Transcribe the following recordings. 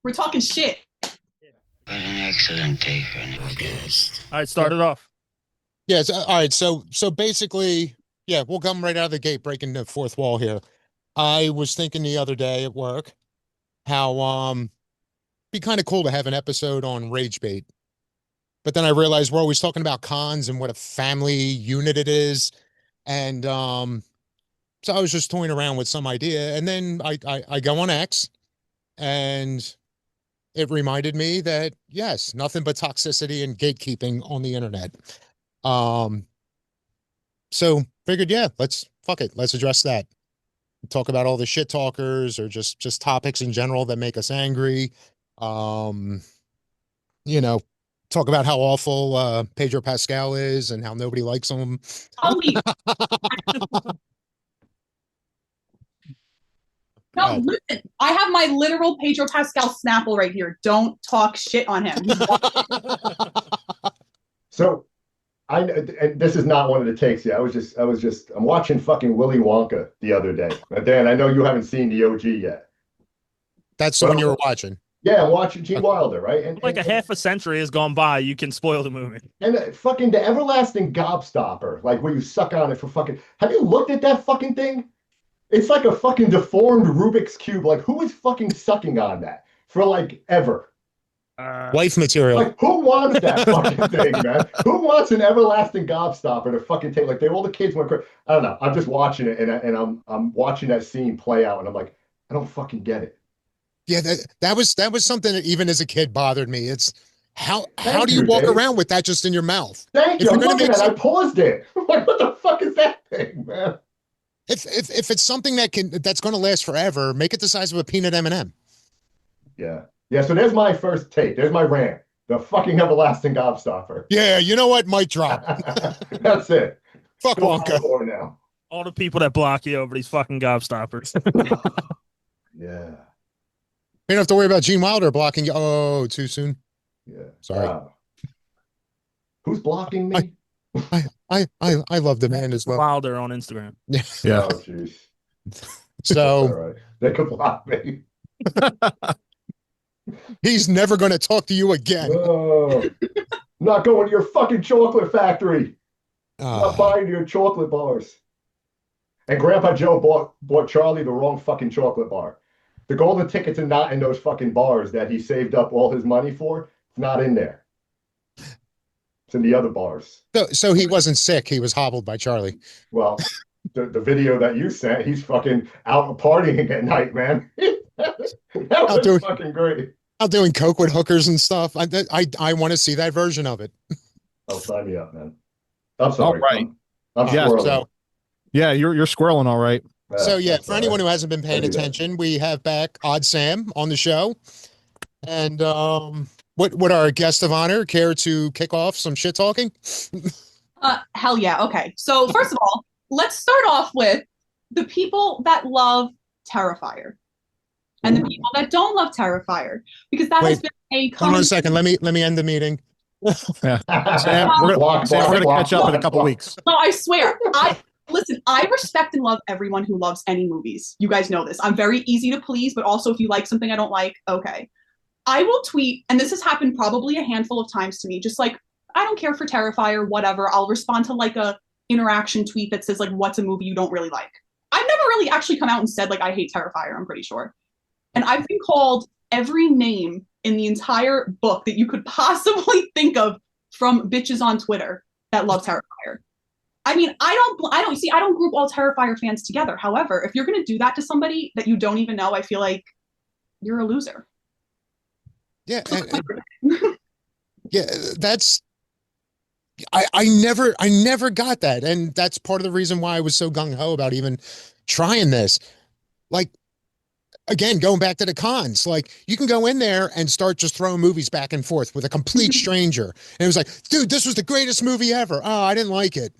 We're talking shit. What an excellent day for an August. All right, start it off. Yes. All right. So basically, yeah, we'll come right out of the gate, breaking the fourth wall here. I was thinking the other day at work how be kind of cool to have an episode on rage bait. But then I realized we're always talking about cons and what a family unit it is. And so I was just toying around with some idea. And then I go on X and it reminded me that, yes, nothing but toxicity and gatekeeping on the internet. So figured, yeah, fuck it. Let's address that. Talk about all the shit talkers or just topics in general that make us angry. Talk about how awful Pedro Pascal is and how nobody likes him. I'll leave. No, listen. I have my literal Pedro Pascal Snapple right here. Don't talk shit on him. So, and this is not one of the takes. Yeah, I'm watching fucking Willy Wonka the other day. Dan, I know you haven't seen the OG yet. That's the one you were watching. Yeah, I'm watching Gene Wilder, right? And a half a century has gone by. You can spoil the movie. And fucking the everlasting gobstopper, like where you suck on it for fucking. Have you looked at that fucking thing? It's like a fucking deformed Rubik's Cube. Like, who is fucking sucking on that for like ever? Wife material. Like, who wants that fucking thing, man? Who wants an everlasting gobstopper to fucking take? Like, all the kids went crazy. I don't know. I'm just watching it, and I'm watching that scene play out, and I'm like, I don't fucking get it. Yeah, that was something that even as a kid bothered me. It's how do you walk around with that just in your mouth? Thank you. I'm looking at it. I paused it. Like, what the fuck is that thing, man? If it's something that's going to last forever, make it the size of a peanut M&M. Yeah. Yeah, so there's my first take. There's my rant. The fucking everlasting gobstopper. Yeah, you know what? Mic drop. That's it. Fuck Wonka. Now. All the people that block you over these fucking gobstoppers. Yeah. You don't have to worry about Gene Wilder blocking you. Oh, too soon. Yeah. Sorry. Who's blocking me? I love the man as well. Wilder on Instagram. Yeah. Oh, jeez. So right. They could block me. He's never going to talk to you again. I'm not going to your fucking chocolate factory. I'm not buying your chocolate bars. And Grandpa Joe bought Charlie the wrong fucking chocolate bar. The golden tickets are not in those fucking bars that he saved up all his money for. It's not in there. It's in the other bars. So he wasn't sick. He was hobbled by Charlie. Well, the video that you sent, he's fucking out partying at night, man. That was fucking great. Out doing coke with hookers and stuff. I want to see that version of it. Oh, sign me up, man. I'm sorry. All right. I'm squirreling. So, yeah, you're squirreling all right. So yeah, for anyone who hasn't been paying attention, we have back OddSam on the show. And what our guest of honor care to kick off some shit talking? Hell yeah. Okay. So first of all, let's start off with the people that love Terrifier and the people that don't love Terrifier, because that has been a Hold on a second. Let me end the meeting. Yeah. Sam, we're gonna catch up in a couple weeks. No, I swear. Listen, I respect and love everyone who loves any movies. You guys know this. I'm very easy to please, but also if you like something I don't like, okay. I will tweet, and this has happened probably a handful of times to me, just like, I don't care for Terrifier, whatever. I'll respond to like a interaction tweet that says like, what's a movie you don't really like? I've never really actually come out and said like, I hate Terrifier, I'm pretty sure. And I've been called every name in the entire book that you could possibly think of from bitches on Twitter that love Terrifier. I mean, I don't group all Terrifier fans together. However, if you're going to do that to somebody that you don't even know, I feel like you're a loser. Yeah. Yeah, that's, I never got that. And that's part of the reason why I was so gung-ho about even trying this. Like, again, going back to the cons, like you can go in there and start just throwing movies back and forth with a complete stranger. And it was like, dude, this was the greatest movie ever. Oh, I didn't like it.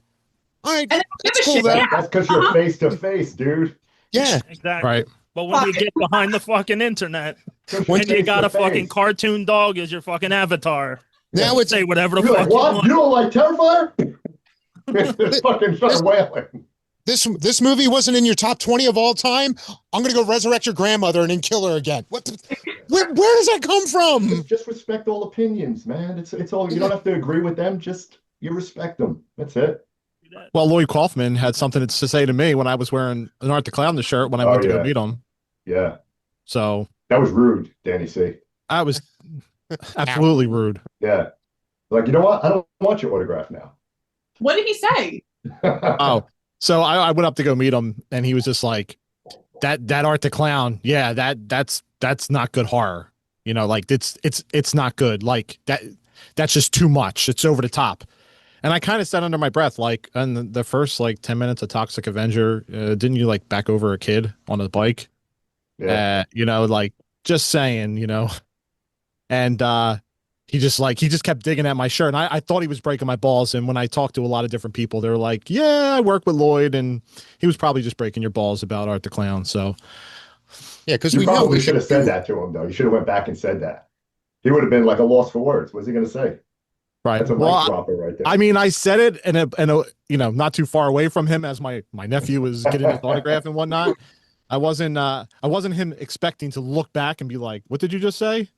All right. That's cool, though. That's because you're face to face, dude. Yeah. Exactly. Right. But when you get behind the fucking internet and you got a fucking cartoon dog as your fucking avatar, now it's say whatever the You're fuck like, what? you want. You don't like Terrifier? It's fucking start wailing. This movie wasn't in your top 20 of all time. I'm gonna go resurrect your grandmother and then kill her again. Where does that come from? Just respect all opinions, man. It's all. You don't have to agree with them. Just you respect them. That's it. Well, Lloyd Kaufman had something to say to me when I was wearing an Art the Clown shirt when I went to go meet him. Yeah. So that was rude, Danny C. I was absolutely rude. Yeah. Like, you know what? I don't want your autograph now. What did he say? Oh, so I went up to go meet him, and he was just like, "That Art the Clown, yeah, that's not good horror. You know, like it's not good. Like that's just too much. It's over the top." And I kind of said under my breath, like, in the first like 10 minutes of Toxic Avenger, didn't you like back over a kid on a bike? Yeah. You know, like just saying, you know. And he just kept digging at my shirt, and I thought he was breaking my balls. And when I talked to a lot of different people, they were like, "Yeah, I work with Lloyd," and he was probably just breaking your balls about Art the Clown. So, yeah, because you we probably know should have said that to him, though. You should have went back and said that. He would have been like a loss for words. What's he going to say? Right. That's a mic dropper right there. I mean, I said it in a you know, not too far away from him as my nephew was getting his autograph and whatnot. I wasn't him expecting to look back and be like, "What did you just say?"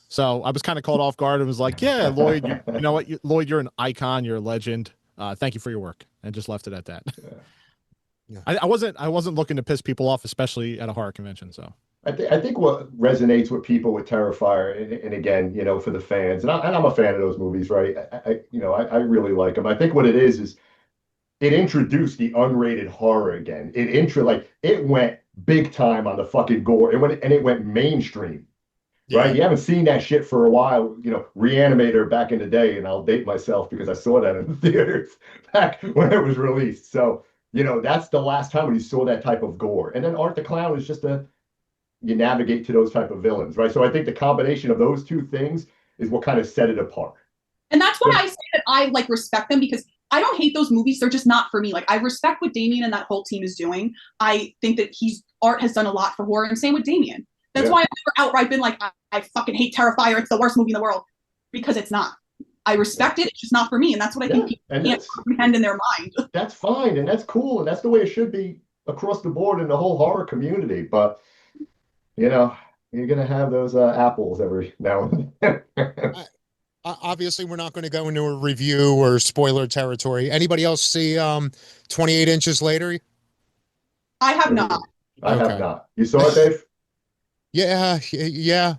So I was kind of caught off guard and was like, "Yeah, Lloyd, you know what, Lloyd, you're an icon, you're a legend. Thank you for your work," and just left it at that. Yeah. I wasn't looking to piss people off, especially at a horror convention. So I think what resonates with people with Terrifier, and again, you know, for the fans, and I'm a fan of those movies, right? I really like them. I think what it is it introduced the unrated horror again. It went big time on the fucking gore. It went mainstream. Yeah. Right? You haven't seen that shit for a while. You know, Reanimator back in the day, and I'll date myself because I saw that in the theaters back when it was released. So, you know, that's the last time when you saw that type of gore. And then Art the Clown is just you navigate to those type of villains, right? So I think the combination of those two things is what kind of set it apart. And that's why I say that I like respect them, because I don't hate those movies. They're just not for me. Like, I respect what Damien and that whole team is doing. I think that Art has done a lot for horror, and same with Damien. That's why I've never outright been like, I fucking hate Terrifier. It's the worst movie in the world. Because it's not. I respect it. It's just not for me. And that's what I think people can't comprehend in their mind. That's fine. And that's cool. And that's the way it should be across the board in the whole horror community. But, you know, you're going to have those apples every now and then. Obviously, we're not going to go into a review or spoiler territory. Anybody else see 28 Inches Later? I have not. I have not. You saw it, Dave? Yeah.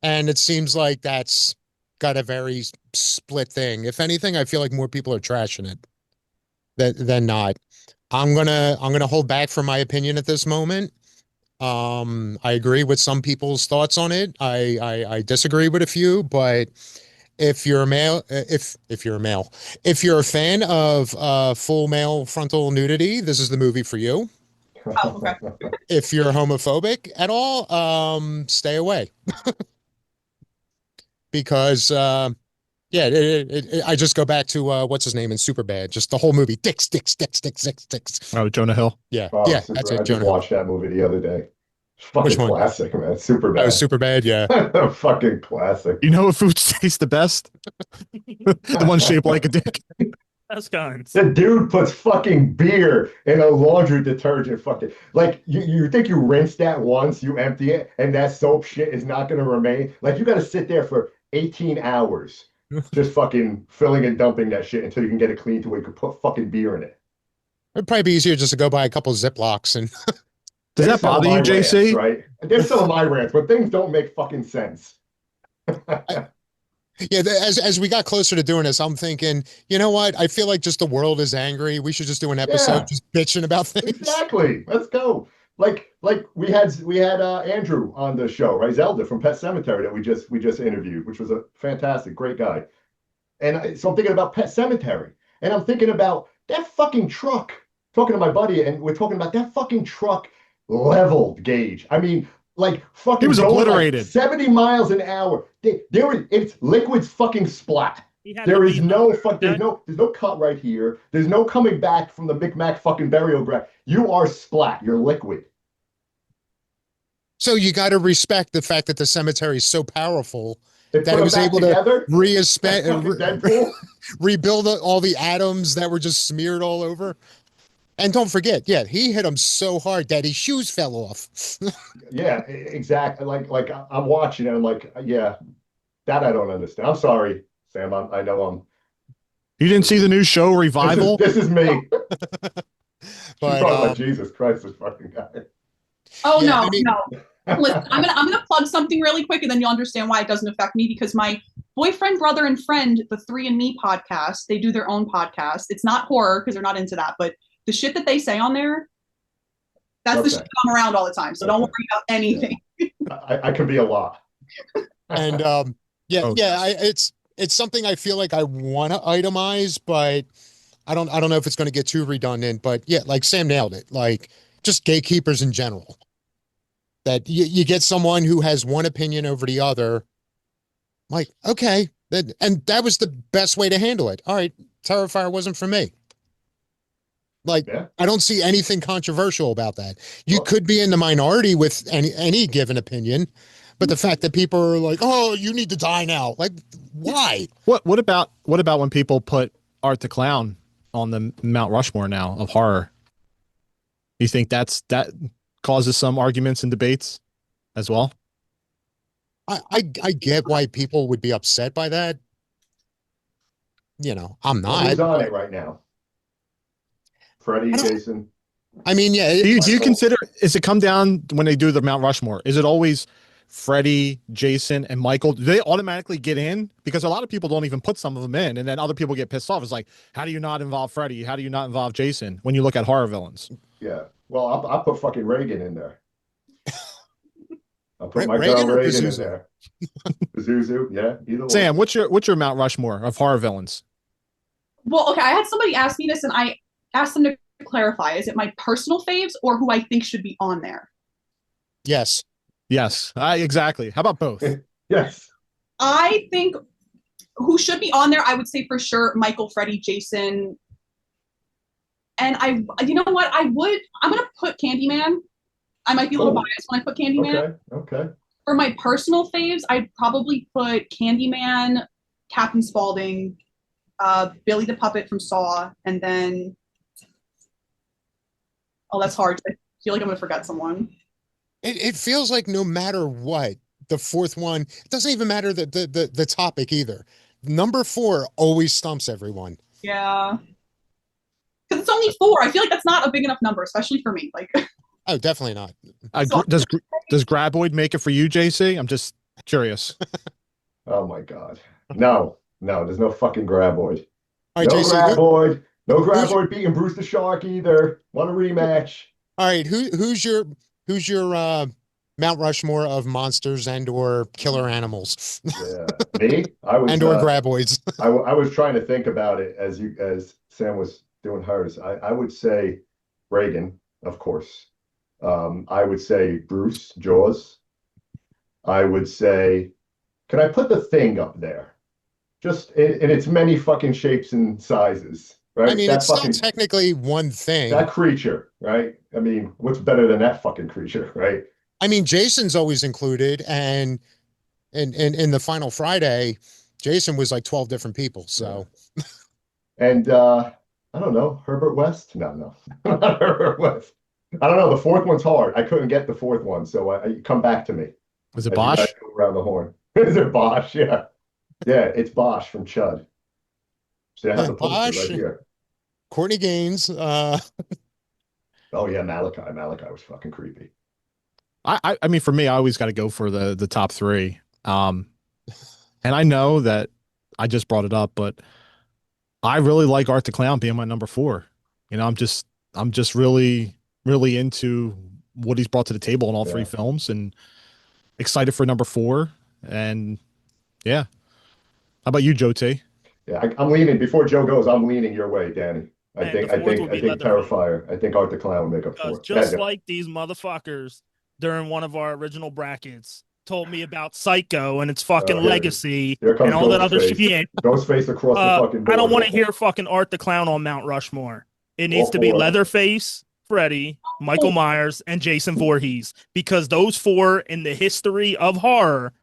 And it seems like that's got a very split thing. If anything, I feel like more people are trashing it than not. I'm gonna hold back from my opinion at this moment. I agree with some people's thoughts on it. I disagree with a few, but if you're a male, if you're a fan of full male frontal nudity, this is the movie for you. Oh, okay. If you're homophobic at all, stay away. Because I just go back to what's his name in Superbad, just the whole movie, dicks. Oh, Jonah Hill. Yeah, that's it. I just watched that movie the other day. Fucking classic, man. Superbad. Oh, Superbad, yeah. Fucking classic. You know what food tastes the best? The one shaped like a dick. That's kind. The dude puts fucking beer in a laundry detergent. Fucking like you think you rinse that once, you empty it, and that soap shit is not gonna remain. Like you got to sit there for 18 hours, just fucking filling and dumping that shit until you can get it clean to where you can put fucking beer in it. It'd probably be easier just to go buy a couple of Ziplocs and. Does that bother you, JC? Rants, right? There's some of my rants, but things don't make fucking sense. Yeah, as we got closer to doing this, I'm thinking, you know what? I feel like just the world is angry. We should just do an episode just bitching about things. Exactly. Let's go. Like we had Andrew on the show, right? Zelda from Pet Cemetery that we just interviewed, which was a fantastic, great guy. And so I'm thinking about Pet Cemetery, and I'm thinking about that fucking truck. Talking to my buddy, and we're talking about that fucking truck leveled, Gage. I mean, like fucking. He was obliterated. Like 70 miles an hour. It's liquid's fucking splat. There is no there's no cut right here. There's no coming back from the Micmac fucking burial ground. You are splat. You're liquid. So you got to respect the fact that the cemetery is so powerful that it was able together? to rebuild all the atoms that were just smeared all over. And don't forget, yeah, he hit him so hard that his shoes fell off. Yeah, exactly. Like I'm watching and I'm like, yeah, that I don't understand. I'm sorry, Sam. I know You didn't see the new show this is Revival? this is me. She's But probably like, Jesus Christ, this fucking guy. Oh yeah, no, I mean, no. Listen, I'm gonna plug something really quick, and then you'll understand why it doesn't affect me. Because my boyfriend, brother, and friend, the 3 and Me podcast, they do their own podcast. It's not horror because they're not into that, but the shit that they say on there, that's the shit Okay. that I'm around all the time. So don't Okay. worry about anything. I can be a lot. and yeah, Oh, yeah, it's something I feel like I want to itemize, but I don't know if it's going to get too redundant. But yeah, like Sam nailed it. Like just gatekeepers in general. That you get someone who has one opinion over the other. Like, okay, and that was the best way to handle it. All right, Terrifier wasn't for me. Like, Yeah. I don't see anything controversial about that. You Well- could be in the minority with any given opinion, but the fact that people are like, "Oh, you need to die now," like, why? What about when people put Art the Clown on the Mount Rushmore now of horror? You think that causes some arguments and debates as well? I get why people would be upset by that. You know, I'm Well, not. who's on it right now? Freddie, I don't- Jason. I mean, yeah, Do you Michael. consider, is it come down when they do the Mount Rushmore? Is it always Freddie, Jason, and Michael? Do they automatically get in? Because a lot of people don't even put some of them in, and then other people get pissed off. It's like, how do you not involve Freddie? How do you not involve Jason when you look at horror villains? Yeah. Well, I'll put fucking Reagan in there. I'll put my Reagan girl or Reagan in Pazuzu? there. Pazuzu, yeah, either one. Sam, what's your Mount Rushmore of horror villains? Well, okay, I had somebody ask me this, and I asked them to clarify: is it my personal faves or who I think should be on there? Yes. Yes, exactly. How about both? Yes. I think who should be on there, I would say for sure Michael, Freddie, Jason. And you know what? I'm gonna put Candyman. I might be a little Oh. biased when I put Candyman. Okay. For my personal faves, I'd probably put Candyman, Captain Spaulding, Billy the Puppet from Saw, and then that's hard. I feel like I'm gonna forget someone. It feels like no matter what, the fourth one, it doesn't even matter the topic either. Number 4 always stumps everyone. Yeah. Because it's only 4. I feel like that's not a big enough number, especially for me. Like, Oh, definitely not. Does Graboid make it for you, JC? I'm just curious. Oh my God. No, there's no fucking Graboid. All right, No JC. Graboid. No Graboid beating Bruce the Shark either. Want a rematch? All right, who's your Mount Rushmore of monsters and or killer animals Yeah. Me? I was and or graboids? I was trying to think about it as Sam was doing hers. I would say Reagan, of course. I would say Bruce, Jaws. I would say, can I put the Thing up there? Just in its many fucking shapes and sizes, right? I mean, that it's still technically one thing. that creature, right? I mean, what's better than that fucking creature, right? I mean, Jason's always included, and in the Final Friday, Jason was like 12 different people. So, And I don't know, Herbert West? No, not Herbert West. I don't know. The fourth one's hard. I couldn't get the fourth one, so I come back to me. Is it As you Bosch? guys go around the horn. Is it Bosch? Yeah. Yeah, it's Bosch from Chud. See, I have Yeah, the poster Bosch. right here. Courtney Gaines, Oh yeah, Malachi. Malachi was fucking creepy. I mean, for me, I always got to go for the top 3. And I know that I just brought it up, but I really like Art the Clown being my number 4. You know, I'm just really into what he's brought to the table in all 3 Yeah. films, and excited for number 4. And yeah, how about you, Joe T? Yeah, I'm leaning before Joe goes. I'm leaning your way, Danny. I Man, think the I fourth think would I be think Leatherface. Terrifier. I think Art the Clown will make up for Because it. just Yeah, like these motherfuckers during one of our original brackets told me about Psycho and its fucking Oh, here- legacy here comes and all that other Ghostface. shit. Ghostface across the fucking board. I don't want to hear fucking Art the Clown on Mount Rushmore. It needs All to be 4. Leatherface, Freddy, Michael Myers, and Jason Voorhees, because those 4 in the history of horror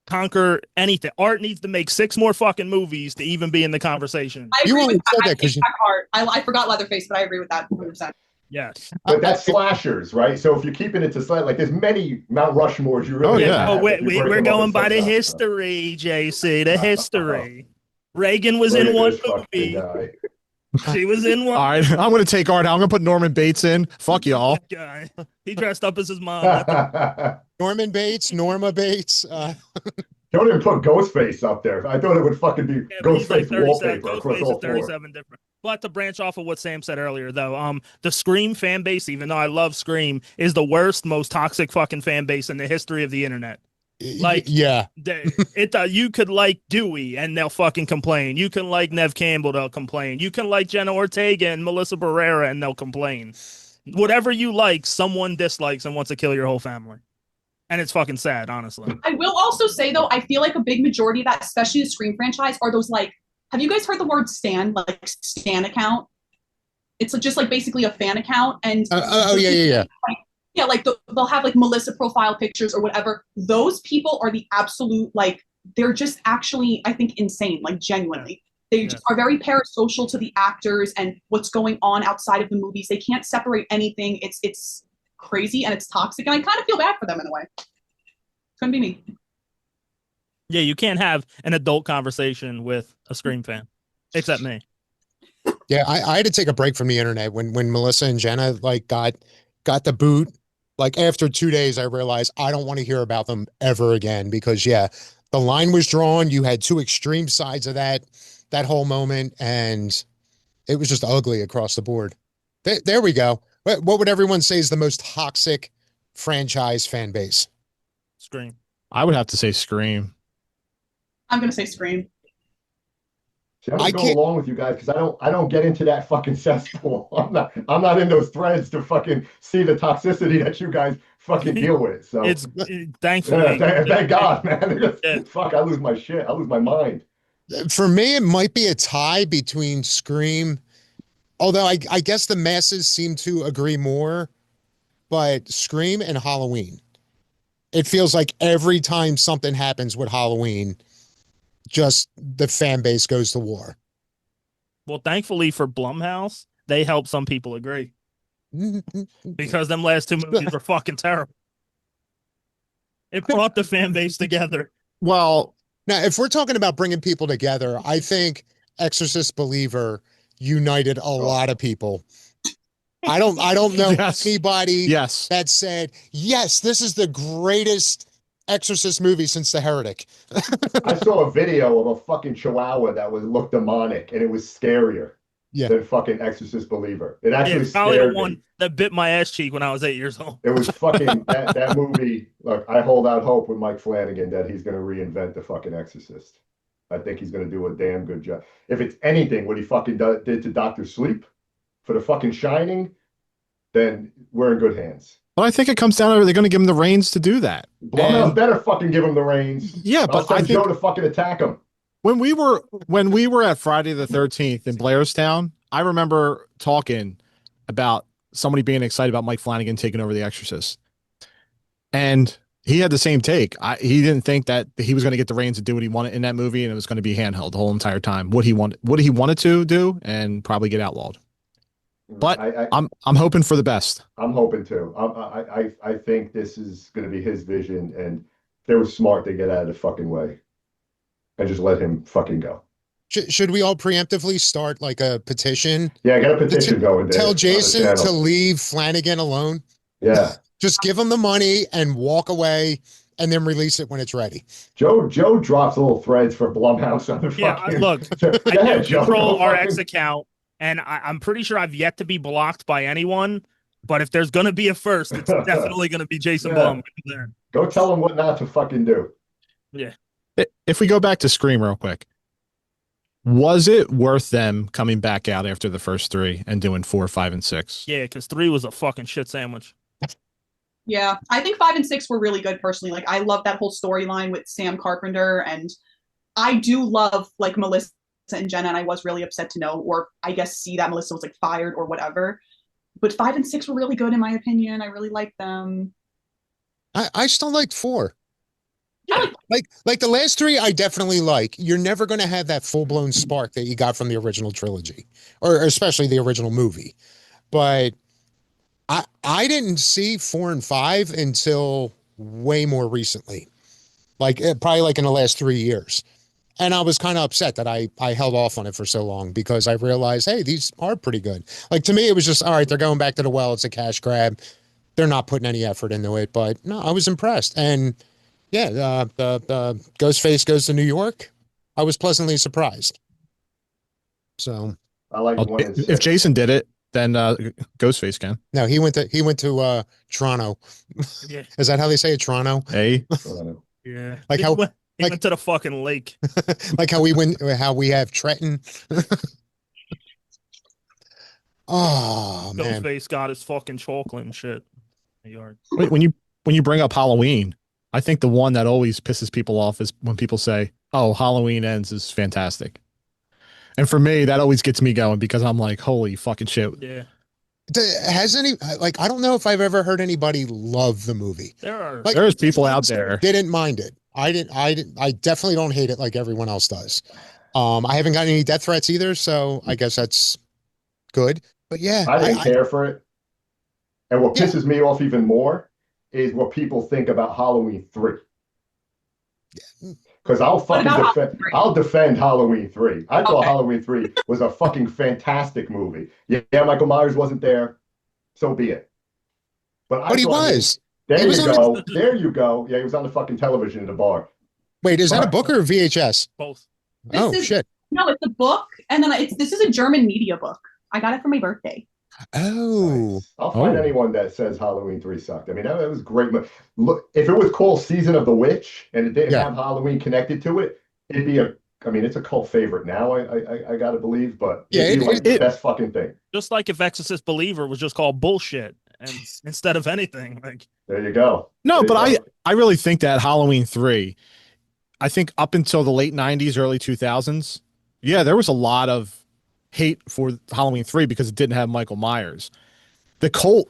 conquer anything. Art needs to make 6 more fucking movies to even be in the conversation. I You agree only with said that. that I because take back art. I forgot Leatherface, but I agree with that 100%. Yes. But that's slashers, right? So if you're keeping it to like there's many Mount Rushmores you really yeah. have. But if you break we're them up in going by the such a- history, JC. The history. Reagan was Look in at one this fucking movie. guy. She was in one. All right, I'm gonna take Art out. I'm gonna put Norman Bates in. Fuck y'all. Guy. He dressed up as his mom. Norman Bates, Norma Bates. Don't even put Ghostface up there. I thought it would fucking be Yeah, but he's like Ghostface 37. wallpaper across Ghostface is all 4. 37 different. But to branch off of what Sam said earlier, though, the Scream fan base, even though I love Scream, is the worst, most toxic fucking fan base in the history of the internet. Like, yeah, you could like Dewey and they'll fucking complain. You can like Nev Campbell, they'll complain. You can like Jenna Ortega and Melissa Barrera and they'll complain. Whatever you like, someone dislikes and wants to kill your whole family. And it's fucking sad, honestly. I will also say, though, I feel like a big majority of that, especially the Scream franchise, are those like, have you guys heard the word stan, like stan account? It's just like basically a fan account. And yeah. yeah, like they'll have like Melissa profile pictures or whatever. Those people are the absolute, like, they're just actually, I think, insane, like genuinely. They just are very parasocial to the actors and what's going on outside of the movies. They can't separate anything. It's crazy and it's toxic. And I kind of feel bad for them in a way. Couldn't be me. Yeah, you can't have an adult conversation with a Scream fan, except me. Yeah, I had to take a break from the internet when Melissa and Jenna like got the boot. Like after 2 days, I realized I don't want to hear about them ever again because the line was drawn. You had 2 extreme sides of that whole moment, and it was just ugly across the board. There we go. What would everyone say is the most toxic franchise fan base? Scream. I would have to say Scream. I'm gonna say Scream. See, I'm gonna go along with you guys because I don't get into that fucking cesspool. I'm not in those threads to fucking see the toxicity that you guys fucking deal with. So it's thankfully. Thank God, man. Fuck, I lose my shit. I lose my mind. For me, it might be a tie between Scream, although I guess the masses seem to agree more, but Scream and Halloween. It feels like every time something happens with Halloween, just the fan base goes to war. Well, thankfully for Blumhouse, they help some people agree. Because them last 2 movies were fucking terrible. It brought the fan base together. Well, now, if we're talking about bringing people together, I think Exorcist Believer united a lot of people. I don't know anybody that said, yes, this is the greatest Exorcist movie since The Heretic. I saw a video of a fucking chihuahua that looked demonic, and it was scarier than fucking Exorcist Believer. It actually scared the one me. that bit my ass cheek when I was 8 years old. It was fucking that movie. Look, I hold out hope with Mike Flanagan that he's going to reinvent the fucking Exorcist. I think he's going to do a damn good job. If it's anything what he fucking did to Dr. Sleep for the fucking Shining, then we're in good hands. Well, I think it comes down to they're going to give him the reins to do that. Blumhouse better fucking give him the reins. Yeah, but I'll send Joe to fucking attack him. When we were at Friday the 13th in Blairstown, I remember talking about somebody being excited about Mike Flanagan taking over The Exorcist, and he had the same take. He didn't think that he was going to get the reins to do what he wanted in that movie, and it was going to be handheld the whole entire time. What he wanted to do, and probably get outlawed. But I'm hoping for the best. I'm hoping too. I think this is going to be his vision, and if they were smart, they get out of the fucking way and just let him fucking go. Should we all preemptively start like a petition? Yeah, I got a petition going. Tell Jason to leave Flanagan alone. Yeah, just give him the money and walk away, and then release it when it's ready. Joe drops little threads for Blumhouse on the fucking. Look, I do control our X account. And I'm pretty sure I've yet to be blocked by anyone. But if there's going to be a first, it's definitely going to be Jason Blum. Go tell him what not to fucking do. Yeah. If we go back to Scream real quick, was it worth them coming back out after the first 3 and doing 4, 5, and 6? Yeah, because 3 was a fucking shit sandwich. Yeah, I think 5 and 6 were really good personally. Like, I love that whole storyline with Sam Carpenter. And I do love, like, Melissa and Jenna, and I was really upset to know, or I guess see that Melissa was like fired or whatever. But 5 and 6 were really good in my opinion. I really liked them. I still liked 4. Like the last three, I definitely like. You're never going to have that full blown spark that you got from the original trilogy, or especially the original movie. But I didn't see 4 and 5 until way more recently, like probably like in the last 3 years. And I was kind of upset that I held off on it for so long because I realized, hey, these are pretty good. Like to me, it was just all right. They're going back to the well. It's a cash grab. They're not putting any effort into it. But no, I was impressed. And yeah, the Ghostface Goes to New York. I was pleasantly surprised. So I like Well, 1 and 6. if Jason did it, then Ghostface can. no, he went to Toronto. Yeah. Is that how they say it? Toronto? Hey, Yeah. Like he how- went, he like- went to the fucking lake. Like how we have Trenton. Oh man. Ghostface got his fucking chocolate and shit. in the yard. wait, when you bring up Halloween, I think the one that always pisses people off is when people say, "Oh, Halloween Ends" is fantastic. And for me, that always gets me going because I'm like, holy fucking shit. Yeah. Has any like I don't know if I've ever heard anybody love the movie. There are Like There's people out there. didn't mind it. I definitely don't hate it like everyone else does. I haven't gotten any death threats either, so I guess that's good. But yeah, I didn't care for it. And what Yeah. pisses me off even more is what people think about Halloween 3. Because I'll defend Halloween 3. I thought Okay. Halloween 3 was a fucking fantastic movie. Yeah, Michael Myers wasn't there. So be it. But he thought was. There He was you on go. There you go. Yeah, he was on the fucking television in the bar. Wait, is that a book or a VHS? both. Oh This is- shit. No, it's a book, and then this is a German media book. I got it for my birthday. Oh. I'll find Oh. anyone that says Halloween 3 sucked. I mean, that was great. Look, if it was called Season of the Witch and it didn't Yeah. have Halloween connected to it, it'd be I mean, it's a cult favorite now, I gotta believe, but Yeah, it'd be like the it- best fucking thing. Just like if Exorcist Believer was just called bullshit and instead of anything. Like There you go. No, There you but go. I really think that Halloween 3, I think up until the late 90s, early 2000s, yeah, there was a lot of hate for Halloween 3 because it didn't have Michael Myers. The cult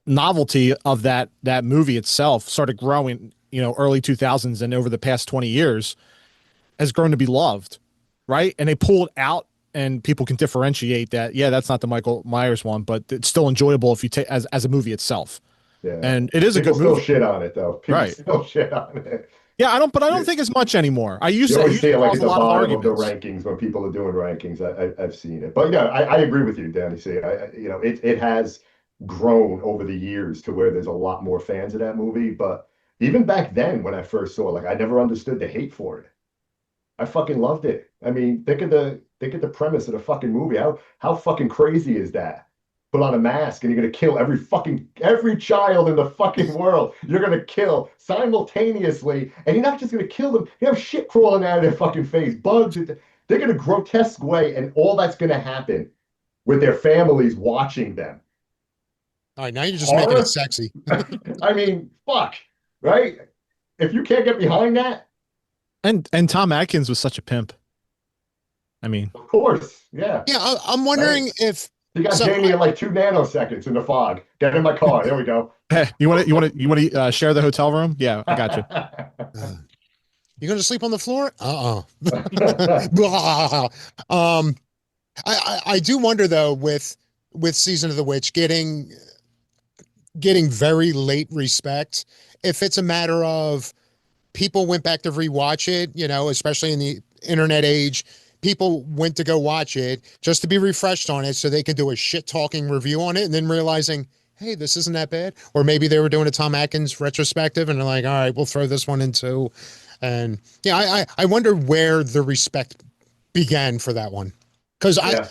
novelty of that movie itself started growing, early 2000s, and over the past 20 years has grown to be loved, right? And they pulled out, and people can differentiate that, yeah, that's not the Michael Myers one, but it's still enjoyable if you take as a movie itself. Yeah. And it is a People good still movie. shit on it though. People Right. still shit on it. Yeah, I don't think as much anymore. I used You to always see it like cause at a the lot of bottom of the arguments. rankings when people are doing rankings. I've seen it, but yeah, I agree with you, Danny. See, it has grown over the years to where there's a lot more fans of that movie. But even back then, when I first saw it, like I never understood the hate for it. I fucking loved it. I mean, think of the premise of the fucking movie. How fucking crazy is that? Put on a mask and you're gonna kill every child in the fucking world. You're gonna kill simultaneously, and you're not just gonna kill them. You have shit crawling out of their fucking face, bugs. They're gonna grotesque way, and all that's gonna happen with their families watching them. All right, now you're just making Horror? it sexy. I mean, fuck, right? If you can't get behind that, And Tom Atkins was such a pimp. I mean, of course, yeah. Yeah, I'm wondering if You got So, Jamie in like 2 nanoseconds in the fog. Get in my car. There we go. hey, you want to share the hotel room? Yeah, I got you. you're going to sleep on the floor. I do wonder though with Season of the Witch getting very late respect, if it's a matter of people went back to rewatch it, especially in the internet age, people went to go watch it just to be refreshed on it so they could do a shit talking review on it and then realizing, hey, this isn't that bad. Or maybe they were doing a Tom Atkins retrospective and they're like, all right, we'll throw this one in too. And yeah, I wonder where the respect began for that one. Because I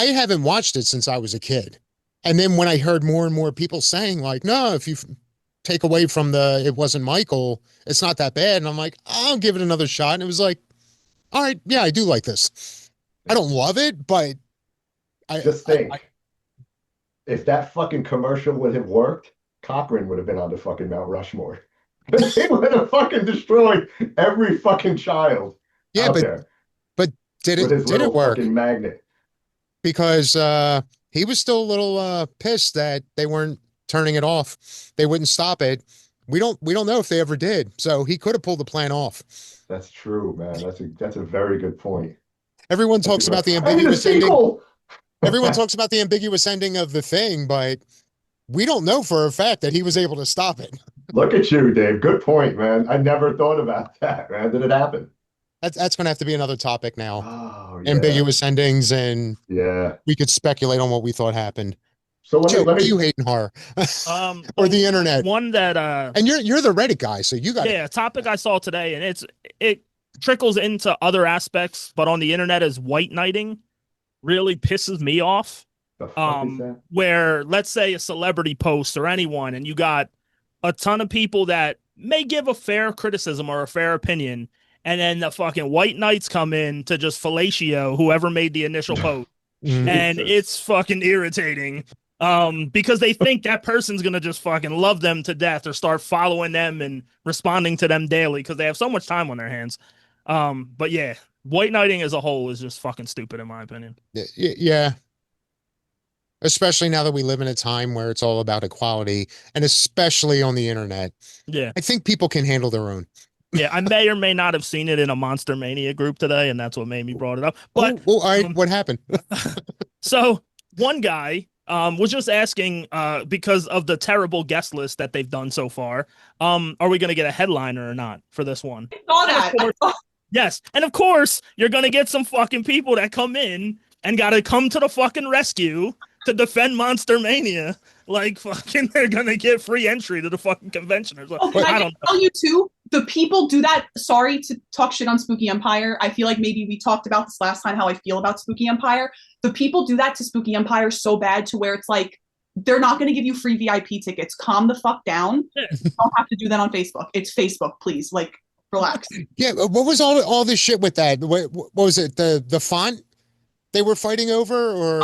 haven't watched it since I was a kid. And then when I heard more and more people saying like, no, if you take away from it wasn't Michael, it's not that bad. And I'm like, I'll give it another shot. And it was like, all right, yeah, I do like this. I don't love it, but Just think, if that fucking commercial would have worked, Cochran would have been on the fucking Mount Rushmore. They would have fucking destroyed every fucking child yeah, out but there did with his it little work? fucking magnet. Because he was still a little pissed that they weren't turning it off. They wouldn't stop it. We don't know if they ever did. So he could have pulled the plan off. That's true, man. That's a very good point. Everyone talks about the I need a ambiguous ending. sequel. Everyone talks about the ambiguous ending of The Thing, but we don't know for a fact that he was able to stop it. Look at you, Dave. Good point, man. I never thought about that, man. Did it happen? That's going to have to be another topic now. Oh, yeah. Ambiguous endings, and Yeah. we could speculate on what we thought happened. So Joe, let what do me you hate in horror? Or the internet? One that And you're the Reddit guy, so you got a topic I saw today, and it trickles into other aspects, but on the internet is white knighting. Really pisses me off. The fuck is that? Where let's say a celebrity post or anyone, and you got a ton of people that may give a fair criticism or a fair opinion, and then the fucking white knights come in to just fellatio whoever made the initial post. And it's fucking irritating. Because they think that person's gonna just fucking love them to death or start following them and responding to them daily because they have so much time on their hands. But yeah, white knighting as a whole is just fucking stupid in my opinion. Yeah. Especially now that we live in a time where it's all about equality, and especially on the internet. Yeah. I think people can handle their own. Yeah, I may or may not have seen it in a Monster Mania group today, and that's what made me brought it up. But all right, what happened? So one guy was just asking because of the terrible guest list that they've done so far. Are we going to get a headliner or not for this one? I saw that. Yes, and of course you're going to get some fucking people that come in and got to come to the fucking rescue to defend Monster Mania. Like fucking, they're going to get free entry to the fucking convention or something. I don't tell you too. The people do that. Sorry to talk shit on Spooky Empire. I feel like maybe we talked about this last time, how I feel about Spooky Empire. The people do that to Spooky Empire so bad to where it's like, they're not going to give you free VIP tickets. Calm the fuck down. You don't have to do that on Facebook. It's Facebook, please. Like, relax. Yeah, what was all this shit with that? What was it? The font they were fighting over, or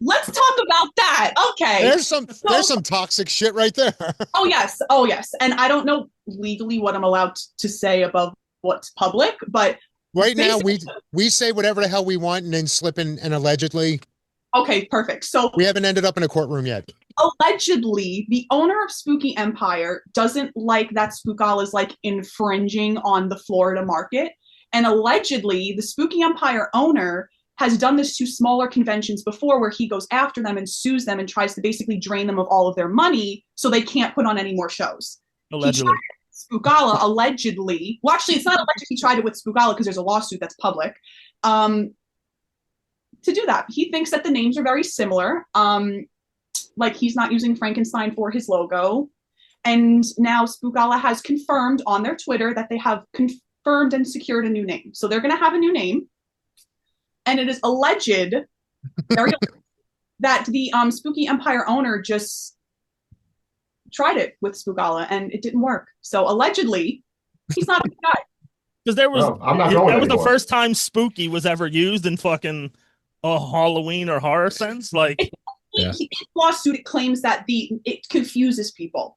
let's talk about that. Okay. There's some toxic shit right there. Oh yes. And I don't know legally what I'm allowed to say above what's public, but right now we say whatever the hell we want and then slip in and allegedly. Okay, perfect. So we haven't ended up in a courtroom yet. Allegedly, the owner of Spooky Empire doesn't like that Spookala is like infringing on the Florida market. And allegedly, the Spooky Empire owner has done this to smaller conventions before where he goes after them and sues them and tries to basically drain them of all of their money so they can't put on any more shows. Allegedly. Spookala, allegedly. Well, actually, it's not alleged. He tried it with Spookala because there's a lawsuit that's public. To do that. He thinks that the names are very similar. Like he's not using Frankenstein for his logo. And now Spookala has confirmed on their Twitter that they have confirmed and secured a new name. So they're going to have a new name. And it is alleged that the Spooky Empire owner just tried it with Spookala and it didn't work. So allegedly, he's not a good guy. Because there was that was the first time spooky was ever used in fucking a Halloween or horror sense. Like lawsuit, it claims that it confuses people.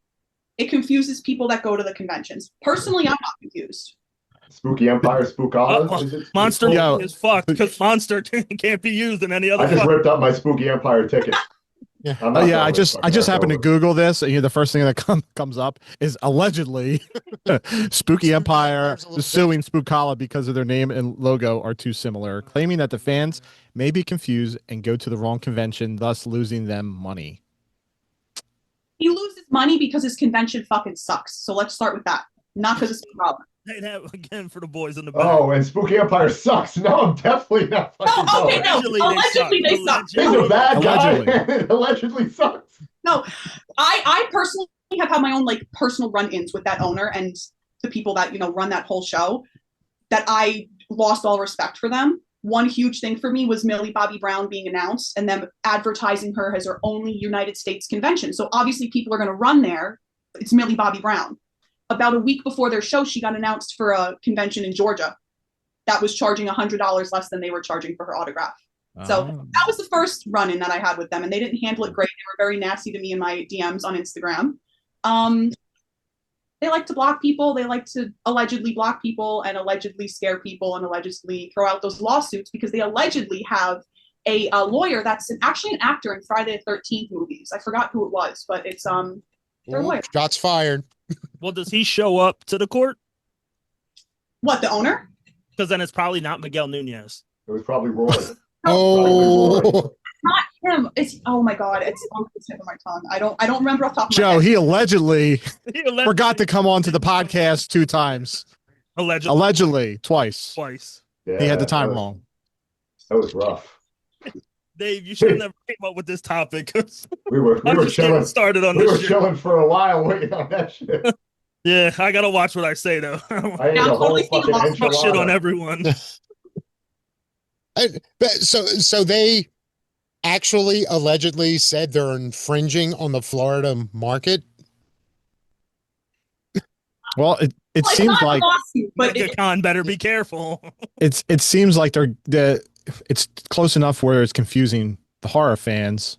It confuses people that go to the conventions. Personally, I'm not confused. Spooky Empire, Spookala. Monster is fucked because Monster can't be used in any other. I just ripped up my Spooky Empire ticket. I just happened to Google this, and the first thing that comes up is allegedly Spooky Empire suing Spookala because of their name and logo are too similar, claiming that the fans may be confused and go to the wrong convention, thus losing them money. He loses money because his convention fucking sucks. So let's start with that. Not because it's Spookala. Again for the boys in the back. Oh, and Spooky Empire sucks. No, I'm definitely not fucking going. Allegedly they suck. He's a bad guy. Allegedly sucks. No, I personally have had my own like personal run-ins with that owner and the people that run that whole show. That I lost all respect for them. One huge thing for me was Millie Bobby Brown being announced and them advertising her as her only United States convention. So obviously people are going to run there. It's Millie Bobby Brown. About a week before their show, she got announced for a convention in Georgia that was charging $100 less than they were charging for her autograph. So that was the first run-in that I had with them, and they didn't handle it great. They were very nasty to me in my DMs on Instagram. They like to block people. They like to allegedly block people and allegedly scare people and allegedly throw out those lawsuits because they allegedly have a lawyer that's actually an actor in Friday the 13th movies. I forgot who it was, but it's their lawyer. Shots fired. Well, does he show up to the court? What, the owner? Because then it's probably not Miguel Nunez. It was probably Roy. Oh, Not him. It's oh my god, it's on the tip of my tongue. I don't remember off the top of my Joe, head. he allegedly He allegedly forgot to come on to the podcast 2 times. Allegedly, twice. twice. Yeah, He had the that time was- wrong. That was rough. Dave, you should have never came up with this topic. We were I'm just getting chilling. started on We were this shit. chilling for a while waiting on that shit. Yeah, I gotta watch what I say though. I don't I ate Yeah, a I'm whole totally seeing fucking lots of want shit on enchilada. everyone. so they actually allegedly said they're infringing on the Florida market. Well, it Well, it's seems not a like lawsuit, but Mega Khan better be careful. it seems like it's close enough where it's confusing the horror fans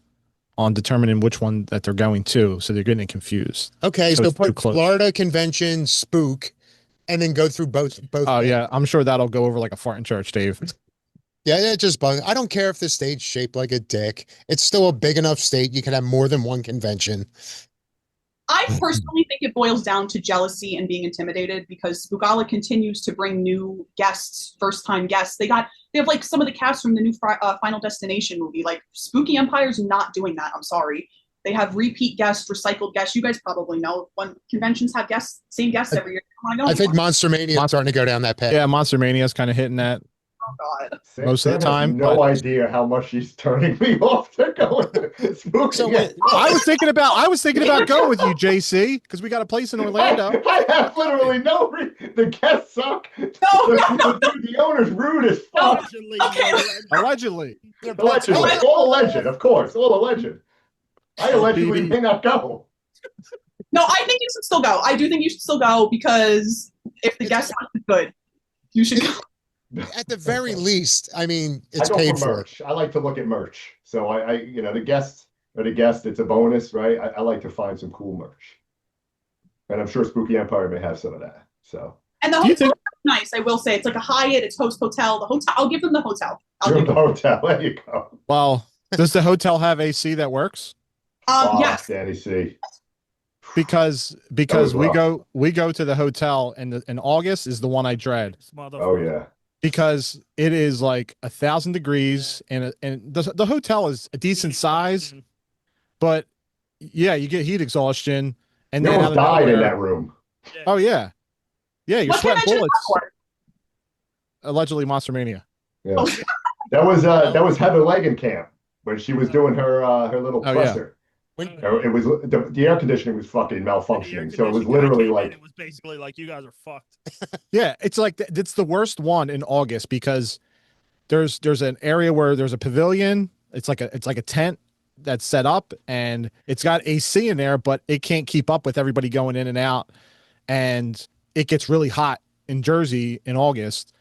on determining which one that they're going to, so they're getting confused. Okay, So so it's too put close. Florida convention spook, and then go through both. Oh yeah, I'm sure that'll go over like a fart in church, Dave. Yeah, it just bugs. I don't care if the state's shaped like a dick. It's still a big enough state. You can have more than one convention. I personally think it boils down to jealousy and being intimidated because Spookala continues to bring new guests, first-time guests. They have like some of the cast from the new Final Destination movie. Like Spooky Empire's not doing that. I'm sorry. They have repeat guests, recycled guests. You guys probably know when conventions have guests, same guests every year. I think Monster Mania is starting to go down that path. Yeah, Monster Mania is kind of hitting that. Oh God. Most of the Sam has time, no but- idea how much she's turning me off to go spooky. So wait, I was thinking about going with you, JC, because we got a place in Orlando. I have literally no reason. The guests suck. No, The owner's rude as fuck. Allegedly, Okay. Allegedly. Allegedly. All alleged, of course. All alleged. I allegedly may not go. No, I think you should still go. I do think you should still go because if the guest is good, you should go. At the very least, I mean, it's I go paid for for. merch. I like to look at merch. So I the guests are the guest. It's a bonus, right? I like to find some cool merch. And I'm sure Spooky Empire may have some of that. So And the Do you hotel think- is nice, I will say. It's like a Hyatt, it's host hotel. The hotel, I'll give them the hotel. I'll you're in give the them. hotel. There you go. Well, does the hotel have AC that works? Yes. Danny C. Because was we rough. go to the hotel in August is the one I dread This motherfucker. Oh yeah. because it is like 1,000 degrees and the hotel is a decent size, but yeah, you get heat exhaustion and You then almost out of died in nowhere- that room. Oh yeah, yeah, you're What sweating convention is bullets. that for? Allegedly, Monster Mania. Yeah. Oh. That was Heather Langenkamp when she was doing her little Oh, yeah. presser. When, It was the air conditioning was fucking The air malfunctioning, so it was conditioning guy literally came in, like it was basically like you guys are fucked. Yeah, it's like it's the worst one in August because there's an area where there's a pavilion. It's like a tent that's set up and it's got AC in there, but it can't keep up with everybody going in and out, and it gets really hot in Jersey in August,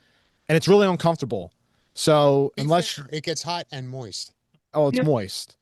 and it's really uncomfortable. So unless it gets hot and moist. it's Yeah. moist.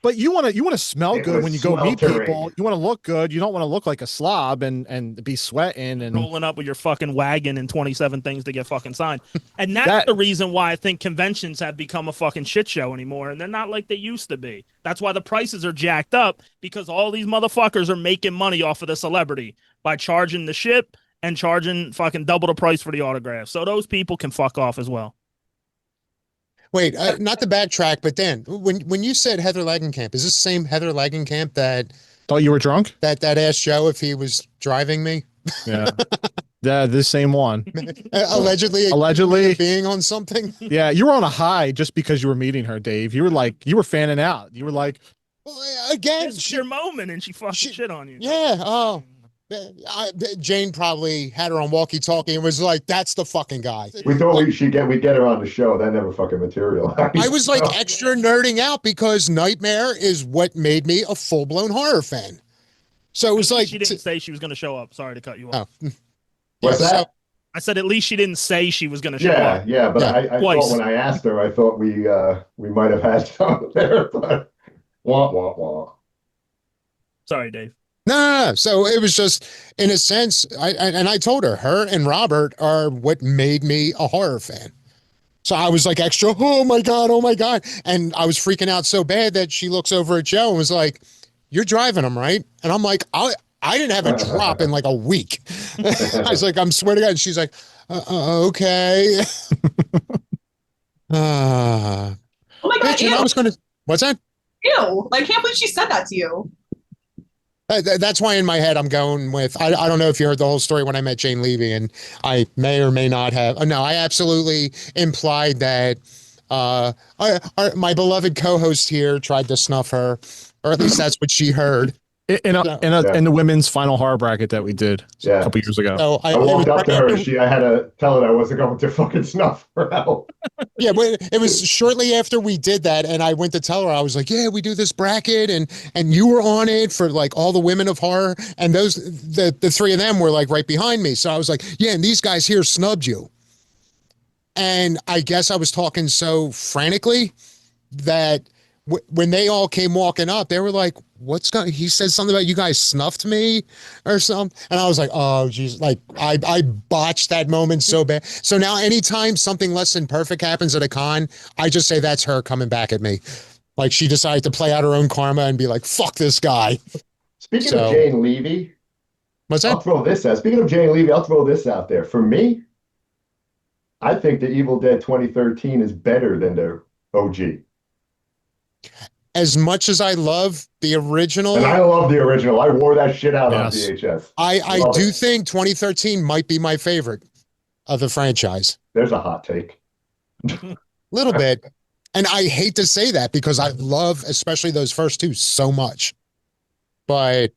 But you want to smell It good was when you go meet sweltering. people. You want to look good. You don't want to look like a slob and be sweating and Rolling up with your fucking wagon and 27 things to get fucking signed. And that's That- the reason why I think conventions have become a fucking shit show anymore. And they're not like they used to be. That's why the prices are jacked up because all these motherfuckers are making money off of the celebrity by charging the ship and charging fucking double the price for the autograph. So those people can fuck off as well. Wait, not to backtrack, but Dan, when you said Heather Langenkamp, is this the same Heather Langenkamp that thought you were drunk. asked Joe if he was driving me? Yeah, the same one. Allegedly being on something? Yeah, you were on a high just because you were meeting her, Dave. You were fanning out. You were like, Well, again, This is your moment and she fucking she- shit on you. yeah, oh. Jane probably had her on walkie-talkie and was like, that's the fucking guy. we thought we'd get her on the show. That never fucking materialized. I was like extra nerding out because Nightmare is what made me a full-blown horror fan. So it was like, She didn't say she was going to show up. Sorry to cut you off. oh, What's yeah, that? I said at least she didn't say she was going to show Yeah, up. yeah, but Yeah, I twice. thought when I asked her, I thought we might have had some there, but wah wah wah. Sorry, Dave. No. So it was just, in a sense, I told her and Robert are what made me a horror fan. So I was like extra, oh my God. And I was freaking out so bad that she looks over at Joe and was like, you're driving them, right? And I'm like, I I didn't have a drop in like a week. I was like, I'm swear to God. And she's like, okay. Oh my God, Bitch, and I ew. was going to, what's that? Ew. Like, I can't believe she said that to you. That's why in my head I'm going with, I don't know if you heard the whole story when I met Jane Levy, and I may or may not have. No, I absolutely implied that my beloved co-host here tried to snuff her, or at least that's what she heard. In the women's final horror bracket that we did a couple years ago. So I walked up to her. I had to tell her I wasn't going to fucking snuff her out. Yeah, but it was shortly after we did that, and I went to tell her, I was like, yeah, we do this bracket, and you were on it for like all the women of horror, and the three of them were like right behind me. So I was like, yeah, and these guys here snubbed you. And I guess I was talking so frantically that when they all came walking up, they were like, what's going, he said something about you guys snuffed me or something. And I was like, oh geez, like I botched that moment so bad. So now anytime something less than perfect happens at a con, I just say that's her coming back at me. Like she decided to play out her own karma and be like, fuck this guy. Speaking of Jane Levy, what's that? I'll throw this out. Speaking of Jane Levy, I'll throw this out there. For me, I think the Evil Dead 2013 is better than the OG. As much as I love the original. And I love the original. I wore that shit out on VHS. I do think 2013 might be my favorite of the franchise. There's a hot take. Little bit. And I hate to say that because I love especially those first two so much. But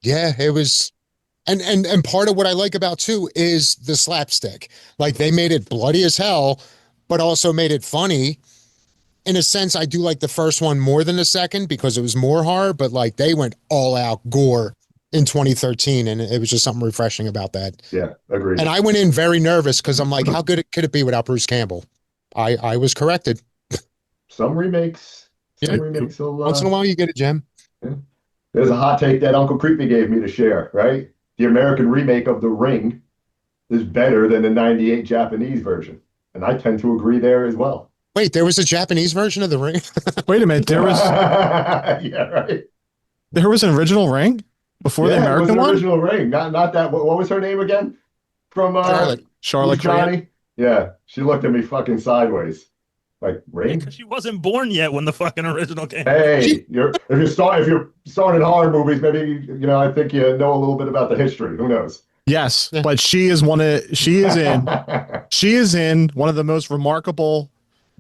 yeah, it was and part of what I like about two is the slapstick. Like they made it bloody as hell, but also made it funny. In a sense, I do like the first one more than the second because it was more horror, but like they went all out gore in 2013, and it was just something refreshing about that. Yeah, agreed. And I went in very nervous because I'm like, how good could it be without Bruce Campbell? I was corrected. Some remakes will, once in a while you get a gem. Yeah. There's a hot take that Uncle Creepy gave me to share, right? The American remake of The Ring is better than the 98 Japanese version. And I tend to agree there as well. Wait, there was a Japanese version of The Ring? Wait a minute, there was yeah, right. There was an original Ring before the American one? Original Ring. Not that what was her name again? From Charlotte Johnny. Yeah. She looked at me fucking sideways. Like, Ring? Because she wasn't born yet when the fucking original came. Hey, if you're starting horror movies, maybe I think you know a little bit about the history. Who knows? Yes, but she is in one of the most remarkable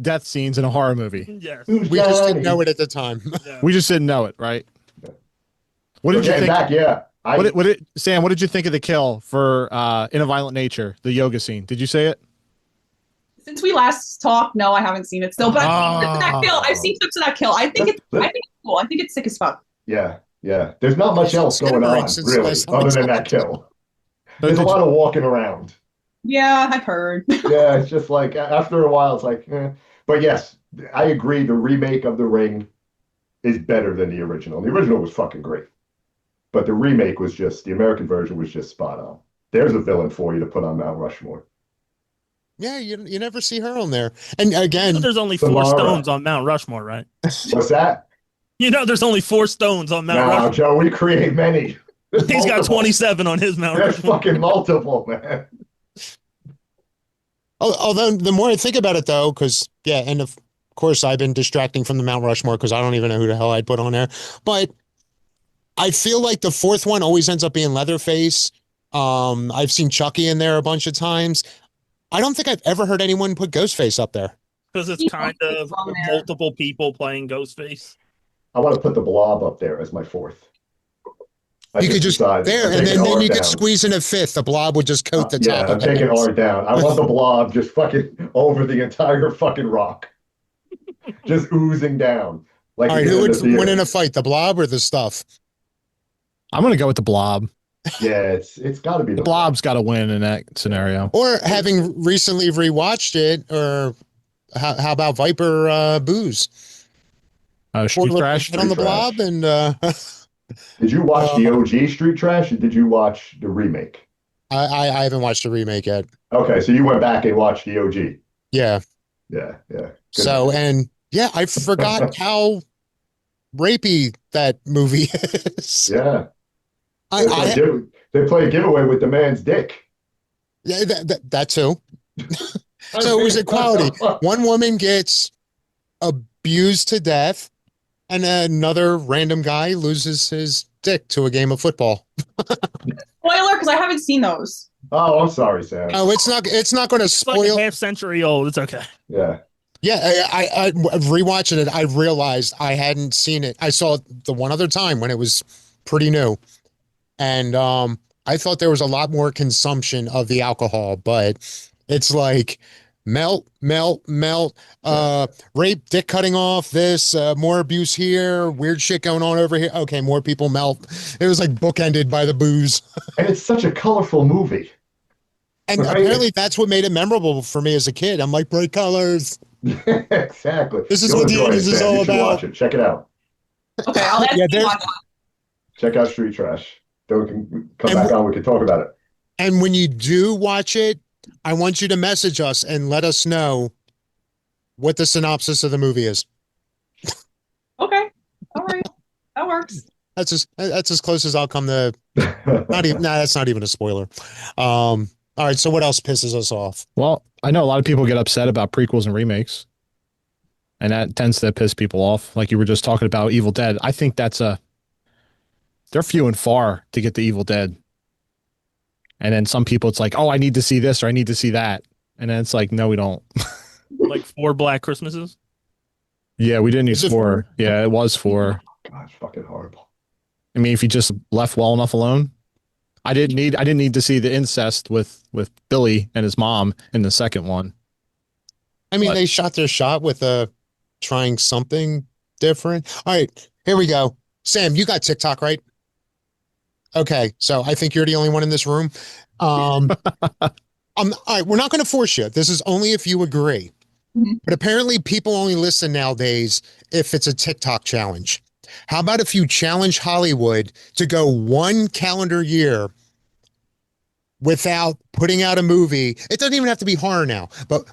death scenes in a horror movie. Yes. We just didn't know it at the time. Yeah. We just didn't know it, right? What did you think? Sam, what did you think of the kill for In a Violent Nature, the yoga scene? Did you say it? Since we last talked, no, I haven't seen it still, but I've seen clips of that kill. I think it's cool. I think it's sick as fuck. Yeah. There's not much else going on, really, other than that kill. There's a lot of walking around. Yeah, I've heard. Yeah, it's just like after a while, it's like, But yes, I agree. The remake of The Ring is better than the original. The original was fucking great, but the remake was the American version was just spot on. There's a villain for you to put on Mount Rushmore. Yeah, you never see her on there. And again, there's only 4 stones on Mount Rushmore, right? What's that? There's only 4 stones on Mount Rushmore. Joe, we create many. He's got 27 on his Mount There's Rushmore. fucking multiple, man. Although the more I think about it, though, because and of course I've been distracting from the Mount Rushmore because I don't even know who the hell I'd put on there. But I feel like the fourth one always ends up being Leatherface. I've seen Chucky in there a bunch of times. I don't think I've ever heard anyone put Ghostface up there. Because it's kind of multiple people playing Ghostface. I want to put the Blob up there as my fourth. You could just there, and then you could squeeze in a fifth. The Blob would just coat the top. Yeah, I'm taking hard down. I want the Blob just fucking over the entire fucking rock, just oozing down. Like, all right, who would win in a fight, the Blob or the stuff? I'm gonna go with the Blob. Yeah, it's got to be the Blob's got to win in that scenario. Or having recently rewatched it, or how about Viper Booze? Street Trash on the Blob and. Did you watch the OG Street Trash, or did you watch the remake? I haven't watched the remake yet. Okay, so you went back and watched the OG. Yeah. Good. So, and I forgot how rapey that movie is. Yeah. They play a giveaway with the man's dick. Yeah, that too. So it was equality. One woman gets abused to death, and another random guy loses his dick to a game of football. Spoiler, because I haven't seen those. Oh, I'm sorry, Sam. Oh, it's not going to It's like spoil. a half century old. It's okay. Yeah. Yeah, I rewatching it, I realized I hadn't seen it. I saw it the one other time when it was pretty new, and I thought there was a lot more consumption of the alcohol, but it's like melt, melt, melt, rape, dick cutting off, this, more abuse here, weird shit going on over here. Okay, more people melt. It was like bookended by the booze. And it's such a colorful movie. And right? Apparently that's what made it memorable for me as a kid. I'm like, bright colors. Exactly. This is You'll what the enjoy it, 80s is Sam. all You should about. watch it. Check it out. Okay, I'll ask Yeah, you on that. Check out Street Trash. Then we can come back on. We can talk about it. And when you do watch it, I want you to message us and let us know what the synopsis of the movie is. Okay, all right, that works. That's as close as I'll come to. Not even. Nah, that's not even a spoiler. All right. So what else pisses us off? Well, I know a lot of people get upset about prequels and remakes, and that tends to piss people off. Like you were just talking about Evil Dead. I think they're few and far to get the Evil Dead. And then some people, it's like, oh, I need to see this or I need to see that. And then it's like, no, we don't. Like 4 Black Christmases. Yeah, we didn't need Is it 4. Yeah, it was 4. God, it's fucking horrible. I mean, if you just left well enough alone, I didn't need to see the incest with Billy and his mom in the second one. I mean, But- they shot their shot with trying something different. All right, here we go. Sam, you got TikTok, right? Okay, so I think you're the only one in this room. All right, we're not going to force you. This is only if you agree. Mhm. But apparently, people only listen nowadays if it's a TikTok challenge. How about if you challenge Hollywood to go 1 calendar year without putting out a movie? It doesn't even have to be horror now, but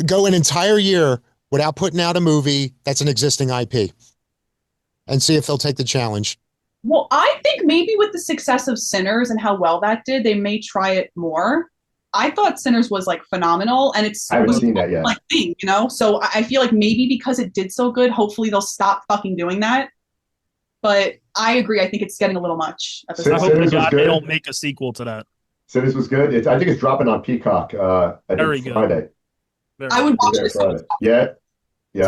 go an entire year without putting out a movie that's an existing IP and see if they'll take the challenge. Well, I think maybe with the success of Sinners and how well that did, they may try it more. I thought Sinners was like phenomenal, and I haven't seen that yet. like thing, you know. So I feel like maybe because it did so good, hopefully they'll stop fucking doing that. But I agree. I think it's getting a little much at this Sinners I hope point. to was God good. they don't make a sequel to that. Sinners was good. I think it's dropping on Peacock. I Very think good. Friday. I would watch Yeah, it. Friday. Yeah.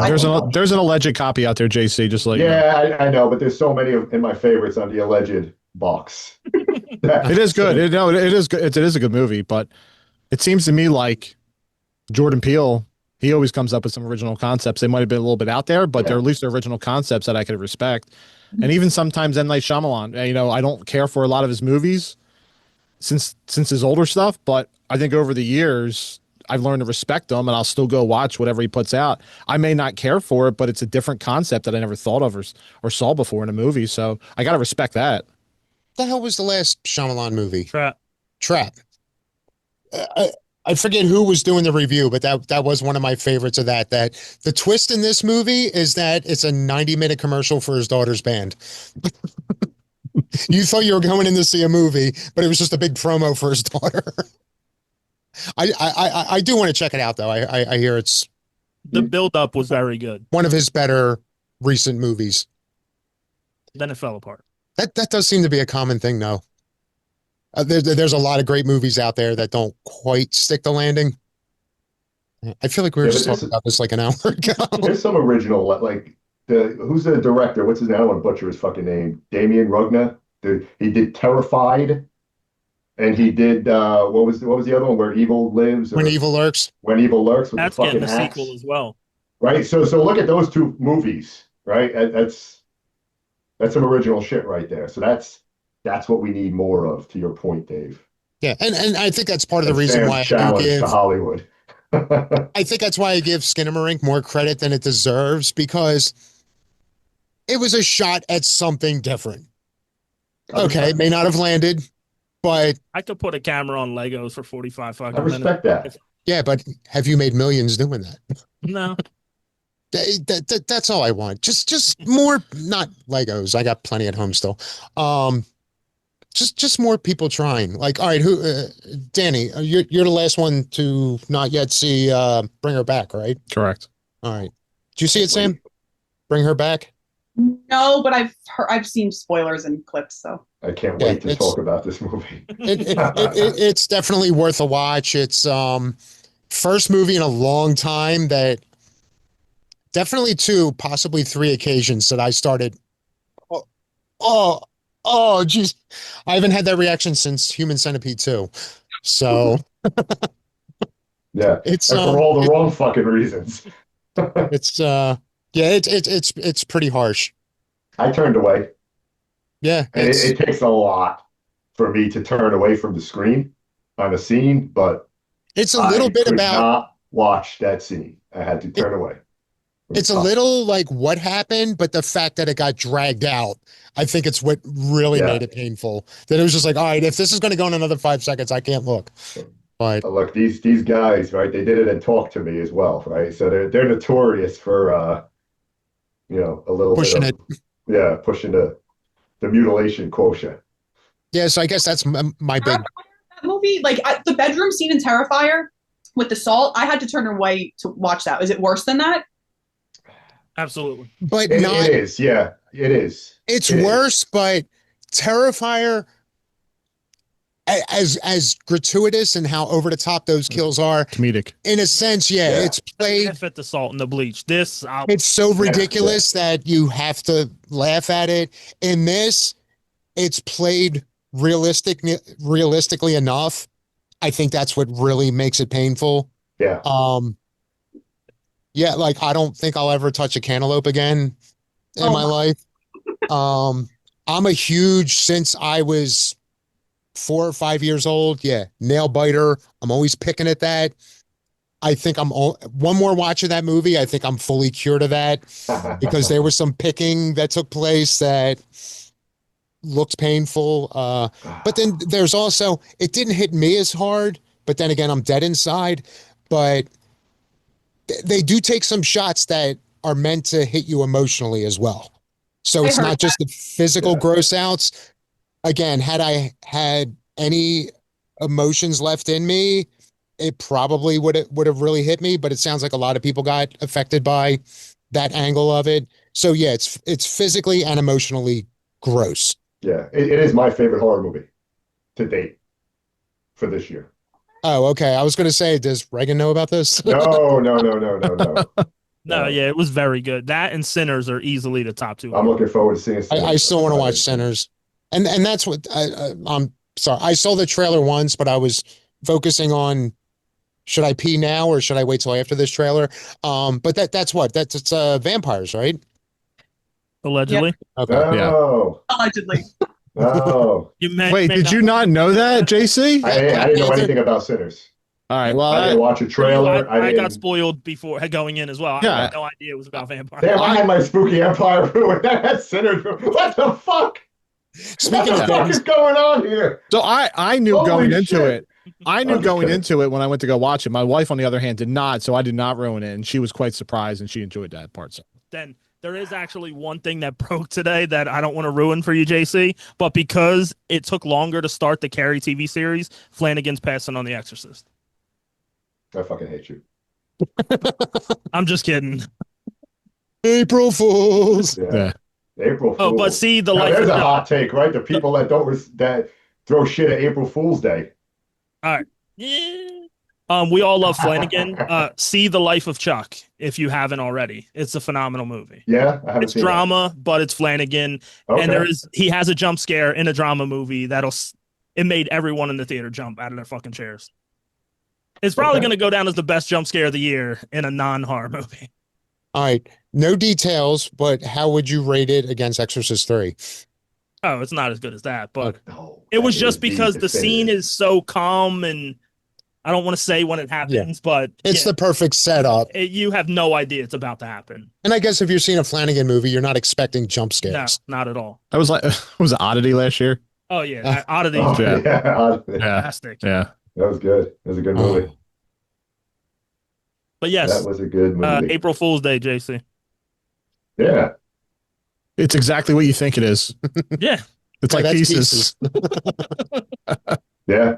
There's an alleged copy out there, JC. Just like Yeah, I know, but there's so many in my favorites on the alleged box. it is good. It is good. It is a good movie, but it seems to me like Jordan Peele. He always comes up with some original concepts. They might have been a little bit out there, but they're at least original concepts that I could respect. And even sometimes M. Night Shyamalan. You know, I don't care for a lot of his movies since his older stuff, but I think over the years I've learned to respect him, and I'll still go watch whatever he puts out. I may not care for it, but it's a different concept that I never thought of or saw before in a movie. So I got to respect that. The hell was the last Shyamalan movie? Trap. I forget who was doing the review, but that was one of my favorites of that. That the twist in this movie is that it's a 90-minute commercial for his daughter's band. You thought you were going in to see a movie, but it was just a big promo for his daughter. I do want to check it out though. I hear it's The build-up was very good. one of his better recent movies. Then it fell apart. That does seem to be a common thing though. There's a lot of great movies out there that don't quite stick the landing. I feel like we were Yeah, just but talking about this like an hour ago. There's some original, like who's the director? What's his name? I don't want to butcher his fucking name. Damien Rugna. He did Terrified, and he did what was the other one? Where Evil Lives. When Evil Lurks. When Evil Lurks with That's the fucking getting a axe. sequel as well. Right. So look at those two movies. Right. That's some original shit right there. So that's what we need more of. To your point, Dave. Yeah, and I think that's part of the That's reason Sam's why I challenge give. to Hollywood. I think that's why I give Skinamarink more credit than it deserves, because it was a shot at something different. Okay, it may not have landed, but I could put a camera on Legos for 45 fucking I respect minutes. that. yeah, but have you made millions doing that? No. That's all I want. Just more, not Legos. I got plenty at home still. just more people trying. Like, all right, who, Danny, you're the last one to not yet see Bring Her Back, right? Correct. All right. Did you see it, Sam? Bring Her Back? No, but I've seen spoilers and clips, so I can't Yeah, wait to talk about this movie. it's definitely worth a watch. It's first movie in a long time that definitely two, possibly three occasions that I started. Oh, oh, oh, geez. I haven't had that reaction since Human Centipede 2. So Yeah, it's and for all the wrong fucking reasons. it's yeah, it's pretty harsh. I turned away, Yeah, and it takes a lot for me to turn away from the screen on a scene, but it's a I little bit could about not watch that scene. I had to turn away. it's a little like what happened, but the fact that it got dragged out, I think it's what really made it painful. That it was just like, all right, if this is going to go in another 5 seconds, I can't look. But look, these guys, right? They did it and talked to me as well, right? So they're notorious for a little pushing bit of pushing the mutilation quotient. yeah, so I guess that's my big. that movie, like the bedroom scene in Terrifier with the salt, I had to turn away to watch that. Is it worse than that? Absolutely. But It not. is, yeah, it is. It's It worse, but Terrifier, as gratuitous and how over the top those kills are, Comedic. in a sense, Yeah. it's played. Laugh at the salt and the bleach. This, It's so ridiculous that you have to laugh at it. In this, it's played realistically enough. I think that's what really makes it painful. Yeah. Yeah, like I don't think I'll ever touch a cantaloupe again in my life. I'm a huge, since I was 4 or 5 years old. Yeah, nail biter. I'm always picking at that. I think one more watch of that movie. I think I'm fully cured of that because there was some picking that took place that looked painful. But then there's also, it didn't hit me as hard, but then again, I'm dead inside. But they do take some shots that are meant to hit you emotionally as well. So it's not just the physical gross outs. Again, had I had any emotions left in me, it probably would have really hit me, but it sounds like a lot of people got affected by that angle of it. So yeah, it's physically and emotionally gross. Yeah, it is my favorite horror movie to date for this year. Oh, okay. I was going to say, does Reagan know about this? No. No, yeah, it was very good. That and Sinners are easily the top two. I'm looking forward to seeing Sinners. I still want to watch Sinners. And that's what I'm sorry. I saw the trailer once, but I was focusing on should I pee now or should I wait till after this trailer? But that's it's vampires, right? Allegedly. Okay. No. Allegedly. No. Wait, did you not know that, JC? I didn't know anything about Sinners. All right. Well, I didn't watch a trailer. I got spoiled before going in as well. Yeah. I had no idea it was about vampires. Damn, I had my Spooky Empire ruined. That Sinners. What the fuck? Speaking what of the fuck is going on here? So I knew Holy going into shit. it. I knew I'm just going kidding. into it when I went to go watch it. My wife, on the other hand, did not, so I did not ruin it, and she was quite surprised, and she enjoyed that part. So Then there is actually one thing that broke today that I don't want to ruin for you, JC, but because it took longer to start the Carrie TV series, Flanagan's passing on The Exorcist. I fucking hate you. I'm just kidding. April Fools. Yeah. April Fool. Oh, but see, the now, life there's of a Chuck. hot take, right? The people that that throw shit at April Fool's Day. All right. Yeah. We all love Flanagan. See The Life of Chuck if you haven't already. It's a phenomenal movie. Yeah, I haven't It's seen drama, but it's Flanagan, Okay. and he has a jump scare in a drama movie it made everyone in the theater jump out of their fucking chairs. It's probably going to go down as the best jump scare of the year in a non-horror movie. All right. No details, but how would you rate it against Exorcist 3? Oh, it's not as good as that, but No, it was that just is because the scene definitive. is so calm, and I don't want to say when it happens, but It's the perfect setup. you have no idea it's about to happen. And I guess if you're seeing a Flanagan movie, you're not expecting jump No, scares. not at all. I was like, was it Oddity last year? Oh yeah, Oddity, Oh, Yeah. yeah. fantastic. Yeah. That was good. That was a good movie. But yes, That was a good movie. April Fool's Day, JC. Yeah. It's exactly what you think it is. Yeah, It's Yeah, like that's pieces. Yeah.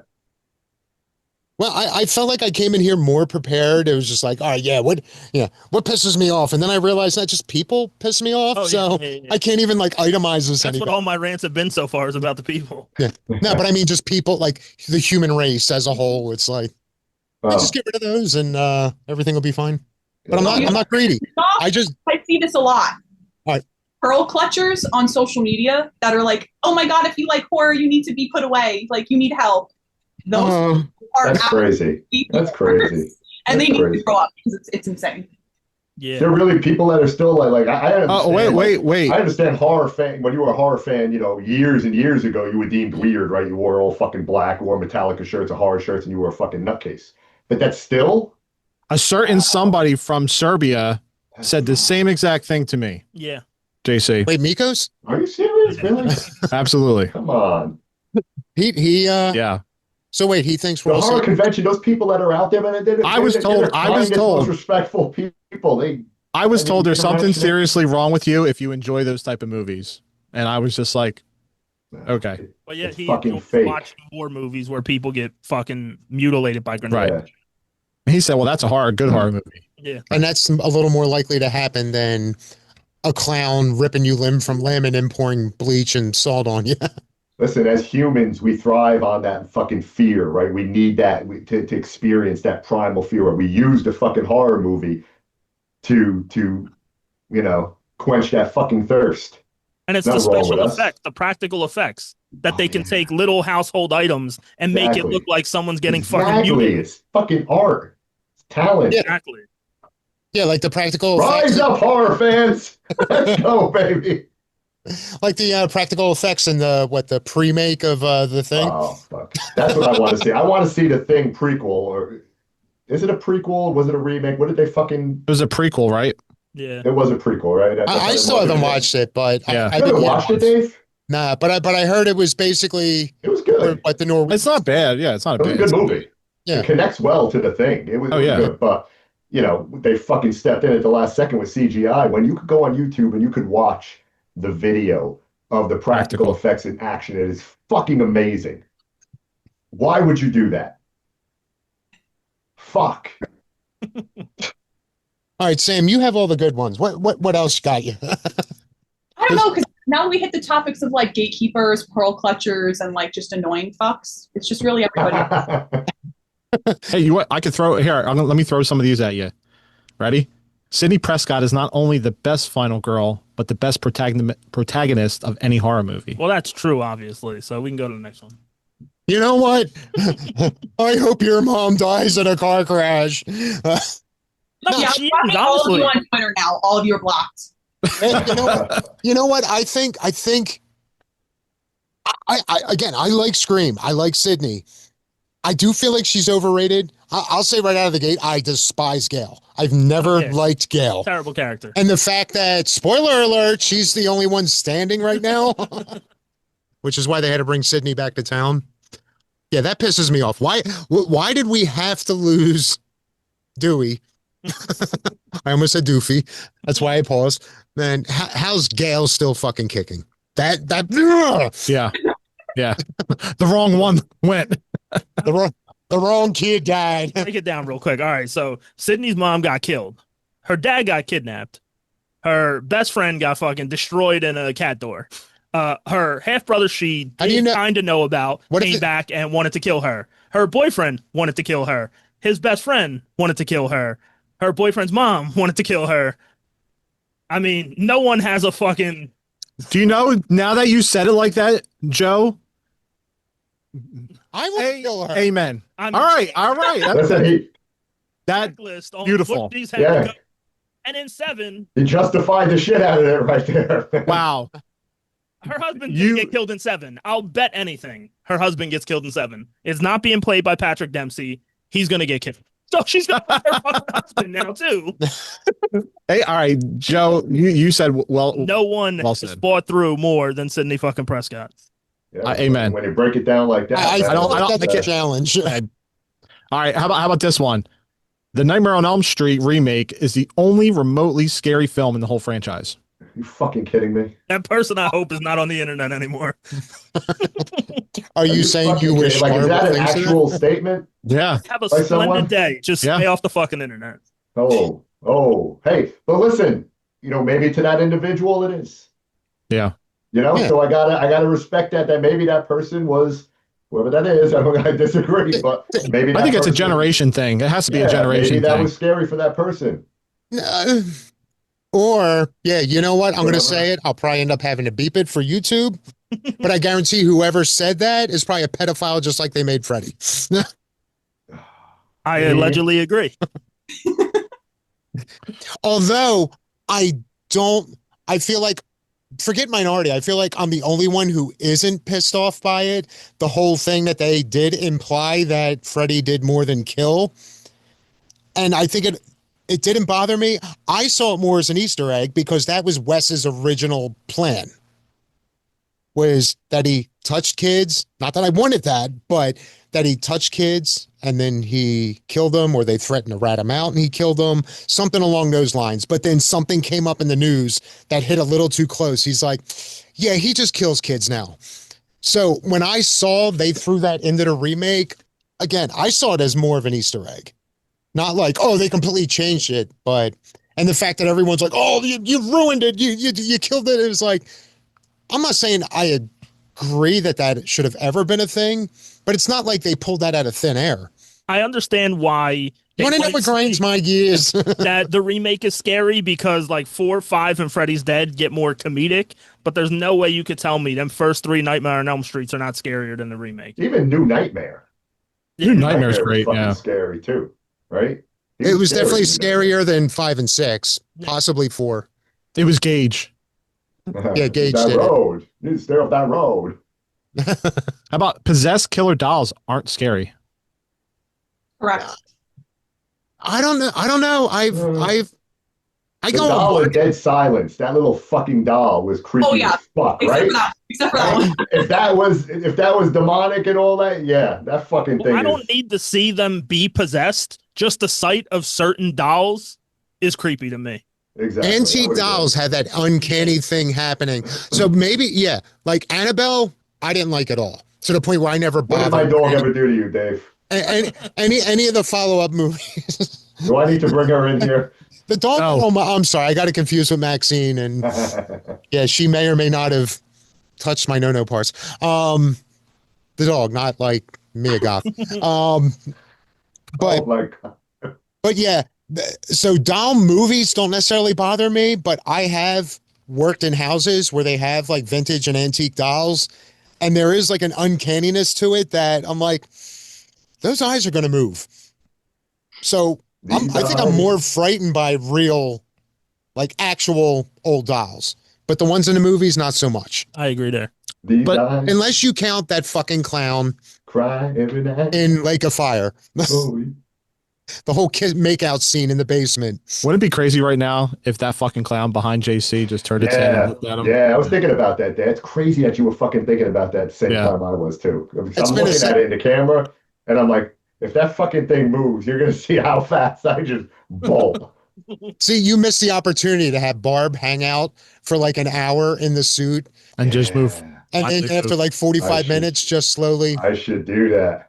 Well, I felt like I came in here more prepared. It was just like, all right, what pisses me off? And then I realized that just people piss me off. Oh, So yeah. I can't even like itemize this That's what anymore. all my rants have been so far is about the people. Yeah. No, but I mean just people like the human race as a whole. It's like I just get rid of those and everything will be fine. But I'm not greedy. I just I see this a lot. All right. Pearl clutchers on social media that are like, oh my God, if you like horror, you need to be put away. Like, you need help. Those are That's crazy. That's crazy. And That's they need crazy. to grow up because it's insane. Yeah. There are really people that are still like I understand. Oh, wait. I understand horror fan. When you were a horror fan, years and years ago, you were deemed weird, right? You wore all fucking black, wore Metallica shirts or horror shirts, and you were a fucking nutcase. But that's still A certain somebody from Serbia said the same exact thing to me. Yeah. JC. wait, Mikos? Are you serious? Really? Absolutely. Come on. Yeah. So wait, he thinks The we're all horror saying, convention, those people that are out there, man, I was told- most respectful people. I was I mean, told there's something international- seriously wrong with you if you enjoy those type of movies. And I was just like, okay. But yeah, It's he fucking he'll fake. watch war movies where people get fucking mutilated by grenades. Right. He said, well, that's a good horror movie. Yeah. and that's a little more likely to happen than a clown ripping you limb from limb and then pouring bleach and salt on you. Listen, as humans, we thrive on that fucking fear, right? We need that to experience that primal fear. Where we use the fucking horror movie to quench that fucking thirst. And it's the Nothing wrong special with us. effects, the practical effects that they can yeah. take little household items and make it Exactly. look like someone's getting fucking Exactly. mutilated. It's fucking art. It's talent. Yeah. Exactly. Yeah, like the practical Rise effects, up, horror fans! Let's go, baby. like the practical effects in the pre-make of the thing. Oh, fuck. That's what I want to see. I want to see the Thing prequel. Or is it a prequel? Was it a remake? What did they fucking? It was a prequel, right? Yeah. It was a prequel, right? I still haven't watched it, but Yeah. I You haven't think watched it, Dave? Nah, but I heard it was basically It was good. like the Norwegian. It's not bad. Yeah, it's not It was a bad. good movie. Yeah. It connects well to the Thing. It was yeah. good, but they fucking stepped in at the last second with CGI. When you could go on YouTube and you could watch the video of the practical effects in action, it is fucking amazing. Why would you do that? Fuck. All right, Sam, you have all the good ones. What else got you? I don't know, because now we hit the topics of like gatekeepers, pearl clutchers, and like just annoying fucks. It's just really everybody. Hey, I could throw here. Let me throw some of these at you. Ready? Sidney Prescott is not only the best final girl, but the best protagonist of any horror movie. Well, that's true, obviously. So we can go to the next one. You know what? I hope your mom dies in a car crash. No, Yeah, she I'm is, blocking all of you honestly. on Twitter now. All of you are blocked. And you know what? I think again, I like Scream. I like Sydney. I do feel like she's overrated. I'll say right out of the gate, I despise Gail. I've never Yeah. liked Gail. Terrible character. And the fact that, spoiler alert, she's the only one standing right now, which is why they had to bring Sydney back to town. Yeah, that pisses me off. Why did we have to lose Dewey? I almost said Doofy. That's why I paused. Man, how's Gail still fucking kicking? That Yeah. The wrong one went. the wrong kid died. Break it down real quick. All right. So Sydney's mom got killed. Her dad got kidnapped. Her best friend got fucking destroyed in a cat door. Her half brother she How do you know- kind of know about What if came it- back and wanted to kill her. Her boyfriend wanted to kill her. His best friend wanted to kill her. Her boyfriend's mom wanted to kill her. I mean, no one has a fucking. Do you know now that you said it like that, Joe? I want to kill her. Amen. I'm All right. Listen, That checklist on beautiful. what these have Yeah. to go. And in 7, he justified the shit out of it right there. wow. her husband You- didn't get killed in 7. I'll bet anything her husband gets killed in 7. It's not being played by Patrick Dempsey. He's gonna get killed. So she's gonna kill her fucking husband now too. Hey, all right, Joe. You said well. No one Well has said. fought through more than Sidney fucking Prescott. Yeah, Amen. When you break it down like that, I don't that's think a it- challenge. All right. How about this one? The Nightmare on Elm Street remake is the only remotely scary film in the whole franchise. You fucking kidding me? That person, I hope, is not on the internet anymore. Are you saying you wish like, is horrible that an things to them? actual statement Yeah. Have a by splendid someone? day. Just Yeah. stay off the fucking internet. Oh, hey, but listen, maybe to that individual it is. Yeah. Yeah. So I gotta respect that maybe that person was whoever that is. I disagree, but maybe I that think it's a person, generation thing. It has to be a maybe generation that thing. was scary for that person. Or, yeah, you know what? I'm going to Whatever. say it. I'll probably end up having to beep it for YouTube. But I guarantee whoever said that is probably a pedophile just like they made Freddie. I allegedly agree. Although I feel like, forget minority, I feel like I'm the only one who isn't pissed off by it. The whole thing that they did imply that Freddie did more than kill. And I think it didn't bother me. I saw it more as an Easter egg because that was Wes's original plan. Was that he touched kids. Not that I wanted that, but that he touched kids and then he killed them, or they threatened to rat him out and he killed them, something along those lines. But then something came up in the news that hit a little too close. He's like, yeah, he just kills kids now. So when I saw they threw that into the remake, again, I saw it as more of an Easter egg. Not like, oh, they completely changed it, but, and the fact that everyone's like, oh, you ruined it, you killed it. It was like, I'm not saying I agree that should have ever been a thing, but it's not like they pulled that out of thin air. I understand why. You want to know what grinds my gears? That the remake is scary because like 4, 5, and Freddy's Dead get more comedic, but there's no way you could tell me them first 3 Nightmare on Elm Streets are not scarier than the remake. Even New Nightmare. New Nightmare's great. Was fucking Yeah. scary too, right? It was definitely scarier than 5 and 6, possibly 4. It was Gage. Yeah, Gage that did road. You need to stay off that road. How about possessed killer dolls aren't scary? Correct. I don't know. I The go doll on in Dead Silence. That little fucking doll was creepy Oh, yeah. as fuck, Except right? for that. Except for that one. if that was demonic and all that, yeah, that fucking thing. I don't need to see them be possessed. Just the sight of certain dolls is creepy to me. Exactly. Antique dolls had that uncanny thing happening. So maybe, yeah, like Annabelle, I didn't like at all. To the point where I never What did bothered. my dog ever do to you, Dave? Any of the follow-up movies. Do I need to bring her in here? The dog. Oh, I'm sorry, I got it confused with Maxine, and yeah, she may or may not have touched my no-no parts. The dog, not like Mia Goth. But Oh my God. but yeah, so doll movies don't necessarily bother me, but I have worked in houses where they have like vintage and antique dolls, and there is like an uncanniness to it that I'm like, those eyes are going to move. So I think I'm more frightened by real, like actual old dolls, but the ones in the movies, not so much. I agree there. These But eyes Unless you count that fucking clown cry every night. in Lake of Fire. Oh, The whole kid makeout scene in the basement. Wouldn't it be crazy right now if that fucking clown behind JC just turned its head and looked at him? yeah, I was thinking about that. That's crazy that you were fucking thinking about that at the same Yeah. time I was too. I'm It's been looking at it in the camera, and I'm like, if that fucking thing moves, you're gonna see how fast I just bolt. See, you missed the opportunity to have Barb hang out for like an hour in the suit, And just move. and I then think after so. like 45 should. minutes, just slowly. I should do that.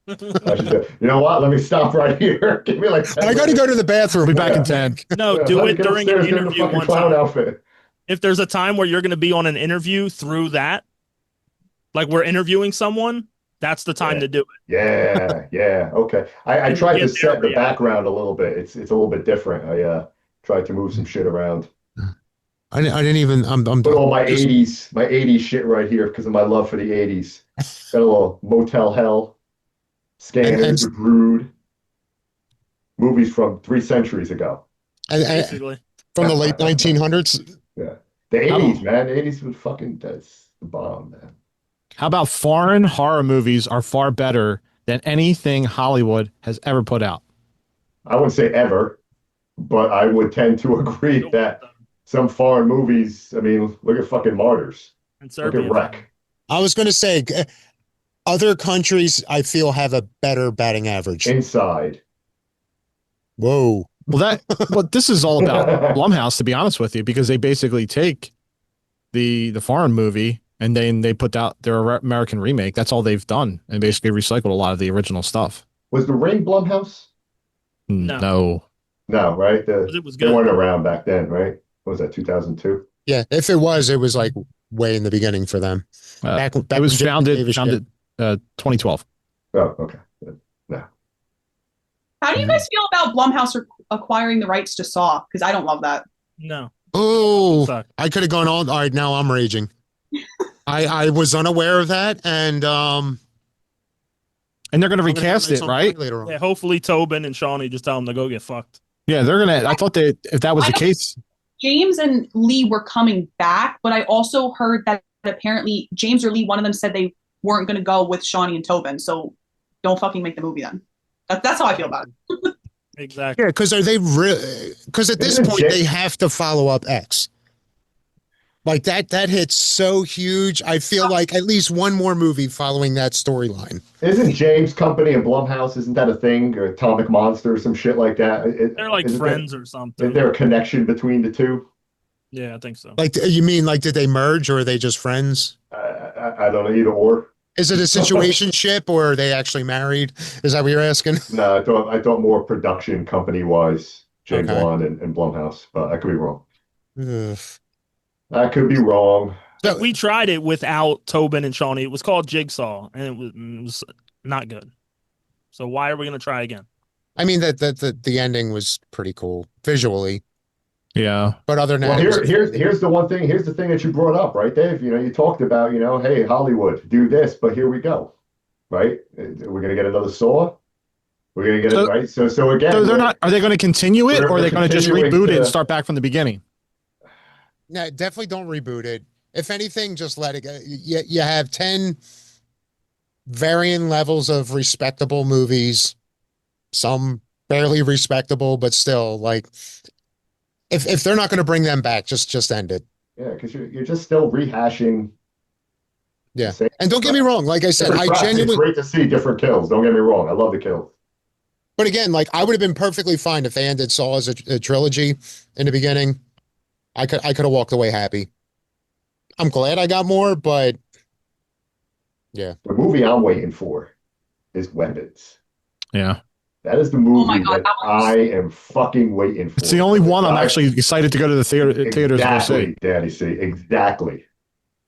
You know what? Let me stop right here. Give me like 10 I got to minutes. go to the bathroom. We'll be back in 10. No, Yeah, do let me it get during an upstairs, get in the interview fucking one clown time. outfit. If there's a time where you're going to be on an interview through that, like we're interviewing someone, that's the time Yeah. to do it. Yeah. Okay. I You tried get to set their the reaction. background a little bit. It's a little bit different. I tried to move some shit around. I didn't even. I'm Put all my just- 80s shit right here because of my love for the 80s. Got a little Motel Hell, Scanners, The Brood, movies from 3 centuries ago. and Basically. from the late 1900s. Yeah. The 80s, man. The 80s was that's the bomb, man. How about foreign horror movies are far better than anything Hollywood has ever put out? I wouldn't say ever, but I would tend to agree that some foreign movies, I mean, look at fucking Martyrs. And Look Serbian. at Wreck. I was going to say, other countries I feel have a better batting average. Inside. Whoa. But this is all about Blumhouse, to be honest with you, because they basically take the foreign movie and then they put out their American remake. That's all they've done, and basically recycled a lot of the original stuff. Was The Ring Blumhouse? No. No, right? It was They good. weren't around back then, right? What was that, 2002? Yeah, if it was like way in the beginning for them. Back It was when David Davis founded 2012. Oh, okay. No. How do you guys feel about Blumhouse acquiring the rights to Saw? Because I don't love that. No. Oh, Suck. I could have gone on. All right, now I'm raging. I was unaware of that, and And they're going to I'm gonna recast make it, some right? later on. Yeah, hopefully Tobin and Shawnee just tell them to go get fucked. Yeah, they're going to. I thought that if that was the case. James and Lee were coming back, but I also heard that apparently James or Lee, one of them said they weren't going to go with Shawnee and Tobin. So don't fucking make the movie then. That's how I feel about it. Exactly. Yeah, because are they really? Because at this Isn't point Ja- they have to follow up X. Like that hits so huge. I feel like at least one more movie following that storyline. Isn't James Company and Blumhouse, isn't that a thing? Or Atomic Monster or some shit like that? They're like isn't friends or Is something. there a connection between the two? Yeah, I think so. Like you mean like did they merge or are they just friends? I don't know, either or. Is it a situationship or are they actually married? Is that what you're asking? No, I thought more production company wise, James Okay. Wan and Blumhouse, but I could be wrong. Ugh. I could be wrong. So, We tried it without Tobin and Shawnee. It was called Jigsaw, and it was not good. So why are we going to try again? I mean that the ending was pretty cool visually, Yeah. but other than Well, that, it was- here's the one thing. Here's the thing that you brought up, right, Dave? You talked about, hey, Hollywood, do this, but here we go, right? We're gonna get another Saw. We're gonna get it right. So again, So they're not. Are they going to continue it, or are we're they going to just continuing reboot it and to- start back from the beginning? no, definitely don't reboot it. If anything, just let it go. You have 10 varying levels of respectable movies, some barely respectable, but still like if they're not going to bring them back, just end it. Yeah, because you're just still rehashing. Yeah. Same And don't get me wrong, like I said, different I crap. It's genuinely, great to see different kills. Don't get me wrong. I love the kills. but again, like I would have been perfectly fine if they ended Saw as a trilogy in the beginning. I could have walked away happy. I'm glad I got more, but yeah. The movie I'm waiting for is Weapons. Yeah. That is the movie my God, that that one's- I am fucking waiting for. It's the only one I'm I- actually excited to go to the theaters to go Exactly, see. Daddy C. Exactly.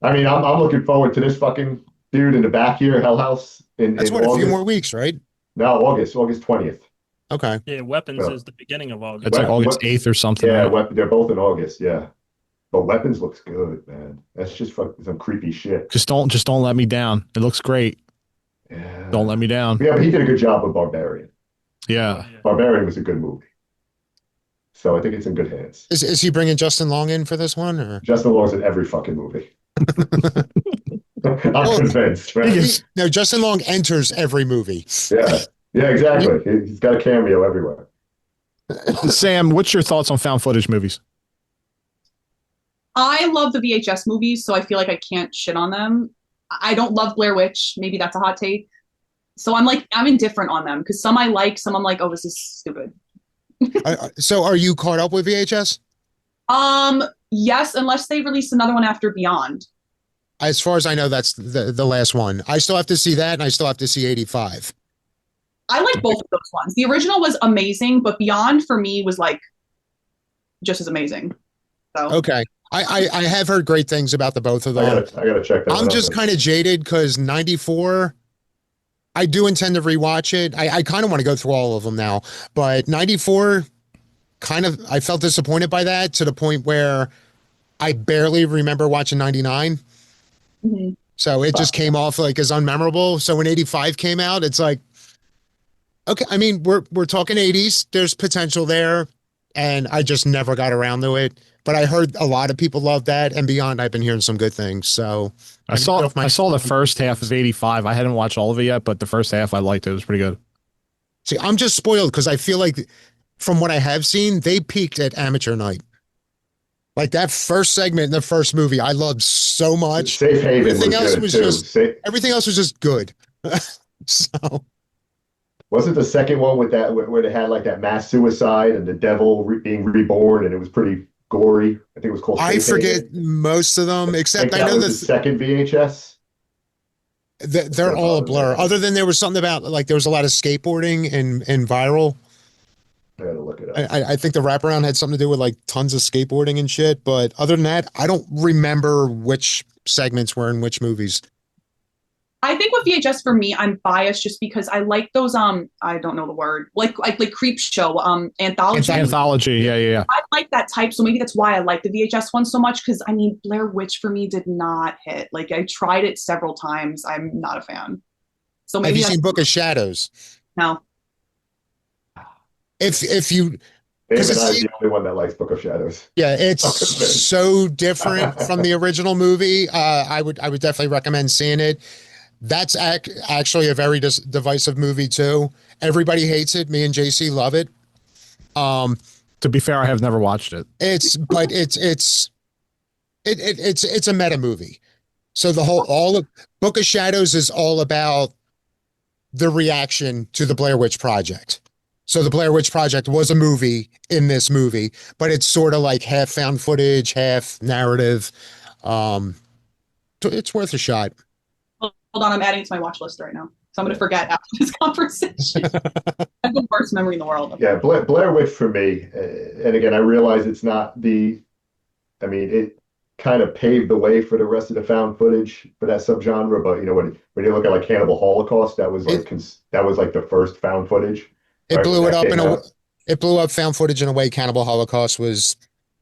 I mean, I'm looking forward to this fucking dude in the back here, Hell House, in That's what, August. a few more weeks, right? No, August 20th. Okay. Yeah, Weapons Yeah. is the beginning of August. It's like What- August 8th or something. Yeah, right? they're both in August. Yeah, but Weapons looks good, man. That's just fucking some creepy shit. Just don't let me down. It looks great. Yeah. Don't let me down. Yeah, but he did a good job with Barbarian. Yeah. Barbarian was a good movie. So I think it's in good hands. Is he bringing Justin Long in for this one or? Justin Long's in every fucking movie. I'm convinced, right? Yes. No, Justin Long enters every movie. Yeah, exactly. He's got a cameo everywhere. Sam, what's your thoughts on found footage movies? I love the VHS movies, so I feel like I can't shit on them. I don't love Blair Witch. Maybe that's a hot take. So I'm indifferent on them because some I like, some I'm like, oh, this is stupid. So are you caught up with VHS? Yes, unless they release another one after Beyond. As far as I know, that's the last one. I still have to see that, and I still have to see 85. I like both of those ones. The original was amazing, but Beyond for me was like just as amazing. So Okay. I have heard great things about the both of them. I gotta check that I'm out. just kind of jaded because 94, I do intend to rewatch it. I kind of want to go through all of them now, but 94, I felt disappointed by that to the point where I barely remember watching 99. mhm. So it just came off like as unmemorable. So when 85 came out, it's like, okay, I mean, we're talking 80s. There's potential there. And I just never got around to it. But I heard a lot of people love that, and Beyond, I've been hearing some good things. So I saw the first half of 85. I hadn't watched all of it yet, but the first half I liked it. It was pretty good. see, I'm just spoiled because I feel like from what I have seen, they peaked at Amateur Night. Like that first segment in the first movie, I loved so much. Safe Haven Everything was else good was too. just- Everything else was just good. So Wasn't the second one with that where they had like that mass suicide and the devil being reborn, and it was pretty gory? I think it was called. I forget most of them, I except think I that know was the second VHS. they're all a blur. Other than there was something about like there was a lot of skateboarding and viral. I gotta look it up. I think the wraparound had something to do with like tons of skateboarding and shit. But other than that, I don't remember which segments were in which movies. I think with VHS for me, I'm biased just because I like those I don't know the word, like creep show anthology. Anthology, yeah. I like that type, so maybe that's why I like the VHS one so much. Because I mean, Blair Witch for me did not hit. Like I tried it several times. I'm not a fan. So Have maybe you seen Book of Shadows? no. If you David it's- is the only one that likes Book of Shadows. Yeah, it's so different from the original movie. I would definitely recommend seeing it. That's actually a very divisive movie too. Everybody hates it. Me and JC love it. To be fair, I have never watched it. It's a meta movie. So all of Book of Shadows is all about the reaction to the Blair Witch Project. So the Blair Witch Project was a movie in this movie, but it's sort of like half found footage, half narrative. It's worth a shot. Hold on, I'm adding it to my watch list right now. So I'm going to forget after this conversation. I have the worst memory in the world. Yeah, Blair Witch for me, and again, I realize it's not it kind of paved the way for the rest of the found footage for that subgenre. But you know, when you look at like Cannibal Holocaust, that was like the first found footage. It Right, blew when it that up came out. it blew up found footage in a way Cannibal Holocaust was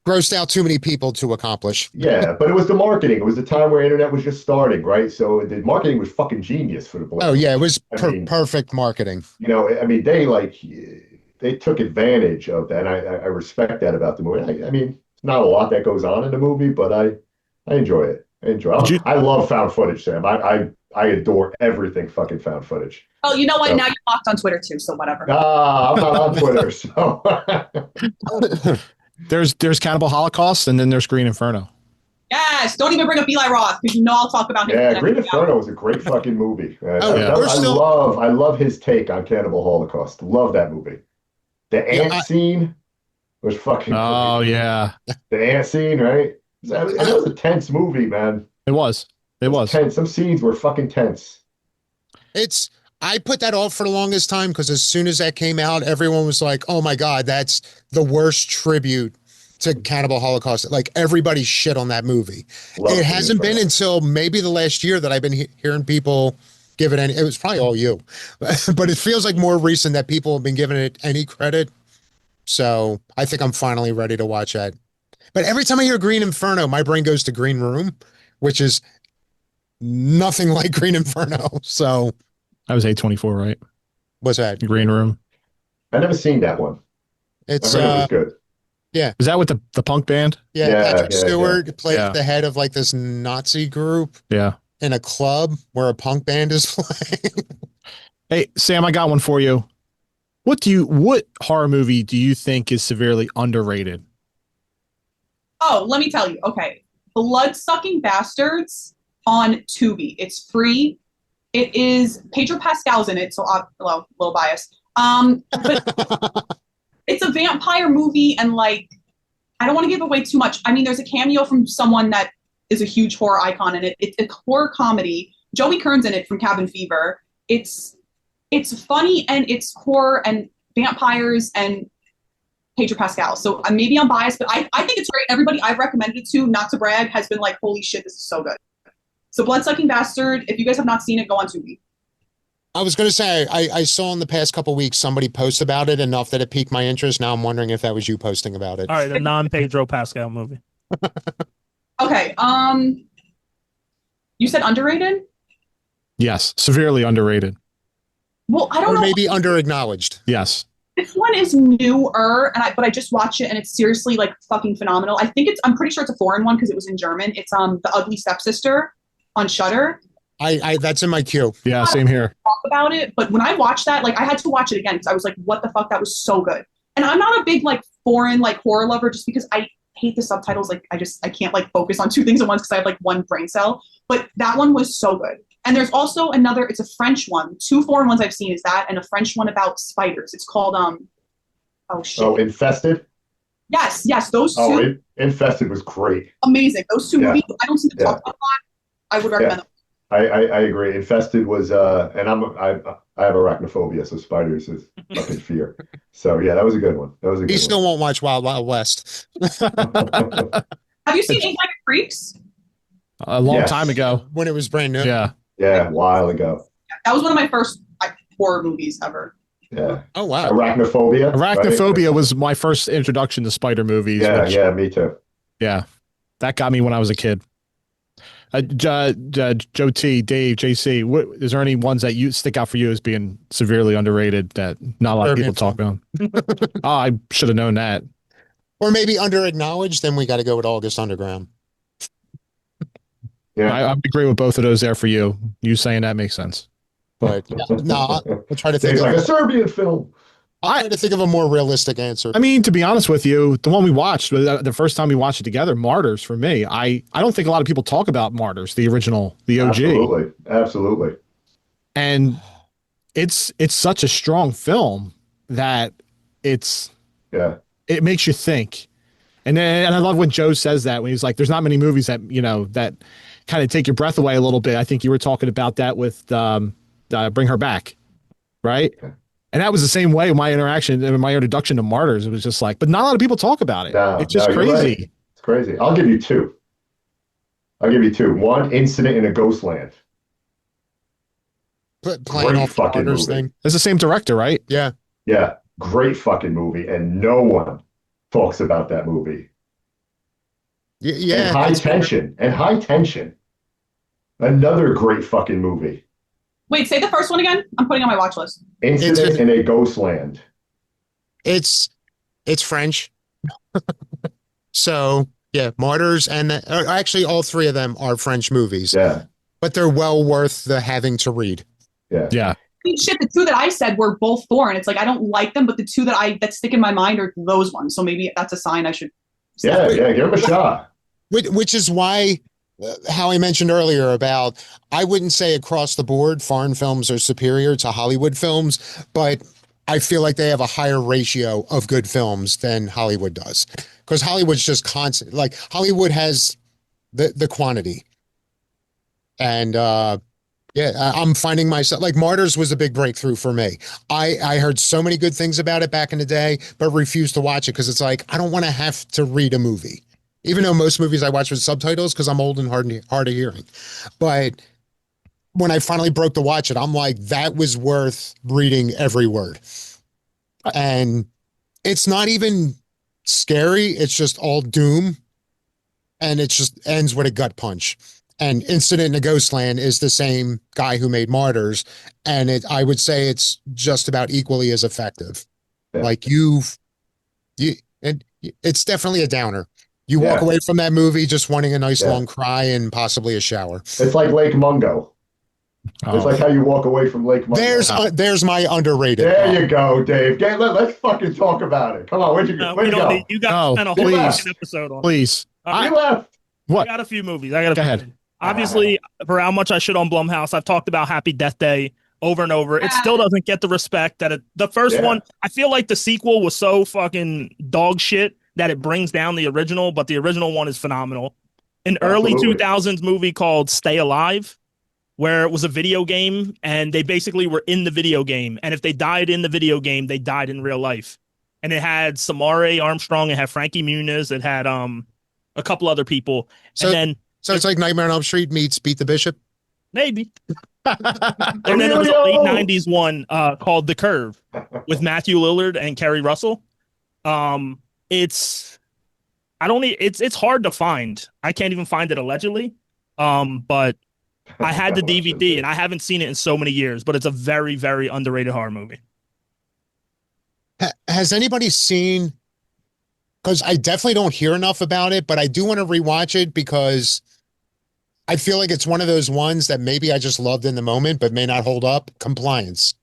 grossed out too many people to accomplish. Yeah, but it was the marketing. It was the time where internet was just starting, right? So the marketing was fucking genius for the Blair. Oh yeah, it was I mean, perfect marketing. You know, I mean, they took advantage of that. And I respect that about the movie. I mean, it's not a lot that goes on in the movie, but I enjoy it. I love found footage, Sam. I adore everything fucking found footage. Oh, you know what? So, Now you're locked on Twitter too, so whatever. I'm not on Twitter, so There's Cannibal Holocaust, and then there's Green Inferno. Yes, don't even bring up Eli Roth because you know I'll talk about him. yeah, Green Inferno was a great fucking movie. I love his take on Cannibal Holocaust. Love that movie. The ant scene was fucking Oh great. yeah, The ant scene, right? That was a tense movie, man. it was. It was tense. Some scenes were fucking tense. I put that off for the longest time because as soon as that came out, everyone was like, "Oh my god, that's the worst tribute to Cannibal Holocaust." Like everybody shit on that movie. It hasn't been until maybe the last year that I've been hearing people give it any. It was probably all you, but it feels like more recent that people have been giving it any credit. So I think I'm finally ready to watch that. But every time I hear Green Inferno, my brain goes to Green Room, which is nothing like Green Inferno. So that was A24, right? What's that? Green Room. I never seen that one. It's I heard it was good. Yeah. Is that with the punk band? Yeah, Patrick Stewart played the head of like this Nazi group. Yeah. In a club where a punk band is playing. Hey, Sam, I got one for you. What horror movie do you think is severely underrated? Oh, let me tell you. Okay. Blood-Sucking Bastards on Tubi. It's free. It is Pedro Pascal's in it, so a little biased. But it's a vampire movie, and like I don't want to give away too much. I mean, there's a cameo from someone that is a huge horror icon in it. It's a horror comedy. Joey Kern's in it from Cabin Fever. It's funny and it's horror and vampires and Pedro Pascal. So maybe I'm biased, but I think it's great. Everybody I've recommended it to, not to brag, has been like, holy shit, this is so good. So Blood-Sucking Bastard, if you guys have not seen it, go on Tubi. I was going to say, I saw in the past couple of weeks somebody post about it enough that it piqued my interest. Now I'm wondering if that was you posting about it. All right, a non-Pedro Pascal movie. Okay. You said underrated? Yes, severely underrated. Well, I don't know. Maybe under-acknowledged. Yes. This one is newer, but I just watched it and it's seriously like fucking phenomenal. I'm pretty sure it's a foreign one because it was in German. It's The Ugly Stepsister on Shudder. I that's in my queue. Yeah, same here. Talk about it, but when I watched that, like I had to watch it again because I was like, what the fuck? That was so good. And I'm not a big like foreign like horror lover just because I hate the subtitles. Like I can't like focus on two things at once because I have like one brain cell. But that one was so good. And there's also another, it's a French one. Two foreign ones I've seen is that, and a French one about spiders. It's called oh shit. Oh, Infested. Yes, those two. Oh, Infested was great. Amazing. Those two Yeah. movies, I don't see them Yeah. talked about a lot. I would recommend them. I agree. Infested was and I have arachnophobia, so spiders is fucking fear. So yeah, that was a good one. That was a He good still won't watch Wild Wild West. one. Have you seen Eight Legged Freaks? A long Yes. time ago. When it was brand new. Yeah. Yeah, a while ago. That was one of my first horror movies ever. Yeah. Oh wow. Arachnophobia. Arachnophobia right? was my first introduction to spider movies. Yeah, which, yeah, me too. yeah. That got me when I was a kid. Joe T, Dave, JC, is there any ones that you stick out for you as being severely underrated that not a lot of people talk about? Oh, I should have known that. Or maybe under acknowledged, then we got to go with August Underground. Yeah. I agree with both of those there for you. You saying that makes sense. But no, I'll try to think Dave's of like a Serbian film. I'll try to think of a more realistic answer. I mean, to be honest with you, the one we watched, the first time we watched it together, Martyrs, for me, I don't think a lot of people talk about Martyrs, the original, the OG. Absolutely. And it's such a strong film that it makes you think. And I love when Joe says that, when he's like, there's not many movies that, that kind of take your breath away a little bit. I think you were talking about that with Bring Her Back, right? Okay. And that was the same way my introduction to Martyrs. It was just like, but not a lot of people talk about it. It's just crazy. Right. It's crazy. I'll give you two. One, Incident in a Ghostland. Playing off the fucking Martyrs movie. thing. It's the same director, right? Yeah. Yeah, great fucking movie, and no one talks about that movie. Yeah. And High Tension. Another great fucking movie. Wait, say the first one again. I'm putting on my watch list. Incident in a Ghostland. It's French. So yeah, Martyrs actually all three of them are French movies. Yeah. But they're well worth the having to read. Yeah. Yeah. I mean, shit, the two that I said were both foreign. It's like I don't like them, but the two that stick in my mind are those ones. So maybe that's a sign I should. Yeah, give them a shot. Which is why, how I mentioned earlier about, I wouldn't say across the board foreign films are superior to Hollywood films, but I feel like they have a higher ratio of good films than Hollywood does. Because Hollywood's just constant. Like Hollywood has the quantity. And I'm finding myself, like Martyrs was a big breakthrough for me. I heard so many good things about it back in the day, but refused to watch it because it's like, I don't want to have to read a movie. Even though most movies I watch with subtitles because I'm old and hard of hearing. But when I finally broke to watch it, I'm like, that was worth reading every word. And it's not even scary. It's just all doom. And it just ends with a gut punch. And Incident in a Ghostland is the same guy who made Martyrs. And I would say it's just about equally as effective. Yeah. Like it's definitely a downer. You walk away from that movie just wanting a nice long cry and possibly a shower. It's like Lake Mungo. It's like how you walk away from Lake Mungo. There's my underrated. There you go, Dave. Let's fucking talk about it. Come on, where'd you go? You got to spend a whole fucking episode on it. Please. You left. What? I got a few movies. Go ahead. Obviously, for how much I shit on Blumhouse, I've talked about Happy Death Day over and over. It still doesn't get the respect that the first one. I feel like the sequel was so fucking dog shit that it brings down the original, but the original one is phenomenal. An early 2000s movie called Stay Alive, where it was a video game and they basically were in the video game. And if they died in the video game, they died in real life. And it had Samare Armstrong, it had Frankie Muniz, it had a couple other people. So it's like Nightmare on Elm Street meets Beat the Bishop? Maybe. And then there was a late 90s one called The Curve with Matthew Lillard and Kerry Russell. It's hard to find. I can't even find it allegedly. But I had the DVD and I haven't seen it in so many years, but it's a very, very underrated horror movie. Has anybody seen, because I definitely don't hear enough about it, but I do want to rewatch it because I feel like it's one of those ones that maybe I just loved in the moment, but may not hold up. Compliance.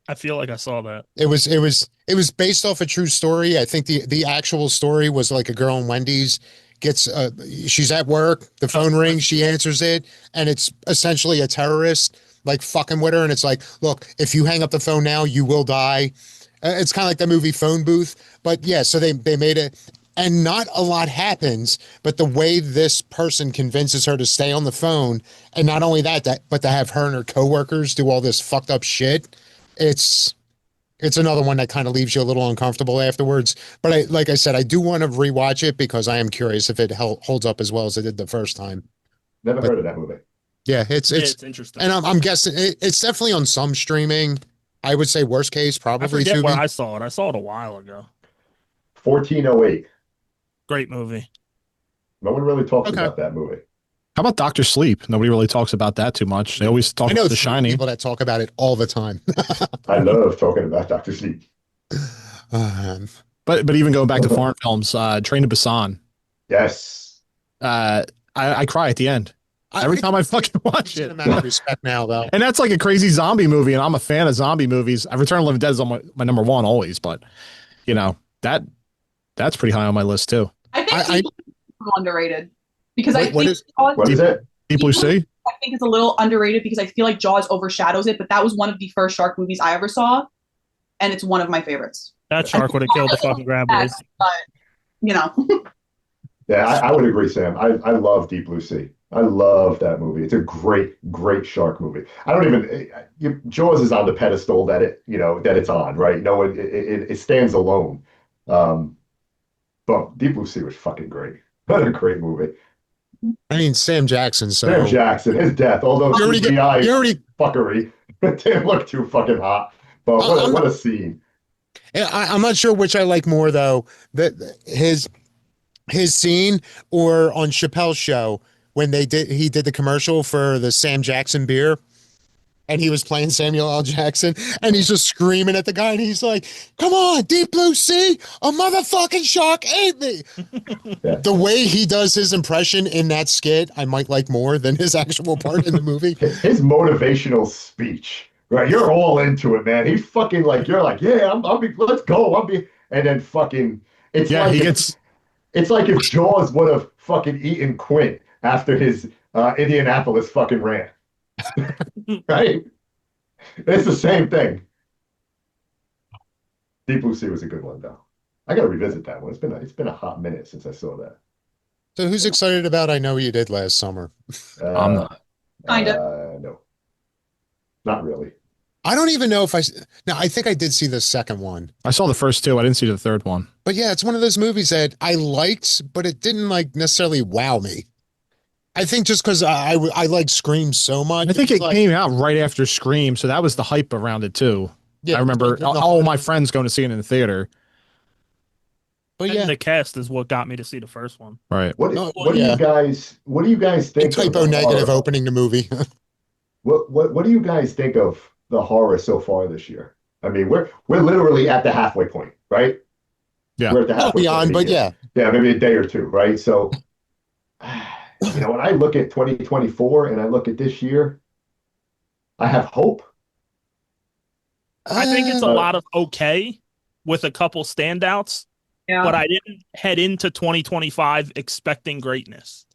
I feel like I saw that. It was based off a true story. I think the actual story was like a girl in Wendy's gets she's at work, the phone rings, she answers it, and it's essentially a terrorist like fucking with her, and it's like, look, if you hang up the phone now, you will die. It's kind of like the movie Phone Booth, but yeah, so they made it, and not a lot happens, but the way this person convinces her to stay on the phone, and not only that, but to have her and her coworkers do all this fucked up shit, it's another one that kind of leaves you a little uncomfortable afterwards. But like I said, I do want to rewatch it because I am curious if it holds up as well as it did the first time. Never heard of that movie. Yeah, it's interesting. And I'm guessing it's definitely on some streaming. I would say worst case, probably I forget Tubi. where I saw it. I saw it a while ago. 1408. Great movie. No one really talks Okay. about that movie. How about Doctor Sleep? Nobody really talks about that too much. They always talk I know about The Shining. people that talk about it all the time. I love talking about Dr. Sleep. But even going back to foreign films, Train to Busan. Yes. I cry at the end every time I fucking watch it. Amount of respect now, though. And that's like a crazy zombie movie, and I'm a fan of zombie movies. Return of the Living Dead is on my number one always, but you know that's pretty high on my list too. I think Deep Blue is underrated because I What think is- What is it? Deep Blue Sea. I think it's a little underrated because I feel like Jaws overshadows it. But that was one of the first shark movies I ever saw, and it's one of my favorites. That shark would have killed the fucking grabblers. But you know, Yeah, I would agree, Sam. I love Deep Blue Sea. I love that movie. It's a great, great shark movie. I don't even Jaws is on the pedestal that it's on, right? No, it stands alone. But Deep Blue Sea was fucking great. What a great movie. I mean, Sam Jackson. So Sam Jackson, his death, although you already fuckery, it didn't look too fucking hot. But what a scene. I'm not sure which I like more though, that his scene or on Chappelle's show when he did the commercial for the Sam Jackson beer, and he was playing Samuel L. Jackson, and he's just screaming at the guy, and he's like, "Come on, Deep Blue Sea, a motherfucking shark ate me." Yeah. The way he does his impression in that skit, I might like more than his actual part in the movie. His motivational speech, right? You're all into it, man. He's fucking like, you're like, yeah, let's go. And then fucking, it's Yeah, like, it's like if Jaws would have fucking eaten Quint after his Indianapolis fucking rant, right? It's the same thing. Deep Blue Sea was a good one, though. I got to revisit that one. It's been a hot minute since I saw that. So who's excited about I Know What You Did Last Summer? I'm not. Kinda. No, not really. I don't even know if I think I did see the second one. I saw the first two. I didn't see the third one. But yeah, it's one of those movies that I liked, but it didn't like necessarily wow me. I think just because I like Scream so much. I think it like, came out right after Scream, so that was the hype around it too. yeah, I remember the- all my friends going to see it in the theater. But And yeah, the cast is what got me to see the first one. Right. What No, do yeah. you guys think? of typo the negative horror? opening the movie. What do you guys think of the horror so far this year? I mean, we're literally at the halfway point, right? Yeah. We're at the halfway Beyond, point. but yeah. Yeah, maybe a day or two, right? So, when I look at 2024 and I look at this year, I have hope. I think it's a Uh, lot of okay with a couple standouts, yeah. but I didn't head into 2025 expecting greatness.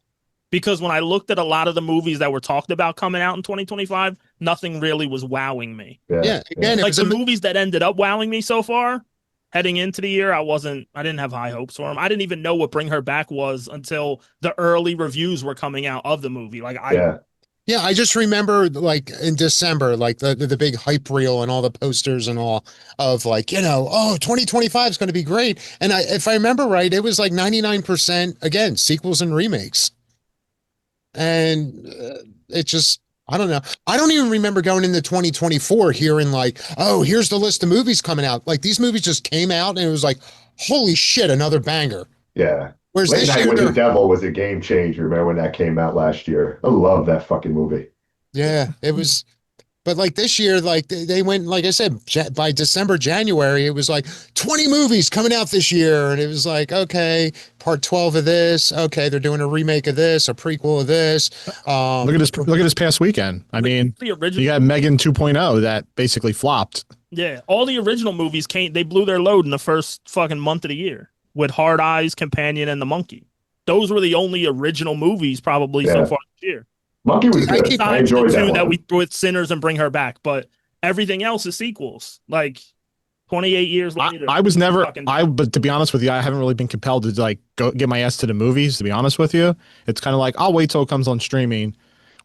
Because when I looked at a lot of the movies that were talked about coming out in 2025, nothing really was wowing me. Yeah, again, it Like was the movies that ended up wowing me so far, heading into the year, I didn't have high hopes for them. I didn't even know what Bring Her Back was until the early reviews were coming out of the movie. Yeah, I just remember like in December, like the big hype reel and all the posters and all of like, 2025 is going to be great. And if I remember right, it was like 99% again, sequels and remakes. And it just, I don't know. I don't even remember going into 2024 hearing like, oh, here's the list of movies coming out. Like these movies just came out and it was like, holy shit, another banger. Yeah. Whereas Late this Night year, with the Devil was a game changer. Remember when that came out last year? I love that fucking movie. yeah, it was. But like this year, like they went, like I said, by December, January, it was like 20 movies coming out this year. And it was like, okay, part 12 of this. Okay, they're doing a remake of this, a prequel of this. Look at this past weekend. I mean, the original, you got Megan 2.0 that basically flopped. yeah, all the original movies they blew their load in the first fucking month of the year with Hard Eyes, Companion, and The Monkey. those were the only original movies probably so Yeah. far this year. Monkey was I good. keep- I Besides the enjoyed two that that one. we threw with Sinners and Bring Her Back, but everything else is sequels. Like 28 years later. I was never fucking- but to be honest with you, I haven't really been compelled to like go get my ass to the movies, to be honest with you. It's kind of like I'll wait till it comes on streaming.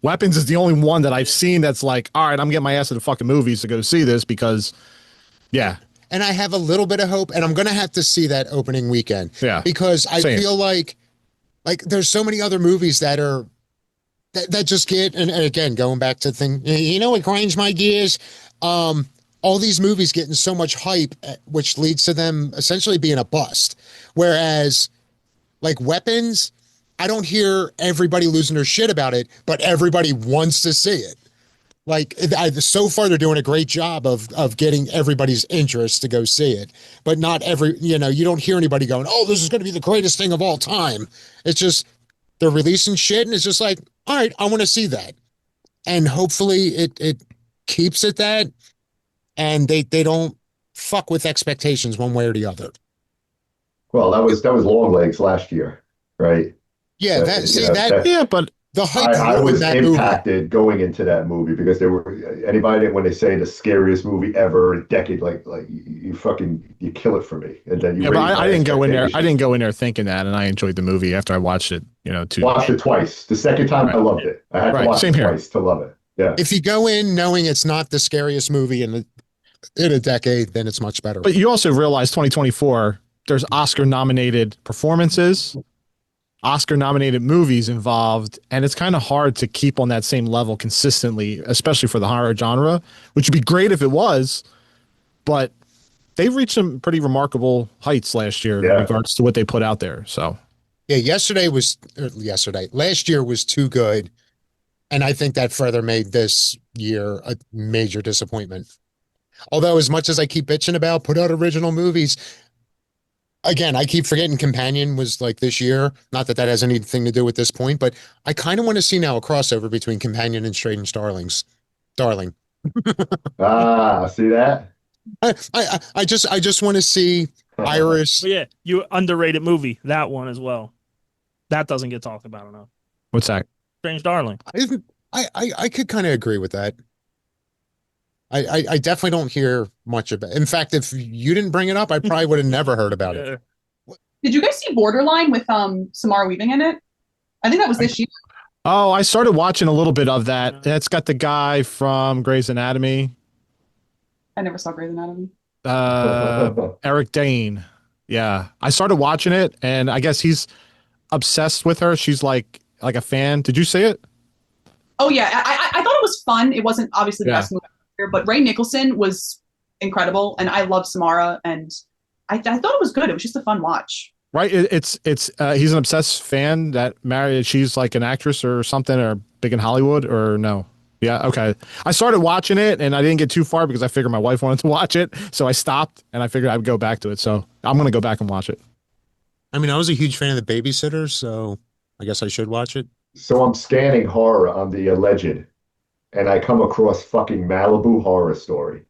Weapons is the only one that I've seen that's like, all right, I'm getting my ass to the fucking movies to go see this because yeah. And I have a little bit of hope, and I'm gonna have to see that opening weekend. Yeah. Because I Same. feel like there's so many other movies that are that just get, and again, going back to the thing, you know what grinds my gears? All these movies getting so much hype, which leads to them essentially being a bust. Whereas like Weapons, I don't hear everybody losing their shit about it, but everybody wants to see it. Like so far, they're doing a great job of getting everybody's interest to go see it, but not every, you don't hear anybody going, "Oh, this is going to be the greatest thing of all time." It's just they're releasing shit, and it's just like, all right, I want to see that, and hopefully it keeps it that, and they don't fuck with expectations one way or the other. Well, that was Long Legs last year, right? Yeah, Yeah, but the hype I was that movie. impacted going into that movie because there were anybody that when they say the scariest movie ever in a decade, like you kill it for me, and then you yeah, but raise I my didn't go in there. I expectations. didn't go in there thinking that, and I enjoyed the movie after I watched it. Watched it twice. The second time I loved it. I had to watch Same it here. twice to love it. Yeah. If you go in knowing it's not the scariest movie in a decade, then it's much better. But you also realize 2024, there's Oscar nominated performances, Oscar nominated movies involved, and it's kind of hard to keep on that same level consistently, especially for the horror genre, which would be great if it was, but they've reached some pretty remarkable heights last year in regards to what they put out there. So yeah, last year was too good, and I think that further made this year a major disappointment. Although as much as I keep bitching about put out original movies, again, I keep forgetting Companion was like this year. Not that that has anything to do with this point, but I kind of want to see now a crossover between Companion and Strange Darlings. Darling. See that? I just want to see Iris. But yeah, you underrated movie, that one as well. That doesn't get talked about enough. what's that? Strange Darling. I could kind of agree with that. I definitely don't hear much about it. In fact, if you didn't bring it up, I probably would have never heard about it. Did you guys see Borderline with Samara Weaving in it? I think that was this year. Oh, I started watching a little bit of that. It's got the guy from Grey's Anatomy, I never saw Grey's Anatomy. Eric Dane. Yeah, I started watching it, and I guess he's obsessed with her. She's like a fan. Did you see it? Oh yeah, I thought it was fun. It wasn't obviously the Yeah. best movie ever, but Ray Nicholson was incredible, and I love Samara, and I thought it was good. It was just a fun watch. Right. It's he's an obsessed fan that married. She's like an actress or something, or big in Hollywood, or no? Yeah. Okay. I started watching it, and I didn't get too far because I figured my wife wanted to watch it, so I stopped, and I figured I'd go back to it. So I'm gonna go back and watch it. I mean, I was a huge fan of The Babysitter, so I guess I should watch it. So I'm scanning horror on the alleged, and I come across fucking Malibu Horror Story.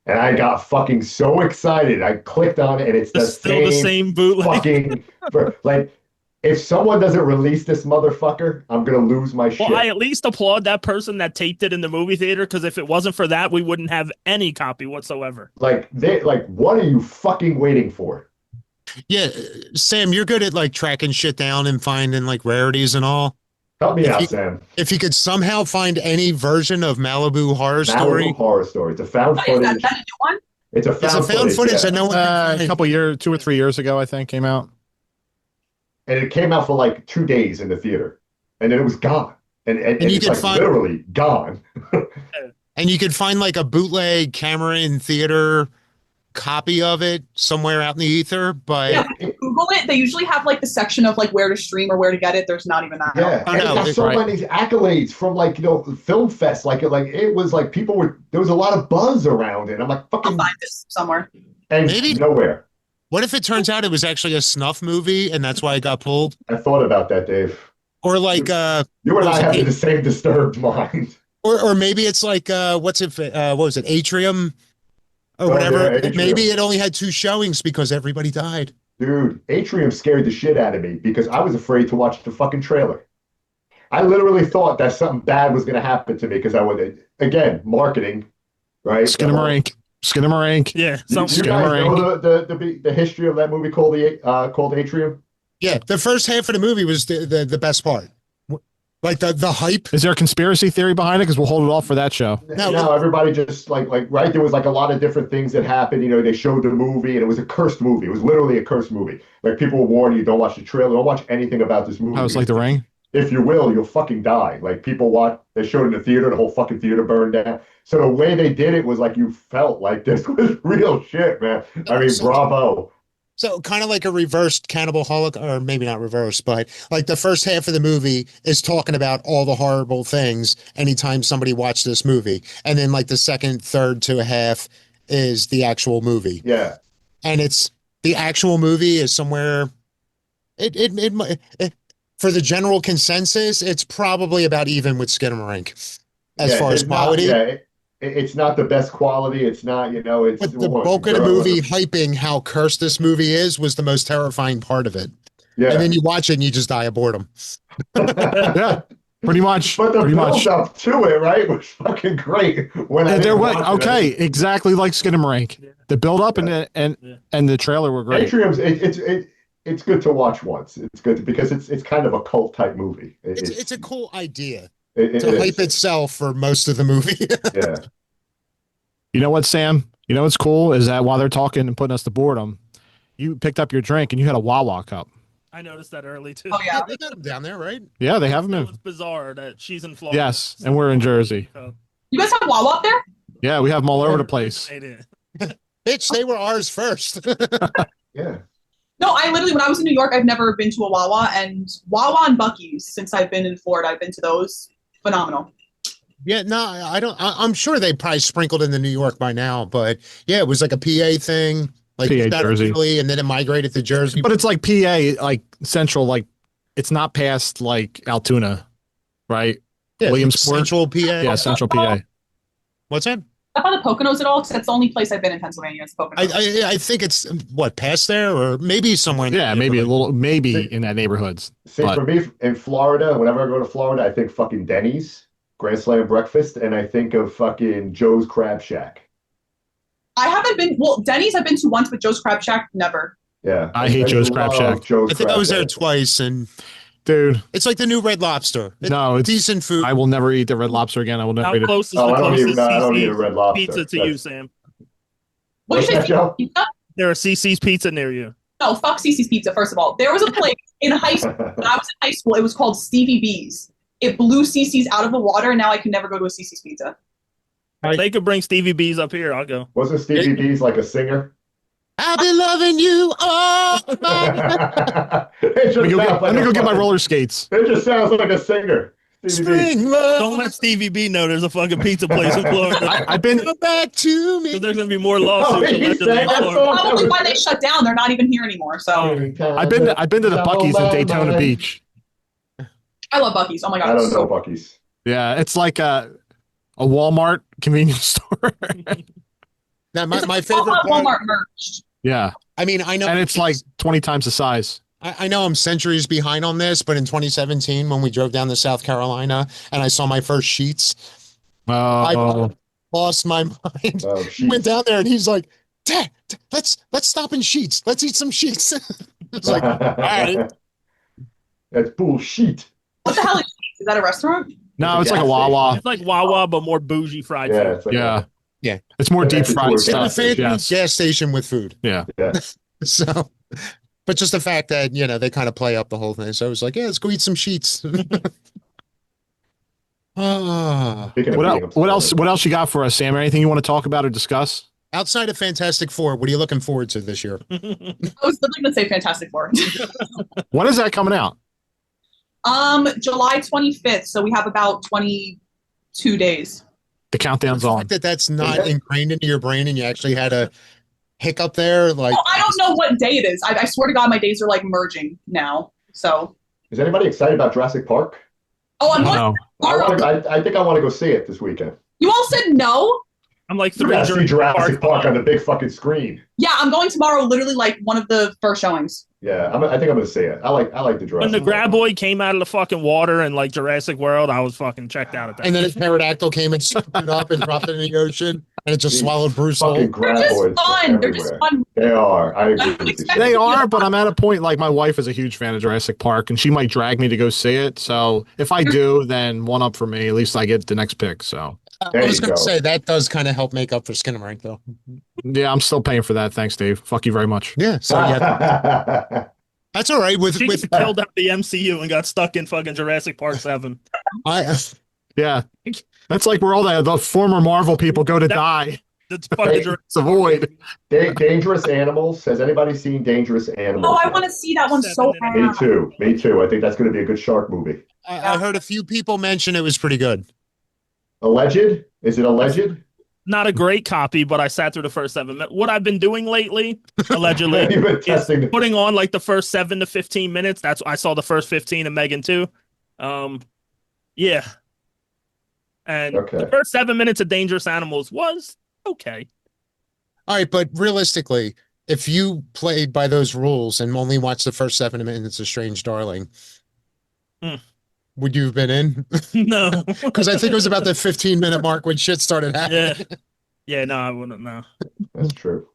And I got fucking so excited. I clicked on it, and it's Still the same bootleg. fucking like. If someone doesn't release this motherfucker, I'm gonna lose my shit. Well, I at least applaud that person that taped it in the movie theater, because if it wasn't for that, we wouldn't have any copy whatsoever. Like what are you fucking waiting for? Yeah, Sam, you're good at like tracking shit down and finding like rarities and all. Help me out, Sam. If you could somehow find any version of Malibu Horror Story, Malibu Horror Story. It's a found What is that? footage. Is that a new one? It's a it's a found footage yeah. that no one can A find. couple years, 2 or 3 years ago, I think, came out. And it came out for like 2 days in the theater, and then it was gone. And you it's could like find- literally gone. And you could find like a bootleg camera in theater copy of it somewhere out in the ether, but Yeah, if you Google it. They usually have like the section of like where to stream or where to get it. There's not even that. Yeah, Oh, and no, it got it's so right. many accolades from like film fest. Like it was like people were there was a lot of buzz around it. I'm like I'll fucking find this somewhere. and Maybe- nowhere. what if it turns out it was actually a snuff movie and that's why it got pulled? I thought about that, Dave. Or like You and I Was it have eight- the same disturbed mind. or maybe it's like what was it, Atrium or Oh, whatever. yeah, Atrium. Maybe it only had 2 showings because everybody died. Dude, Atrium scared the shit out of me because I was afraid to watch the fucking trailer. I literally thought that something bad was going to happen to me because I would, again, marketing, right? Skinamarink. Skinamarink. Yeah, You something. guys know the history of that movie called called Atrium? Yeah, the first half of the movie was the best part. Like the hype. Is there a conspiracy theory behind it? Because we'll hold it off for that show. No, everybody just like right. There was like a lot of different things that happened. You know, they showed the movie and it was a cursed movie. It was literally a cursed movie. Like people were warning you, don't watch the trailer, don't watch anything about this movie. I was like The Ring. If you will, you'll fucking die. Like they showed it in the theater, the whole fucking theater burned down. So the way they did it was like you felt like this was real shit, man. I mean, bravo. So kind of like a reversed Cannibal Holocaust, or maybe not reversed, but like the first half of the movie is talking about all the horrible things anytime somebody watched this movie. And then like the second, third to a half is the actual movie. Yeah. And it's the actual movie is somewhere for the general consensus, it's probably about even with Skinamarink as far as quality. It's not the best quality. It's not, it's. But the bulk of the movie hyping how cursed this movie is was the most terrifying part of it. Yeah. And then you watch it and you just die of boredom. Yeah, pretty much. But the pretty build up to it, right, was fucking great. Exactly like Skinamarink. The build up and the trailer were great. Atrium's it's good to watch once. It's good because it's kind of a cult type movie. It's a cool idea. To hype itself for most of the movie. Yeah. You know what, Sam? You know what's cool is that while they're talking and putting us to boredom, you picked up your drink and you had a Wawa cup. I noticed that early too. Oh yeah, they got them down there, right? Yeah, they have them in. It's bizarre that she's in Florida. Yes, and we're in Jersey. You guys have Wawa up there? Yeah, we have them all over the place. Bitch, they were ours first. Yeah. No, I literally, when I was in New York, I've never been to a Wawa, and Wawa and Buc-ee's, since I've been in Florida, I've been to those. Phenomenal. Yeah, no, I don't. I'm sure they probably sprinkled into New York by now, but yeah, it was like a PA thing, like PA Jersey, Italy, and then it migrated to Jersey. But it's like PA, like central, like it's not past like Altoona, right? Yeah, Williamsport, Central PA. Yeah, Central PA. What's that? Up on the Poconos at all? Because that's the only place I've been in Pennsylvania. It's Poconos. I think it's what past there, or maybe somewhere. Yeah, maybe a little, maybe in that neighborhoods. See, for me in Florida, whenever I go to Florida, I think fucking Denny's, Grand Slam breakfast, and I think of fucking Joe's Crab Shack. I haven't been. Well, Denny's I've been to once, but Joe's Crab Shack never. Yeah, I hate Joe's Crab Shack. I think I was there twice, and dude, it's like the new Red Lobster. It's decent food. I will never eat the Red Lobster again. I will never eat it. I don't eat a Red Lobster pizza to you, Sam. What did you say? Joe? Pizza? There are CC's Pizza near you. No, fuck CC's Pizza. First of all, there was a place in high school. When I was in high school, it was called Stevie B's. It blew CC's out of the water, and now I can never go to a CC's Pizza. They could bring Stevie B's up here. I'll go. Wasn't Stevie B's like a singer? I've been loving you all Let me go get my roller skates. It just sounds like a singer. Spring love. Don't let Stevie B know there's a fucking pizza place in Florida. I've been back to me. There's gonna be more lawsuits. Probably why they shut down. They're not even here anymore. So I've been to the Buc-ee's in Daytona Beach. I love Buc-ee's. Oh my god. I don't know Buc-ee's. Yeah, it's like a Walmart convenience store. Now, my favorite Walmart merch. Yeah. I mean, I know. And it's like 20 times the size. I know I'm centuries behind on this, but in 2017, when we drove down to South Carolina and I saw my first sheets, I lost my mind. Went down there and he's like, Dad, let's stop in Sheets. Let's eat some Sheets. It's like, all right. That's bullshit. What the hell is Sheets? Is that a restaurant? No, it's like a Wawa. It's like Wawa, but more bougie fried food. Like yeah. It's more deep fried stuff. It's a fancy gas station with food. Yeah. So, but just the fact that, they kind of play up the whole thing. So I was like, yeah, let's go eat some Sheets. What else you got for us, Sam? Anything you want to talk about or discuss? Outside of Fantastic Four, what are you looking forward to this year? I was literally going to say Fantastic Four. When is that coming out? July 25th. So we have about 22 days. The countdown's on. That's not ingrained into your brain, and you actually had a hiccup there. Like, I don't know what day it is. I swear to God, my days are like merging now. So, is anybody excited about Jurassic Park? Oh, I'm going. I think I want to go see it this weekend. You all said no. I'm like You 3 gotta see Jurassic Park on the big fucking screen. Yeah, I'm going tomorrow. Literally, like one of the first showings. Yeah, I think I'm gonna see it. I like the When the Jurassic Park. Graboid came out of the fucking water in like Jurassic World, I was fucking checked out at that. And then his pterodactyl came and scooped it up and dropped it in the ocean, and it just These swallowed Bruce fucking whole. They're just graboids fun. They're just everywhere. fun. They are. I agree I with you. expect- They are, but I'm at a point like my wife is a huge fan of Jurassic Park, and she might drag me to go see it. So if I do, then one up for me. At least I get the next pick. So There I was you going to go. say that does kind of help make up for Skinamarink, though. yeah, I'm still paying for that. Thanks, Dave. Fuck you very much. Yeah, so yeah, that's all right. With She with killed out the MCU and got stuck in fucking Jurassic Park 7. I Yeah, that's like where all the former Marvel people go to die. That's fucking Jurassic It's a void. Dangerous Animals. Has anybody seen Dangerous Animals? Oh, I yet? want to see that one so Seven Me bad. too. Me too. I think that's going to be a good shark movie. I heard a few people mention it was pretty good. Alleged? Is it alleged? Not a great copy, but I sat through the first 7 minutes. What I've been doing lately, allegedly, You've been is testing. putting on like the first 7 to 15 minutes. That's I saw the first 15 of Megan too. Yeah. And Okay. the first 7 minutes of Dangerous Animals was okay. All right, but realistically, if you played by those rules and only watched the first 7 minutes of Strange Darling, would you have been in? No. Because I think it was about the 15-minute mark when shit started happening. Yeah. Yeah, no, I wouldn't know. That's true.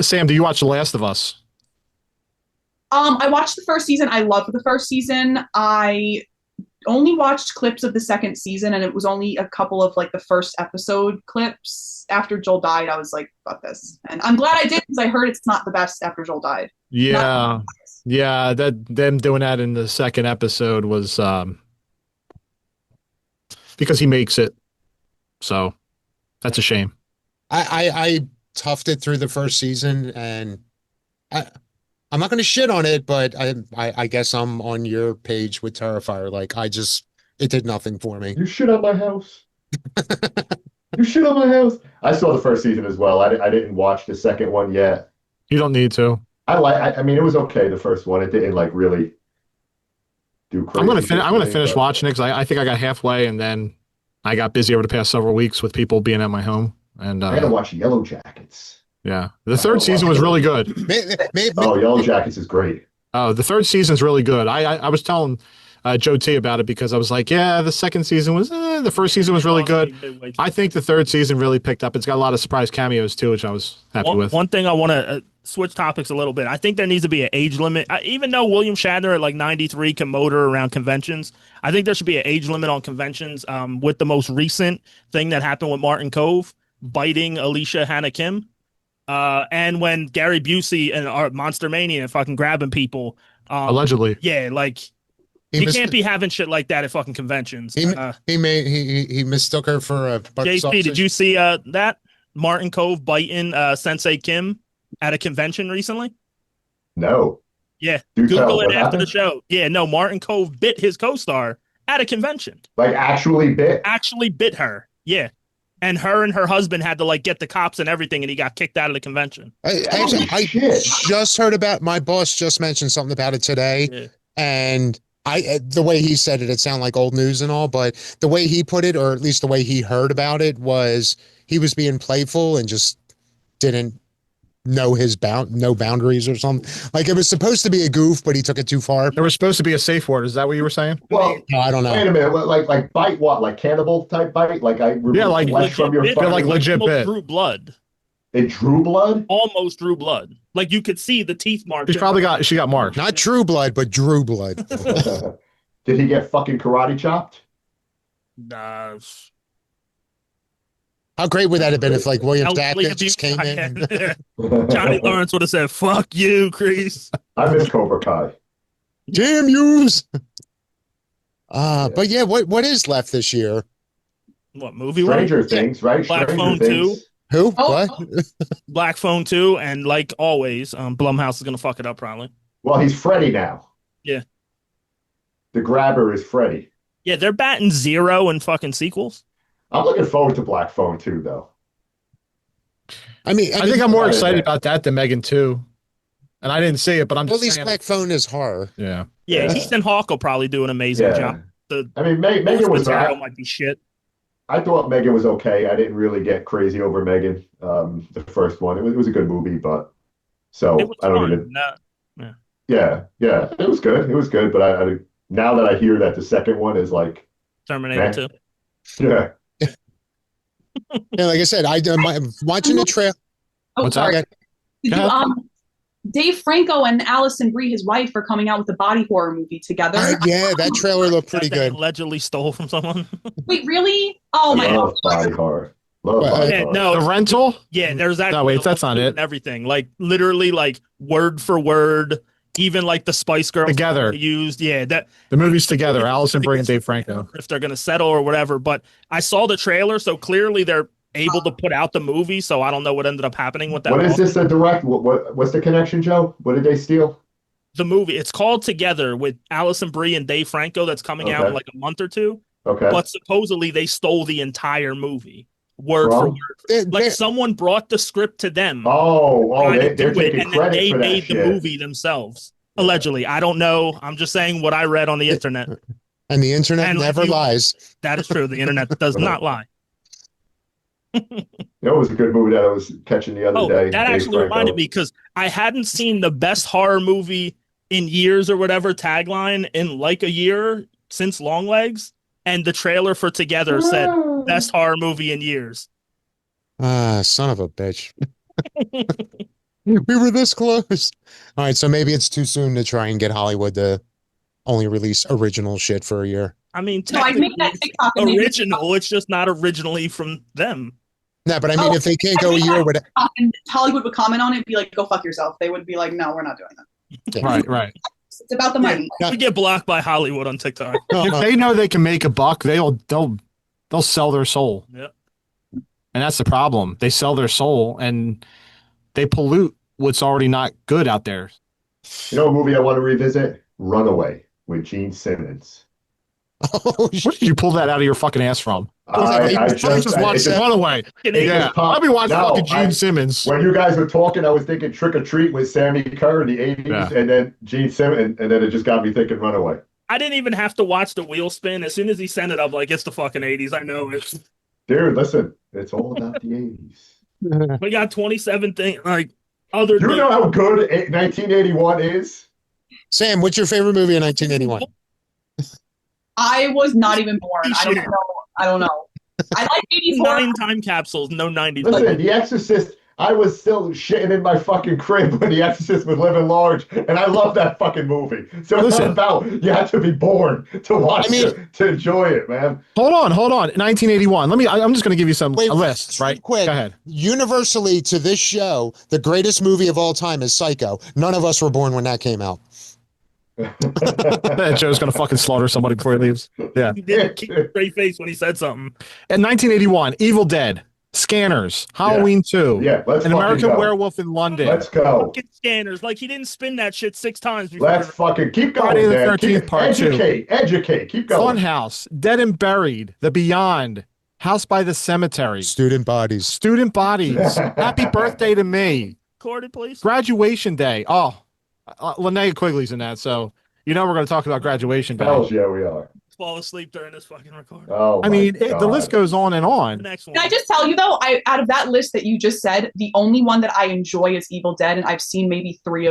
Sam, do you watch The Last of Us? I watched the first season. I loved the first season. I only watched clips of the second season, and it was only a couple of like the first episode clips. After Joel died, I was like, fuck this. And I'm glad I did because I heard it's not the best after Joel died. Yeah, yeah. That them doing that in the second episode was because he makes it. So that's a shame. I toughed it through the first season, and I'm not going to shit on it, but I guess I'm on your page with Terrifier. Like it did nothing for me. You shit on my house. You shit on my house. I saw the first season as well. I didn't watch the second one yet. You don't need to. I mean, it was okay. The first one, it didn't like really do crazy. I'm gonna finish but- watching it because I think I got halfway and then I got busy over the past several weeks with people being at my home. And I gotta watch Yellow Jackets. yeah, the third season was really good. Oh, Yellow Jackets is great. Oh, the third season's really good. I was telling Joe T about it because I was like, yeah, the second season was, the first season was really good. I think the third season really picked up. It's got a lot of surprise cameos too, which I was happy with. One thing I want to switch topics a little bit. I think there needs to be an age limit. Even though William Shatner at like 93 can motor around conventions, I think there should be an age limit on conventions. With the most recent thing that happened with Martin Cove biting Alicia Hannah Kim, and when Gary Busey and Monster Mania fucking grabbing people, Allegedly. yeah, like you can't be having shit like that at fucking conventions. He mistook her for a JP, did you see that Martin Cove biting Sensei Kim at a convention recently? No. Yeah, Do Google tell. it What after the happened? show. Yeah, no, Martin Cove bit his co-star at a convention. Like actually bit. Actually bit her. Yeah. And her husband had to like get the cops and everything, and he got kicked out of the convention. I shit. just heard about, my boss just mentioned something about it today, Yeah. and the way he said it sounded like old news and all, but the way he put it, or at least the way he heard about it, was he was being playful and just didn't know no boundaries or something. Like it was supposed to be a goof, but he took it too far. There was supposed to be a safe word. Is that what you were saying? Well, No, I don't know. wait a minute. Like bite what? Like cannibal type bite? Like I remove Yeah, like flesh from your bit, fucking- fucking. like legit almost bit. drew blood. It drew blood. Almost drew blood. Like you could see the teeth marks. She got marked. Not True Blood, but Drew Blood. Did he get fucking karate chopped? Nah, How great would that have been if like William elderly Shatner just came in? Johnny Lawrence would have said, "Fuck you, Crease." I miss Cobra Kai. Damn yous. But yeah, what is left this year? What movie? Stranger Things, right? Black Stranger Phone Things. 2. Who? Oh, What? Black Phone 2, and like always, Blumhouse is gonna fuck it up probably. Well, he's Freddy now. Yeah. The grabber is Freddy. Yeah, they're batting 0 in fucking sequels. I'm looking forward to Black Phone 2, though. I mean, I think I'm more Yeah. excited about that than Megan 2. And I didn't see it, but I'm at just least saying. Black Phone is horror. Yeah. Yeah, Yeah. Ethan Hawke will probably do an amazing Yeah. job. The I mean, Megan was material not. might be shit. I thought Megan was okay. I didn't really get crazy over Megan. The first one, it was a good movie, but It so was I don't fun. even. Yeah. Yeah, it was good. It was good, but I now that I hear that the second one is like, Terminator man, 2. yeah. Yeah, like I said, watching the trail. Oh, What's that? sorry. Okay. Did Go you, ahead. Dave Franco and Allison Brie, his wife, are coming out with a body horror movie together. Yeah, that trailer looked pretty That they good. allegedly stole from someone. Wait, really? Oh I my God. love body horror. Love Well, body Yeah, horror. no, The rental? yeah, there's actually No, wait, that's not it. and everything. Like literally, like word for word, even like the Spice Girls Together. they used. Yeah, that The movie's together. Allison Brie and Dave Franco. if they're gonna settle or whatever. But I saw the trailer, so clearly they're able to put out the movie. So I don't know what ended up happening with that. What is lawsuit. this a direct? What's the connection, Joe? What did they steal? The movie? It's called Together with Allison Brie and Dave Franco. That's coming out in Okay. like a month or two. Okay. But supposedly they stole the entire movie, word for From? word. Like someone brought the script to them. Oh, Trying to they're do it, taking and then credit they for that made the shit. movie themselves. Allegedly, I don't know. I'm just saying what I read on the internet. And the internet And never lies. That is true. The internet does not lie. It was a good movie that I was catching the other Oh, day. that Dave actually Franco. reminded me because I hadn't seen the best horror movie in years or whatever tagline in like a year since Longlegs, and the trailer for Together said best horror movie in years. Ah, son of a bitch. We were this close. All right, so maybe it's too soon to try and get Hollywood to only release original shit for a year. I mean, No, I'd make that technically, TikTok and maybe original. It's just not originally from them. No, but I mean, if they can't go a year with and Hollywood would comment on it and be like, go fuck yourself. They would be like, no, we're not doing that. Right. It's about the money. We get blocked by Hollywood on TikTok. If they know they can make a buck, they'll sell their soul. Yep. And that's the problem. They sell their soul and they pollute what's already not good out there. You know a movie I want to revisit? Runaway with Gene Simmons. Oh, Where did you pull that out of your fucking ass from? I Just watch Runaway. Yeah, just popped. I'll be watching No, fucking Gene Simmons. When you guys were talking, I was thinking Trick or Treat with Sammy Kerr in the 80s, Yeah. and then Gene Simmons, and then it just got me thinking Runaway. I didn't even have to watch the wheel spin. As soon as he sent it up, like it's the fucking 80s. I know it. Dude, listen, it's all about the 80s. We got 27 things like other. You know how good 1981 is? Sam, what's your favorite movie in 1981? I was not even born. I don't know. I like 84. 9 time capsules, no 90s. Listen, The Exorcist, I was still shitting in my fucking crib when The Exorcist was living large, and I love that fucking movie. So it's Listen. not about you have to be born to watch it, to enjoy it, man. Hold on. 1981. I'm just going to give you a list, right? Quick. Go ahead. Universally, to this show, the greatest movie of all time is Psycho. None of us were born when that came out. Joe's going to fucking slaughter somebody before he leaves. Yeah. He didn't keep a straight face when he said something. In 1981, Evil Dead, Scanners, Halloween 2, Yeah, let's An fucking American go. Werewolf in London, Let's go. Fucking Scanners. Like he didn't spin that shit 6 times before. Let's fucking keep going, Friday the man. 13th part 2. Educate. Keep going. Funhouse, Dead and Buried, The Beyond, House by the Cemetery, Student bodies. Student Bodies, Happy Birthday to Me, Recorded, please. Graduation Day. Oh, Linnea Quigley's in that, so you know we're going to talk about Graduation Day. Hells yeah, we are. Fall asleep during this fucking recording. Oh, I mean, the list goes on and The on. next one. Can I just tell you though, out of that list that you just said, the only one that I enjoy is Evil Dead, and I've seen maybe three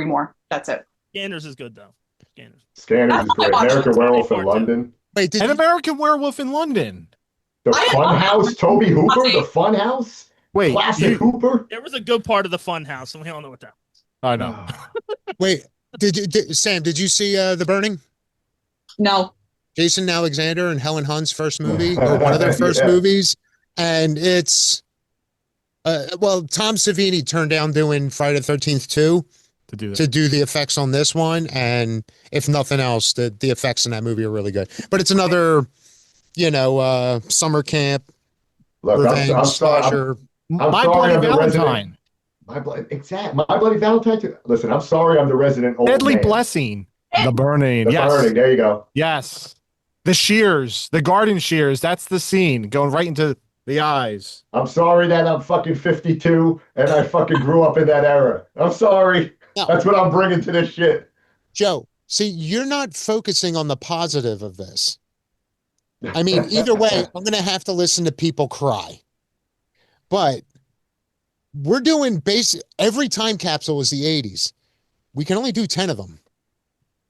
more. That's it. Scanners is good though. Scanners. Scanners is great. American Werewolf in London. Wait, An American Werewolf in London. The I Fun love House, that. Toby Hooper, the Fun House. Wait, Classic Hooper. There was a good part of the fun house, and we all know what that was. I know. wait, Sam, did you see The Burning? No. Jason Alexander and Helen Hunt's first movie, or one of their first movies. And it's, Tom Savini turned down doing Friday the 13th 2 to do the effects on this one. And if nothing else, the effects in that movie are really good. But it's another, summer camp, Look, revenge, I'm sorry. slasher. My sorry Bloody I'm the Valentine. My Bloody Valentine. Listen, I'm sorry I'm the resident old Deadly man. Blessing. The Burning. The Yes. Burning. There you go. Yes. The shears. The garden shears. That's the scene. Going right into the eyes. I'm sorry that I'm fucking 52 and I fucking grew up in that era. I'm sorry. No. That's what I'm bringing to this shit. Joe, see, you're not focusing on the positive of this. I mean, either way, I'm going to have to listen to people cry. But we're doing every time capsule is the 80s. We can only do 10 of them.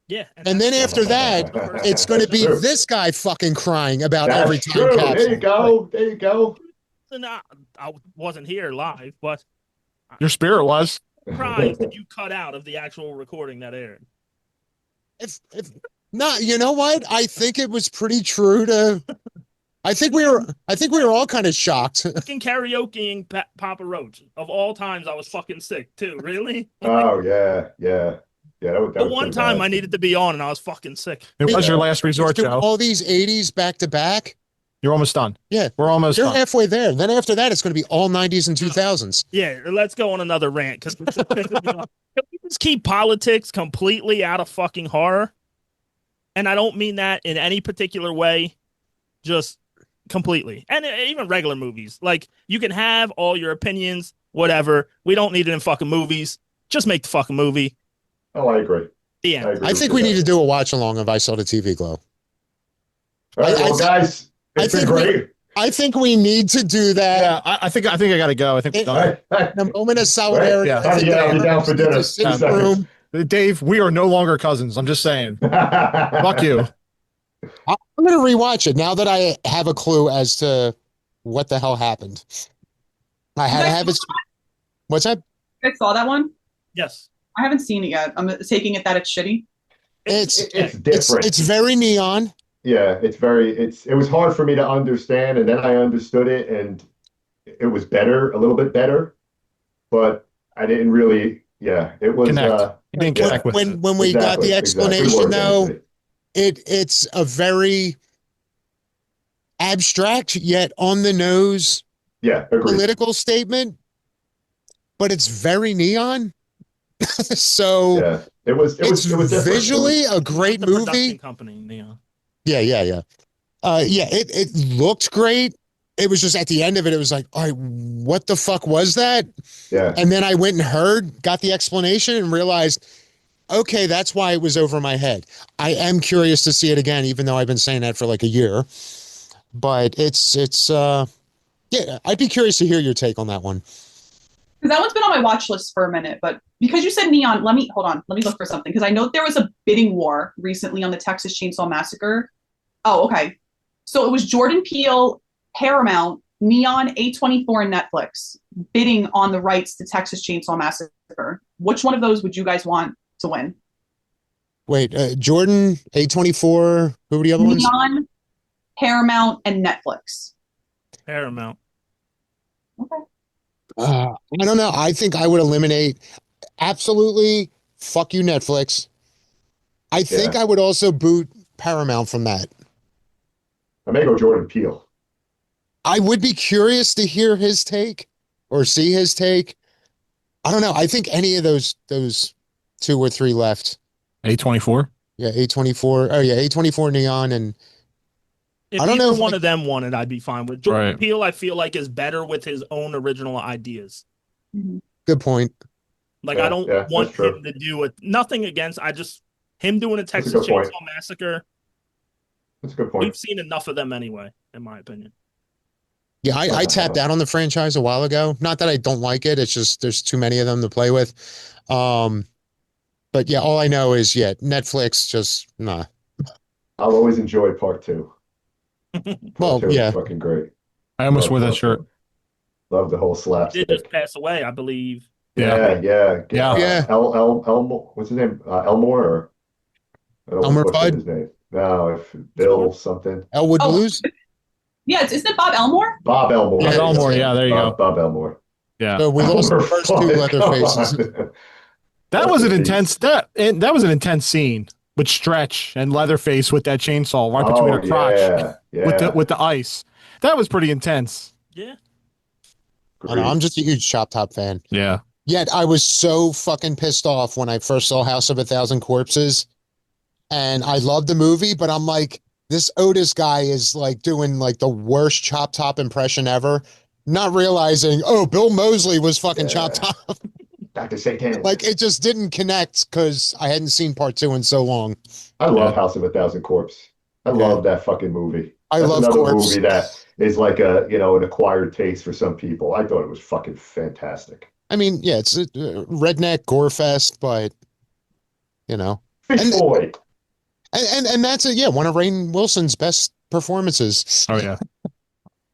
Yeah. And then after that, it's going to That's be true. this guy fucking crying about That's every time true. capsule. There you go. There you go. And I wasn't here live, but Your spirit was. surprised that you cut out of the actual recording that aired. If not, you know what? I think it was pretty true to. I think we were all kind of shocked. Fucking karaokeing Papa Roach. Of all times, I was fucking sick too. Really? Oh yeah, yeah, yeah. That The was one pretty time bad. I needed to be on, and I was fucking sick. It was your last Let's resort, do Joe. all these 80s back to back. You're almost done. Yeah, We're almost you're done. halfway there. Then after that, it's going to be all 90s and 2000s. Yeah, let's go on another rant because can we just keep politics completely out of fucking horror? And I don't mean that in any particular way, just completely. And even regular movies, like you can have all your opinions, whatever. We don't need it in fucking movies. Just make the fucking movie. Oh, I agree. The end. I think we need to do a watch along of I Saw the TV Glow. All right, I well, think- guys, it's been great. I think we need to do that. Yeah, I think I got to go. I think we're done. Hey, In a moment of solidarity. Yeah. Honey, yeah, I'll be down for dinner. Just sit in the 2 seconds. room. Dave, we are no longer cousins. I'm just saying. Fuck you. I'm going to rewatch it now that I have a clue as to what the hell happened. I had to have it. What's that? You guys saw that one? Yes. I haven't seen it yet. I'm taking it that it's shitty. It's different. it's very neon. Yeah, it was hard for me to understand, and then I understood it, and it was better, a little bit better, but I didn't really, it was, Connect. You didn't connect with it. When we got the exactly. explanation, Good word, though, Anthony. it's a very abstract yet on the nose Yeah, agreed. political statement, but it's very neon. So Yeah, it was different. visually a great The movie. production company, yeah. Yeah. It looked great. It was just at the end of it, it was like, all right, what the fuck was that? Yeah, And then I went and got the explanation and realized, okay, that's why it was over my head. I am curious to see it again, even though I've been saying that for like a year. But I'd be curious to hear your take on that one. Because that one's been on my watch list for a minute, but because you said neon, let me look for something. Because I know there was a bidding war recently on the Texas Chainsaw Massacre. Oh, okay. So it was Jordan Peele, Paramount, Neon, A24, and Netflix bidding on the rights to Texas Chainsaw Massacre. Which one of those would you guys want to win? Wait, Jordan, A24, who were the other ones? Neon, Paramount, and Netflix. Paramount. Okay. I don't know. I think I would eliminate absolutely fuck you, Netflix. I think I would also boot Paramount from that. I may go Jordan Peele. I would be curious to hear his take or see his take. I don't know. I think any of those 2 or 3 left. A24. Yeah, A24. Oh yeah, A24 Neon and If I don't know either if one of them won it, I'd be fine with. Jordan Right. Peele, I feel like, is better with his own original ideas. good point. Like, Yeah, I don't that's want true. him to do it. Nothing against. him doing a That's a Texas good point. Chainsaw Massacre. That's a good We've point. seen enough of them anyway, in my opinion. Yeah, I tapped out on the franchise a while ago. Not that I don't like it. It's just there's too many of them to play with. But yeah, all I know is Netflix just nah. I'll always enjoy part 2. Well, Part 2 is yeah. fucking great. I almost wore that shirt. Love the whole He slapstick. did just pass away, I believe. Yeah. Yeah. Elmore, what's his name? Elmore or I don't Elmer know what's Fudd? his name. No, if Bill something. Elwood Oh. Blues. Yeah, isn't it Bob Elmore? Bob Elmore. Yeah, Elmore, yeah, there you go. Bob Elmore. Yeah. So we lost the Elmer first 2 Fudd, leather come faces. on. That was an intense that was an intense scene with Stretch and Leatherface with that chainsaw right between her crotch with the ice. That was pretty intense. Yeah. I know, I'm just a huge Chop Top fan. Yeah. Yet I was so fucking pissed off when I first saw House of a Thousand Corpses, and I loved the movie, but I'm like, this Otis guy is like doing like the worst Chop Top impression ever, not realizing, oh, Bill Moseley was fucking Chop Top. Dr. Satan. Like it just didn't connect because I hadn't seen part 2 in so long. I love House of a Thousand Corpse. I love that fucking movie. I That's love another Corpse. movie that is like an acquired taste for some people. I thought it was fucking fantastic. I mean, yeah, it's a redneck gore fest, but you know, Fish and Boy. and that's it. Yeah, one of Rainn Wilson's best performances. Oh yeah.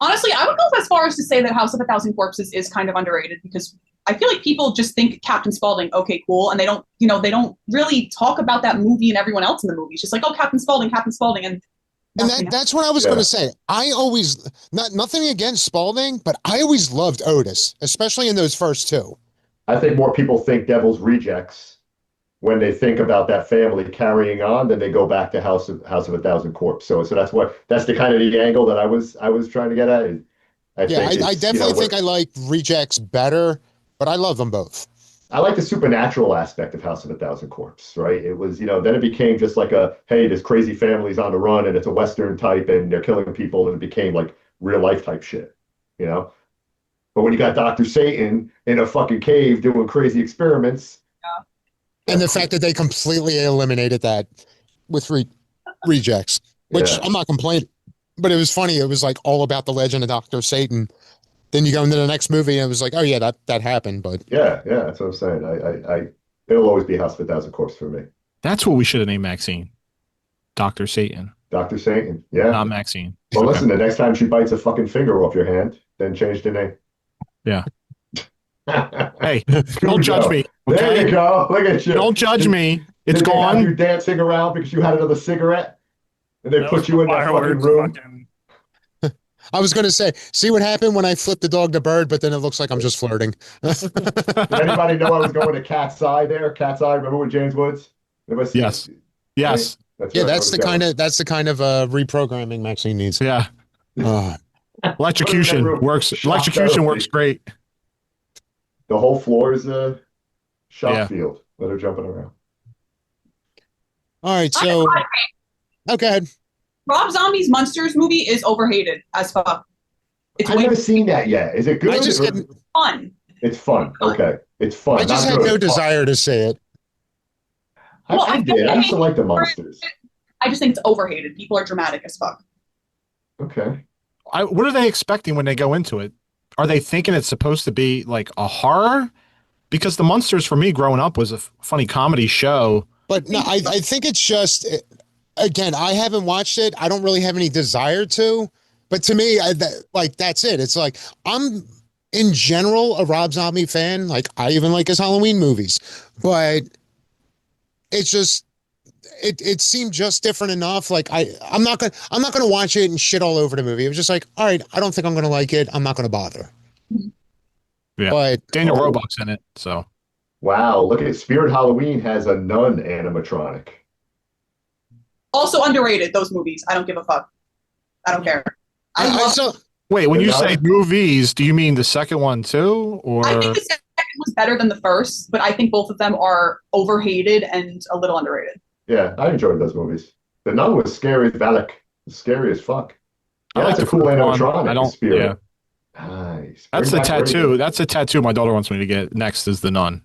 Honestly, I would go as far as to say that House of a Thousand Corpses is kind of underrated because I feel like people just think Captain Spaulding, okay, cool, and they don't really talk about that movie and everyone else in the movie. It's just like, oh, Captain Spaulding, and And nothing else. that's what I was going to say. I always nothing against Spaulding, but I always loved Otis, especially in those first two. I think more people think Devil's Rejects when they think about that family carrying on than they go back to House of a Thousand Corpse. So that's the kind of the angle that I was trying to get at. Yeah, think I definitely what, think I like Rejects better, but I love them both. I like the supernatural aspect of House of a Thousand Corpse, right? It was, then it became just like hey, this crazy family's on the run and it's a Western type and they're killing people and it became like real life type shit, you know? But when you got Dr. Satan in a fucking cave doing crazy experiments. And the fact that they completely eliminated that with Rejects, which Yeah. I'm not complaining, but it was funny. It was like all about the legend of Dr. Satan. Then you go into the next movie and it was like, oh yeah, that happened. But Yeah, that's what I'm saying. It'll always be House of a Thousand Corpse for me. That's what we should have named Maxine. Dr. Satan. Dr. Satan, yeah. Not Maxine. Well, Okay. listen, the next time she bites a fucking finger off your hand, then change the name. Yeah. Hey, Hey, don't judge me. There Okay? you go. Look at you. Don't judge me. It's Did they have you gone. dancing around because you had another cigarette? And they That put was you in that fucking fireworks, room? fucking- I was going to say, see what happened when I flipped the dog to bird, but then it looks like I'm just flirting. Did anybody know I was going to Cat's Eye there? Cat's Eye, remember with James Woods? Anybody see Yes. it? Yes. That's Yeah, right, I that's was the going. kind of reprogramming Maxine needs. Yeah. Uh, Electrocution room. works. Shock Electrocution therapy. works great. The whole floor is a shop Yeah. field. Let her jumping around. all right, so okay. Rob Zombie's Monsters movie is overhated as fuck. It's I've way never seen that yet. Is it good? I just Or- had fun. It's fun. Okay. It's fun. I just Not had good. no desire to say it. Well, I I did. I used to think- like the monsters. I just think it's overhated. People are dramatic as fuck. Okay. What are they expecting when they go into it? Are they thinking it's supposed to be like a horror? Because the Monsters for me growing up was a funny comedy show. But no, I think it's just, again, I haven't watched it. I don't really have any desire to. But to me, that's it. It's like, I'm in general a Rob Zombie fan. Like, I even like his Halloween movies. But it's just, it seemed just different enough. Like, I'm not gonna watch it and shit all over the movie. It was just like, all right, I don't think I'm gonna like it. I'm not gonna bother. Yeah. But Daniel Oh. Roebuck's in it, so Wow. Look at it. Spirit Halloween has a nun animatronic. Also underrated, those movies. I don't give a fuck. I don't care. I I love saw, wait, when The you Nun? say movies, do you mean the second one too? Or I think the second was better than the first, but I think both of them are overhated and a little underrated. Yeah, I enjoyed those movies. The nun was scary as Valak. Scary as fuck. I Yeah, like that's a the cool first one. animatronic. I don't- Spirit. yeah. Nice. that's Bring the back tattoo. Reagan. That's the tattoo my daughter wants me to get next is the nun.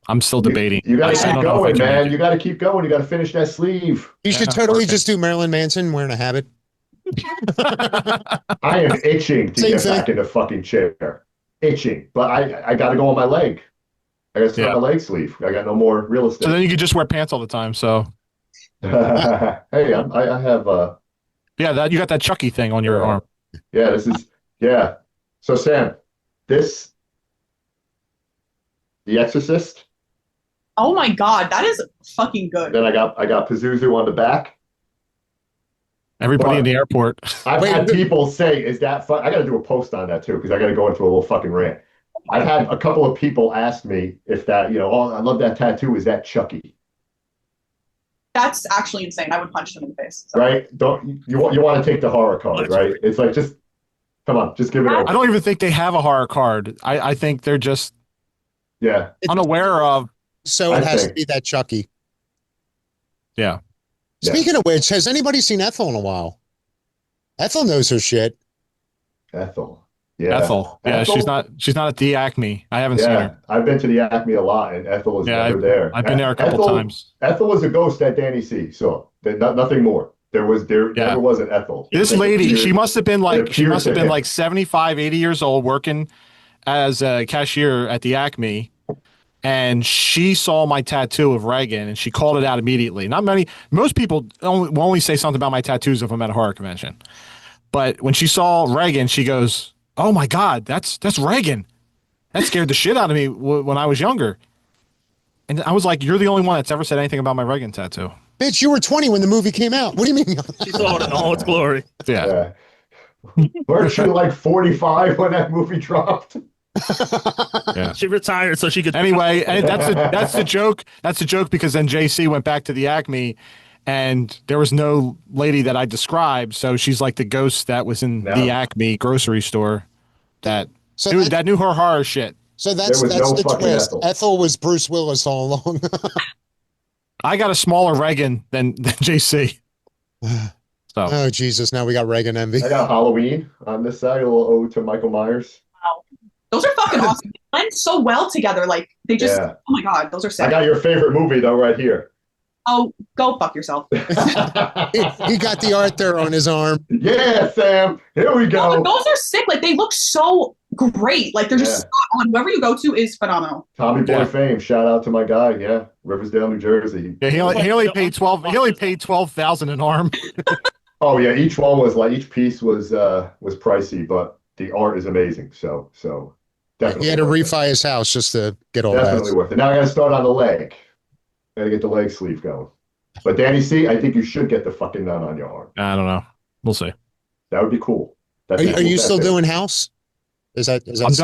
I'm still debating. You got I to keep don't know if I going, can make man. it. You got to keep going. You got to finish that sleeve. you should Yeah, totally working. just do Marilyn Manson wearing a habit. I am itching to Same get thing. back in the fucking chair. Itching. But I got to go on my leg. I got to start Yeah. my leg sleeve. I got no more real estate. So then you could just wear pants all the time. So Hey, I have yeah, that you got that Chucky thing on your Yeah. arm. yeah, this is yeah. So Sam, this The Exorcist. Oh my god, that is fucking good. Then I got Pazuzu on the back. Everybody in the airport. I've Wait, had wait. people say, "Is that fun?" I got to do a post on that too because I got to go into a little fucking rant. I've had a couple of people ask me if that, oh, I love that tattoo. Is that Chucky? That's actually insane. I would punch them in the face. So. Right? Don't you want to take the horror card, right? It's like just come on, just give it I over. don't even think they have a horror card. I think they're just Yeah. unaware of. So I it has think- to be that Chucky. Yeah. Yeah. Speaking of which, has anybody seen Ethel in a while? Ethel knows her shit. Ethel. Yeah. Ethel. Yeah, Ethel? she's not at the Acme. I haven't seen Yeah, her. I've been to the Acme a lot, and Ethel is Yeah, never there. I've been there a couple Ethel, times. Ethel was a ghost that Danny C. saw. Nothing more. There Yeah. never was an Ethel. This lady, she must have been like, she appeared must have to been him. like 75, 80 years old, working as a cashier at the Acme. And she saw my tattoo of Reagan and she called it out immediately. Most people will only say something about my tattoos if I'm at a horror convention. But when she saw Reagan, she goes, "Oh my God, that's Reagan." That scared the shit out of me when I was younger. And I was like, "You're the only one that's ever said anything about my Reagan tattoo." Bitch, you were 20 when the movie came out. What do you mean? She saw it in all its glory. Yeah. Weren't you like 45 when that movie dropped? Yeah. She retired so she could. Anyway, and that's the joke. That's the joke because then JC went back to the Acme and there was no lady that I described. So she's like the ghost that was in the Acme grocery store that knew her horror shit. So that's no the fucking twist. Ethel. Ethel was Bruce Willis all along. I got a smaller Reagan than JC. So Oh, Jesus. Now we got Reagan envy. I got Halloween on this side, a little ode to Michael Myers. Wow. Those are fucking awesome. They blend so well together. Like they just, Yeah. oh my God, those are I sick. got your favorite movie though, right here. Oh, go fuck yourself. He got the art there on his arm. Yeah, Sam. Here we No, go. but those are sick. Like they look so great. Like they're just spot on. Whoever you go to is phenomenal. Tommy Boy Yeah. fame. Shout out to my guy. Yeah, Riversdale, New Jersey. yeah, he only paid 12. He only paid 12,000 an arm. Oh yeah, each one was like each piece was pricey, but the art is amazing. So definitely. He had to worth it. refi his house just to get all Definitely that. worth it. Now I got to start on the leg. Got to get the leg sleeve going. But Danny C, I think you should get the fucking nun on your arm. I don't know. We'll see. That would be cool. Are you still doing house? Is that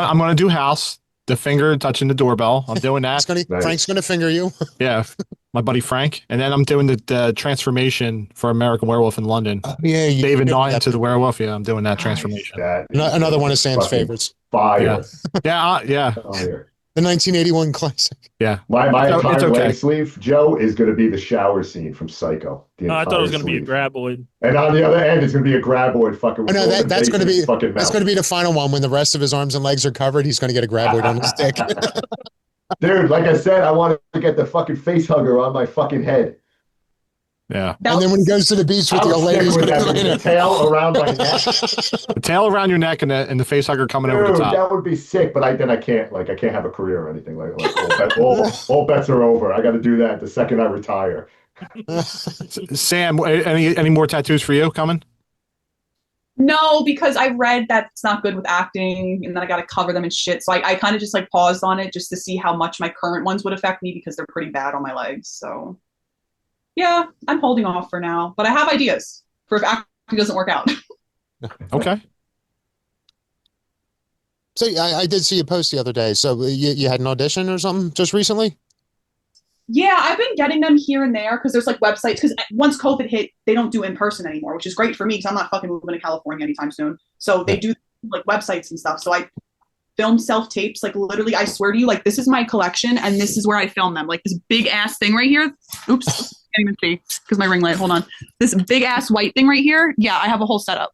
I'm going to do house. The finger touching the doorbell. I'm doing that. Nice. Frank's gonna finger you? Yeah, my buddy Frank, and then I'm doing the transformation for American Werewolf in London. Yeah, you David did Nye that. into the werewolf. Yeah, I'm doing that transformation. That Another one of Sam's fucking favorites. Fire. Yeah. Fire. The 1981 classic. Yeah. My It's entire okay. leg sleeve, Joe, is going to be the shower scene from Psycho. The I thought it was entire going to be a sleeve. graboid. And on the other end, it's going to be a graboid fucking. Oh, no, that's going to be fucking that's going to be the final one when the rest of his arms and legs are covered. He's going to get a graboid on his dick. Dude, like I said, I want to get the fucking face hugger on my fucking head. Yeah. And then when he goes to the beach with the I'm old lady, sick he's with going that to with the tail around my neck. The tail around your neck and the face hugger coming over the Dude, top. that would be sick. But I can't have a career or anything like all bets are over. I got to do that the second I retire. Sam, any more tattoos for you coming? No, because I read that it's not good with acting, and then I got to cover them and shit. So I kind of just like paused on it just to see how much my current ones would affect me because they're pretty bad on my legs. So yeah, I'm holding off for now, but I have ideas for if acting doesn't work out. Okay. So I did see a post the other day. So you had an audition or something just recently? Yeah, I've been getting them here and there because there's like websites. Because once COVID hit, they don't do in person anymore, which is great for me because I'm not fucking moving to California anytime soon. So they do like websites and stuff. So I film self tapes. Like literally, I swear to you, like this is my collection and this is where I film them. Like this big ass thing right here. Oops, can't even see because my ring light. Hold on. This big ass white thing right here. Yeah, I have a whole setup.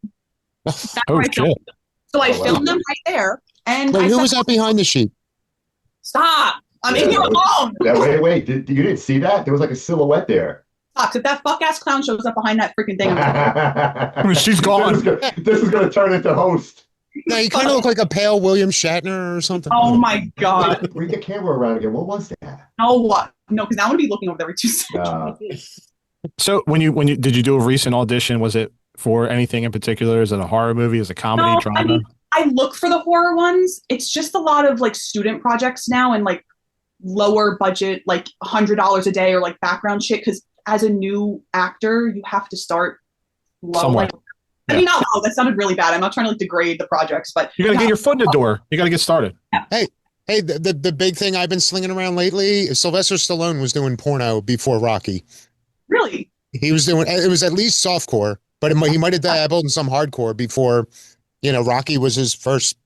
That's Oh, where I film shit. them. So I Oh, wow. filmed them right there. And Wait, I who said, was that behind the sheet? stop. I'm in here alone. Yeah, wait. You didn't see that? There was like a silhouette there. Stop. If that fuck ass clown shows up behind that freaking thing, I'm She's gone. This is gonna turn into host. No, you kind of look like a pale William Shatner or something. oh my God. Bring the camera around again. What was that? No, what? No, because now I'm gonna be looking over there every 2 seconds. So when you did you do a recent audition? Was it for anything in particular? Is it a horror movie? Is it a comedy, No, drama? I mean, I look for the horror ones. It's just a lot of like student projects now and like lower budget, like $100 a day or like background shit. Because as a new actor, you have to start low. Somewhere. Like, I mean, not low. That sounded really bad. I'm not trying to like degrade the projects, but You got to get your foot in the door. You got to get started. Hey, the big thing I've been slinging around lately is Sylvester Stallone was doing porno before Rocky. really, He was doing, it was at least softcore, but he might have dabbled in some hardcore before, Rocky was his first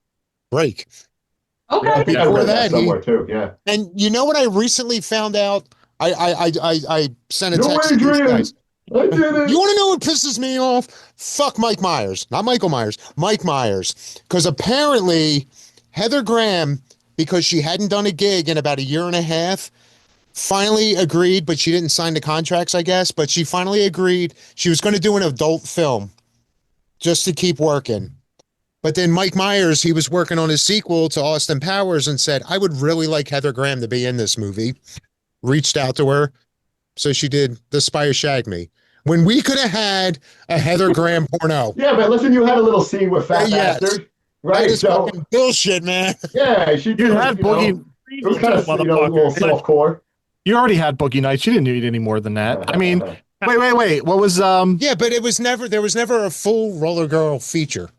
break. okay. Yeah, I think I Before read that that, somewhere too. Yeah. And you know what I recently found out? I sent a No, text to these Adrian. guys. I did it. You want to know what pisses me off? Fuck Mike Myers. Not Michael Myers. Mike Myers. Because apparently Heather Graham, because she hadn't done a gig in about a year and a half, finally agreed, but she didn't sign the contracts, I guess. But she finally agreed she was going to do an adult film just to keep working. But then Mike Myers, he was working on his sequel to Austin Powers and said, I would really like Heather Graham to be in this movie. Reached out to her. So she did The Spy Who Shagged Me. When we could have had a Heather Graham porno. Yeah, but listen, you had a little scene with Fat Yes. Bastard, That right? is fucking bullshit, man. Yeah, she You did. had Boogie. It was kind of, a little soft core. You already had Boogie Nights. You didn't need any more than that. I mean, wait. What was Yeah, but there was never a full Roller Girl feature.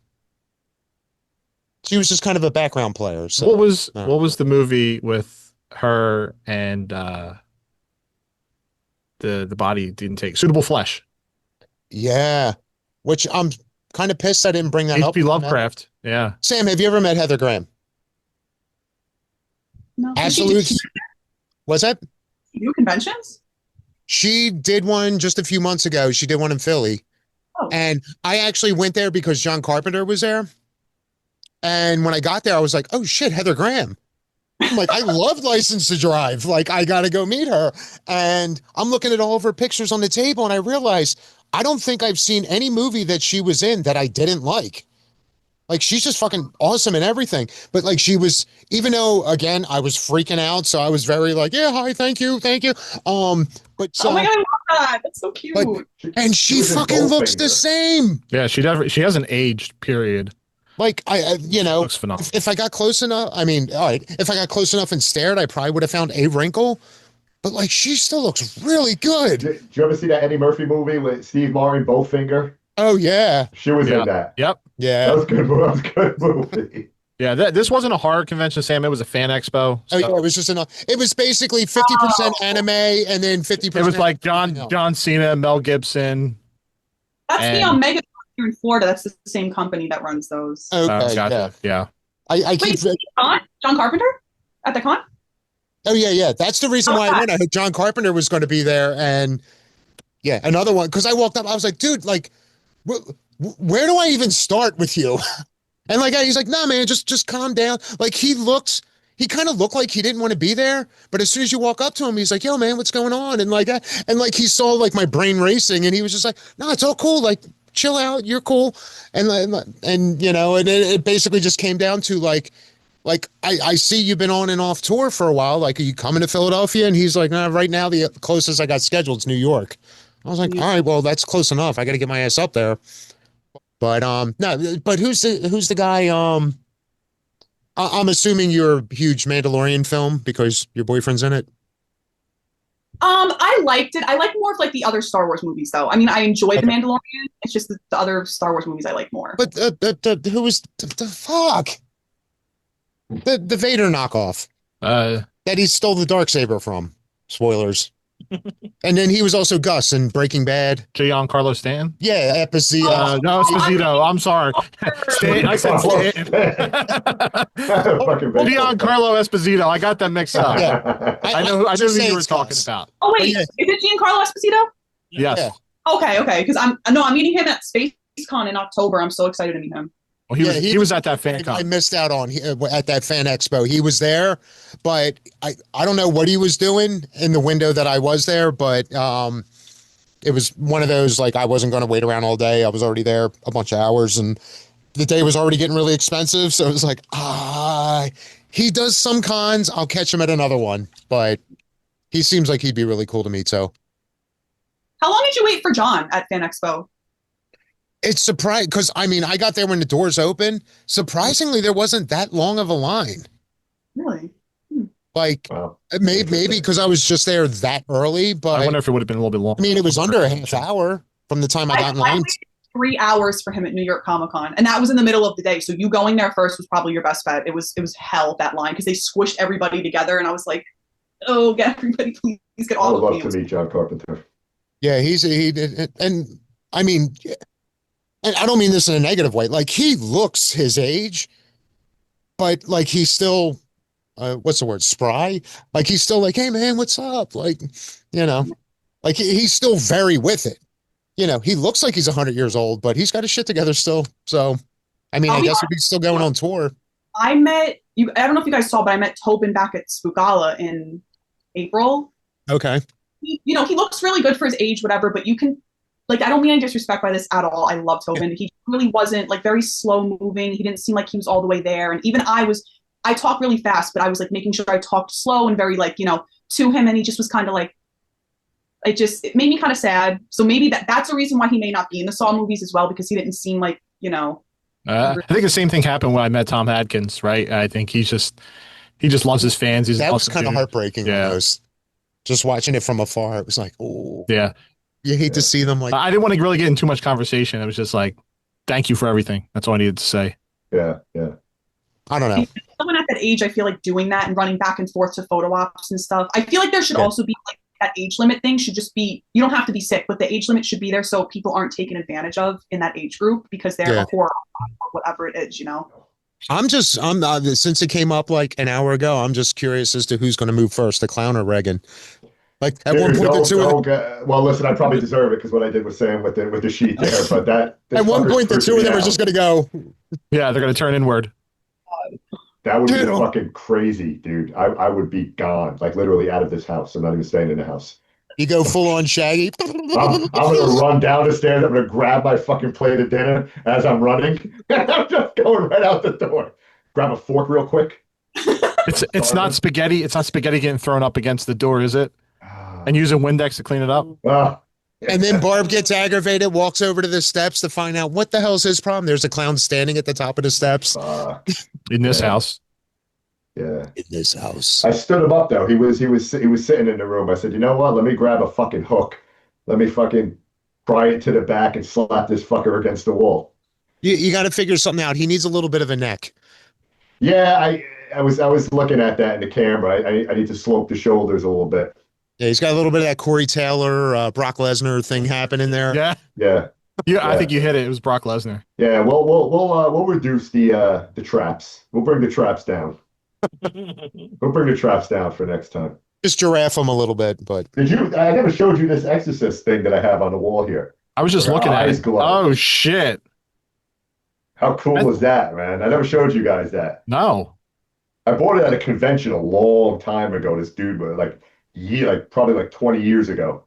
She was just kind of a background player. So. what was the movie with her and the body didn't take Suitable Flesh? Yeah, which I'm kind of pissed I didn't bring that up. H.P. Lovecraft. Yeah. Sam, have you ever met Heather Graham? No. Absolute. What's that? You do conventions? She did one just a few months ago. She did one in Philly. Oh. And I actually went there because John Carpenter was there. And when I got there, I was like, oh shit, Heather Graham. I'm like, I love License to Drive. Like, I got to go meet her. And I'm looking at all of her pictures on the table, and I realized I don't think I've seen any movie that she was in that I didn't like. Like, she's just fucking awesome in everything. But, like, she was, even though, again, I was freaking out, so I was very like, yeah, hi, thank you. But so, Oh my God, I love that. That's so cute. and she was in fucking looks the Goldfinger. same. Yeah, she hasn't aged, period. Like, Looks phenomenal. if I got close enough, I mean, all right, if I got close enough and stared, I probably would have found a wrinkle. But, like, she still looks really good. Did you ever see that Eddie Murphy movie with Steve Martin, Bowfinger? Oh, yeah. She was Yeah. in that. Yep. Yeah. That was good. That was a good movie. Yeah, this wasn't a horror convention, Sam. It was a fan expo. Oh, So yeah, it was just enough. It was basically 50% anime and then 50%. it was like everything else. John Cena, Mel Gibson. That's the and- Mega here in Florida. That's the same company that runs those. Okay, Gotcha. Yeah. I keep. Wait, John Carpenter at the con? Oh, yeah. That's the reason why I went. I heard John Carpenter was going to be there. And yeah, another one. Because I walked up, I was like, dude, like, where do I even start with you? And like, he's like, nah, man, just calm down. Like, he kind of looked like he didn't want to be there. But as soon as you walk up to him, he's like, yo, man, what's going on? And like, he saw like my brain racing and he was just like, no, it's all cool. Like, chill out. You're cool. And you know, and it basically just came down to like, I see you've been on and off tour for a while. Like, are you coming to Philadelphia? And he's like, nah, right now, the closest I got scheduled is New York. I was like, all right, well, that's close enough. I got to get my ass up there. But no, but who's the guy? I'm assuming you're a huge Mandalorian film because your boyfriend's in it. I liked it. I like more of like the other Star Wars movies, though. I mean, I enjoyed Okay. The Mandalorian. It's just the other Star Wars movies I like more. But who was the fuck? The Vader knockoff that he stole the Darksaber from. Spoilers. And then he was also Gus in Breaking Bad. Giancarlo Stanton. Yeah, Esposito. No, Esposito. I'm sorry. Stan, I said Stanton. Fucking Giancarlo Esposito. I got that mixed up. Yeah. I know who just you say were it's talking Gus. about. Oh wait, yeah. is it Giancarlo Esposito? Yes. Yeah. Okay, because I'm meeting him at SpaceCon in October. I'm so excited to meet him. Well, he was at that fan I con. missed out on at that fan expo. He was there, but I don't know what he was doing in the window that I was there, but it was one of those, like, I wasn't going to wait around all day. I was already there a bunch of hours and the day was already getting really expensive. So it was like, he does some cons. I'll catch him at another one, but he seems like he'd be really cool to meet. So How long did you wait for John at Fan Expo? it's surprising because I mean, I got there when the doors opened. Surprisingly, there wasn't that long of a line. Really? Like, Wow. maybe because I was just there that early, but I wonder if it would have been a little bit I longer. mean, it was under a half hour from the time I got in line. waited 3 hours for him at New York Comic Con, and that was in the middle of the day. So you going there first was probably your best bet. It was hell, that line, because they squished everybody together, and I was like, oh, get everybody, please get I all would of love me. to meet John Carpenter. Yeah, he did, and I mean, and I don't mean this in a negative way. Like, he looks his age, but like he's still, what's the word, spry? Like, he's still like, hey man, what's up? Like, you know, like he's still very with it. You know, he looks like he's 100 years old, but he's got his shit together still. So, I mean, I guess if he's still going on tour. I met you. I don't know if you guys saw, but I met Tobin back at Spookala in April. Okay. You know, he looks really good for his age, whatever, but you can, like, I don't mean any disrespect by this at all. I love Tobin. He really wasn't, like, very slow moving. He didn't seem like he was all the way there. And even I talk really fast, but I was, like, making sure I talked slow and very, like, you know, to him. And he just was kind of like, it made me kind of sad. So maybe that's a reason why he may not be in the Saw movies as well, because he didn't seem like, you know. I think the same thing happened when I met Tom Adkins, right? I think he just loves his fans. He's That was awesome kind of dude. heartbreaking Yeah. almost. Just watching it from afar, it was like, oh, Yeah. you hate to see them like. I didn't want to really get into too much conversation. It was just like, thank you for everything. That's all I needed to say. Yeah. I don't know. Someone at that age, I feel like doing that and running back and forth to photo ops and stuff. I feel like there should also be like that age limit thing should just be, you don't have to be sick, but the age limit should be there so people aren't taken advantage of in that age group because they're a horror or whatever it is, you know? I'm since it came up like an hour ago, I'm just curious as to who's going to move first, the clown or Reagan. Like at one point, the two of them. Well, listen, I probably deserve it because what I did with Sam with the sheet there, but At one point, the two of them are just going to go. Yeah, they're going to turn inward. That would be fucking crazy, dude. I would be gone, like literally out of this house. I'm not even staying in the house. You go full on Shaggy. I'm gonna run down the stairs. I'm gonna grab my fucking plate of dinner as I'm running. I'm just going right out the door. Grab a fork real quick. It's not spaghetti. It's not spaghetti getting thrown up against the door, is it? And using Windex to clean it up. And then Barb gets aggravated, walks over to the steps to find out what the hell's his problem. There's a clown standing at the top of the steps. In this house. Yeah. In this house. I stood him up though. He was sitting in the room. I said, you know what? Let me grab a fucking hook. Let me fucking pry it to the back and slap this fucker against the wall. You got to figure something out. He needs a little bit of a neck. Yeah, I was looking at that in the camera. I need to slope the shoulders a little bit. Yeah, he's got a little bit of that Corey Taylor, Brock Lesnar thing happening there. Yeah. I think you hit it. It was Brock Lesnar. Yeah, we'll reduce the traps. We'll bring the traps down. We'll bring the traps down for next time. Just giraffe them a little bit, but I never showed you this Exorcist thing that I have on the wall here. I was just looking at it. Glow. Oh shit! How cool is that, man? I never showed you guys that. No. I bought it at a convention a long time ago. This dude, probably like 20 years ago.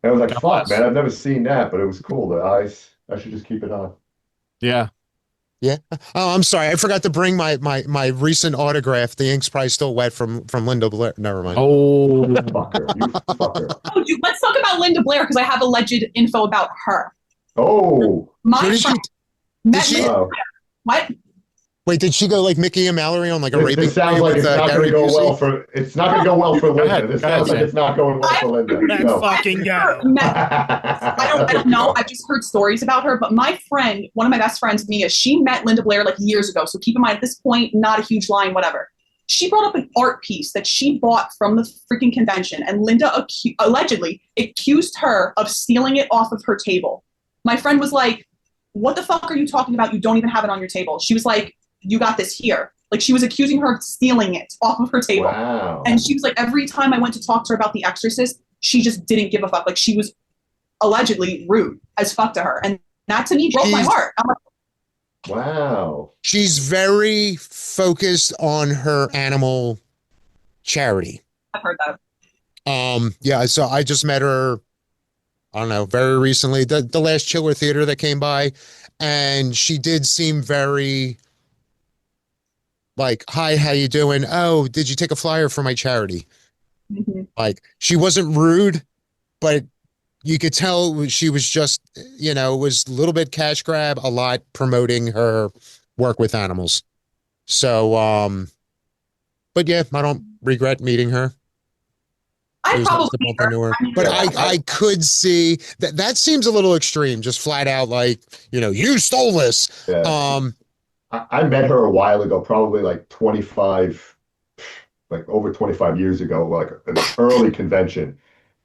I was like, fuck, man, I've never seen that, but it was cool. The eyes, I should just keep it on. Yeah. Yeah. Oh, I'm sorry. I forgot to bring my recent autograph. The ink's probably still wet from Linda Blair. Never mind. Oh, fucker. You fucker. Oh, dude, let's talk about Linda Blair because I have alleged info about her. Oh. My friend met Linda Blair. What? Wait, did she go like Mickey and Mallory on like a raping? It sounds like it's not going to go well for. It's not going to go well for Linda. This sounds like it's not going well for Linda. That fucking guy. I don't know. I've just heard stories about her. But my friend, one of my best friends, Mia, she met Linda Blair like years ago. So keep in mind, at this point, not a huge line, whatever. She brought up an art piece that she bought from the freaking convention, and Linda allegedly accused her of stealing it off of her table. My friend was like, "What the fuck are you talking about? You don't even have it on your table." She was like, "You got this here." Like she was accusing her of stealing it off of her table. Wow. And she was like, every time I went to talk to her about The Exorcist, she just didn't give a fuck. Like she was allegedly rude as fuck to her. And that to me broke my heart. I'm like, wow. She's very focused on her animal charity. I've heard that. Yeah, so I just met her, I don't know, very recently, the last Chiller Theater that came by, and she did seem very like, "Hi, how you doing? Oh, did you take a flyer for my charity?" Mm-hmm. Like, she wasn't rude, but you could tell she was just, it was a little bit cash grab, a lot promoting her work with animals. So, but yeah, I don't regret meeting her. I probably but I could see that seems a little extreme, just flat out like, you stole this. Yeah. I met her a while ago, probably like 25, like over 25 years ago, like an early convention.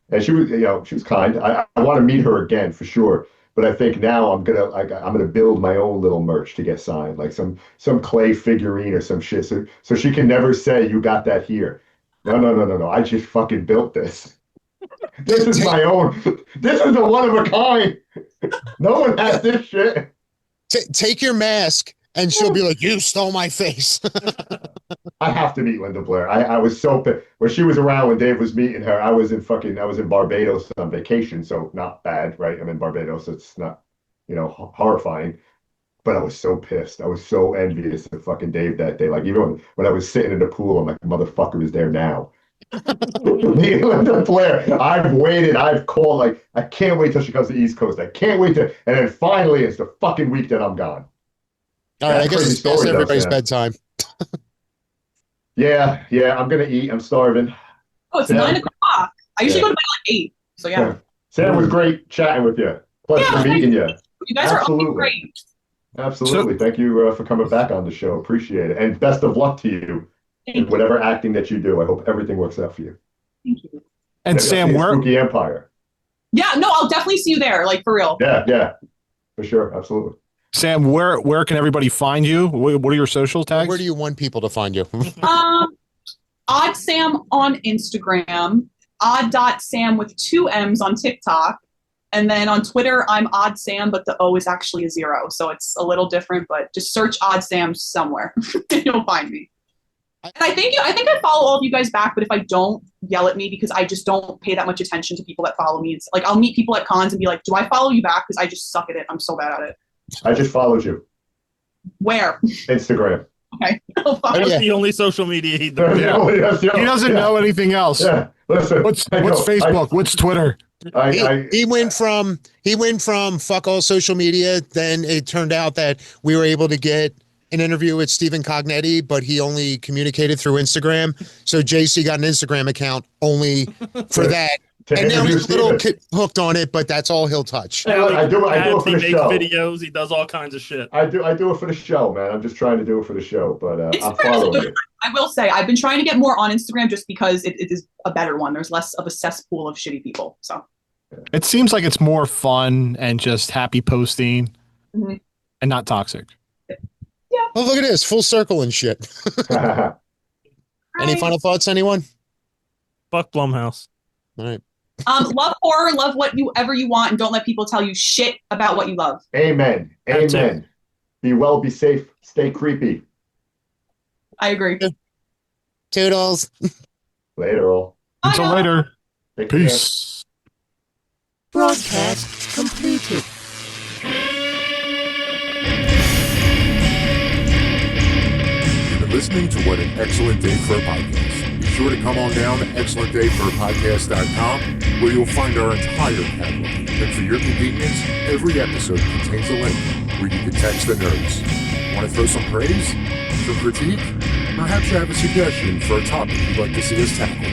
And she was, she was kind. I want to meet her again for sure. But I think now I'm gonna build my own little merch to get signed, like some clay figurine or some shit. So she can never say you got that here. No. I just fucking built this. This is my own. This is a one of a kind. No one has this shit. Take your mask and she'll be like, "You stole my face." I have to meet Linda Blair. I was so pissed. When she was around, when Dave was meeting her, I was in Barbados on vacation, so not bad, right? I'm in Barbados, so it's not, horrifying. But I was so pissed. I was so envious of fucking Dave that day. Like, even when I was sitting in the pool, I'm like, motherfucker is there now. Me and Linda Blair, I've waited, I've called, like, I can't wait till she comes to the East Coast. I can't wait to, and then finally, it's the fucking week that I'm gone. All right, I guess crazy it's past story, though, everybody's Sam. bedtime. Yeah, I'm gonna eat. I'm starving. Oh, it's Sam? 9 o'clock. I usually Yeah. go to bed at like 8. So yeah. Sam was great chatting with you. Pleasure meeting you. You guys are all Absolutely. great. Absolutely. Thank you for coming back on the show. Appreciate it. And best of luck to you in whatever acting that you do. I hope everything works out for you. Thank you. And Maybe I'll Sam, see you at where Spooky Empire. Yeah, no, I'll definitely see you there, like for real. Yeah, for sure. Absolutely. Sam, where can everybody find you? What are your social tags? Where do you want people to find you? OddSam on Instagram, odd.sam with 2 M's on TikTok. And then on Twitter, I'm OddSam, but the O is actually a 0. So it's a little different, but just search OddSam somewhere and you'll find me. And I think I follow all of you guys back, but if I don't, yell at me because I just don't pay that much attention to people that follow me. It's like I'll meet people at cons and be like, do I follow you back? Because I just suck at it. I'm so bad at it. I just followed you. Where? Instagram. Okay. I'll follow That's Yeah. the only social media he does. He doesn't know anything else. Yeah. Listen. What's I go- Facebook? What's Twitter? He went from fuck all social media. Then it turned out that we were able to get an interview with Stephen Cognetti, but he only communicated through Instagram. So JC got an Instagram account only for that. And now he's a little hooked on it, but that's all he'll touch. I do it for He the makes show. videos. He does all kinds of shit. I do it for the show, man. I'm just trying to do it for the show, but I'm Instagram is following good. you. I will say I've been trying to get more on Instagram just because it is a better one. There's less of a cesspool of shitty people. So It seems like it's more fun and just happy posting Mhm. and not toxic. Oh, look at this, full circle and shit. Any final thoughts, anyone? Fuck Blumhouse. All right. love horror, love whatever you want, and don't let people tell you shit about what you love. Amen. That's Amen. Be well, be safe, stay creepy. I agree. Toodles. Later, all. Until Bye, later. Take care. Peace. Broadcast completed. You've been listening to What an Excellent Day for a Podcast. Be sure to come on down to excellentdayforapodcast.com where you'll find our entire catalog. And for your convenience, every episode contains a link where you can text the nerds. Want to throw some praise? Some critique? Perhaps you have a suggestion for a topic you'd like to see us tackle.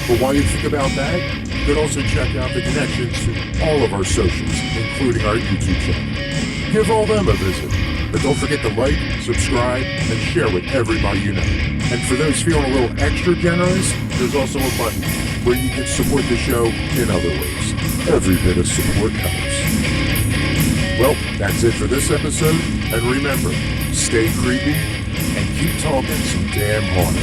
But while you think about that, you can also check out the connections to all of our socials, including our YouTube channel. Give all them a visit. But don't forget to like, subscribe, and share with everybody you know. And for those feeling a little extra generous, there's also a button where you can support the show in other ways. Every bit of support helps. Well, that's it for this episode. And remember, stay creepy and keep talking some damn horror.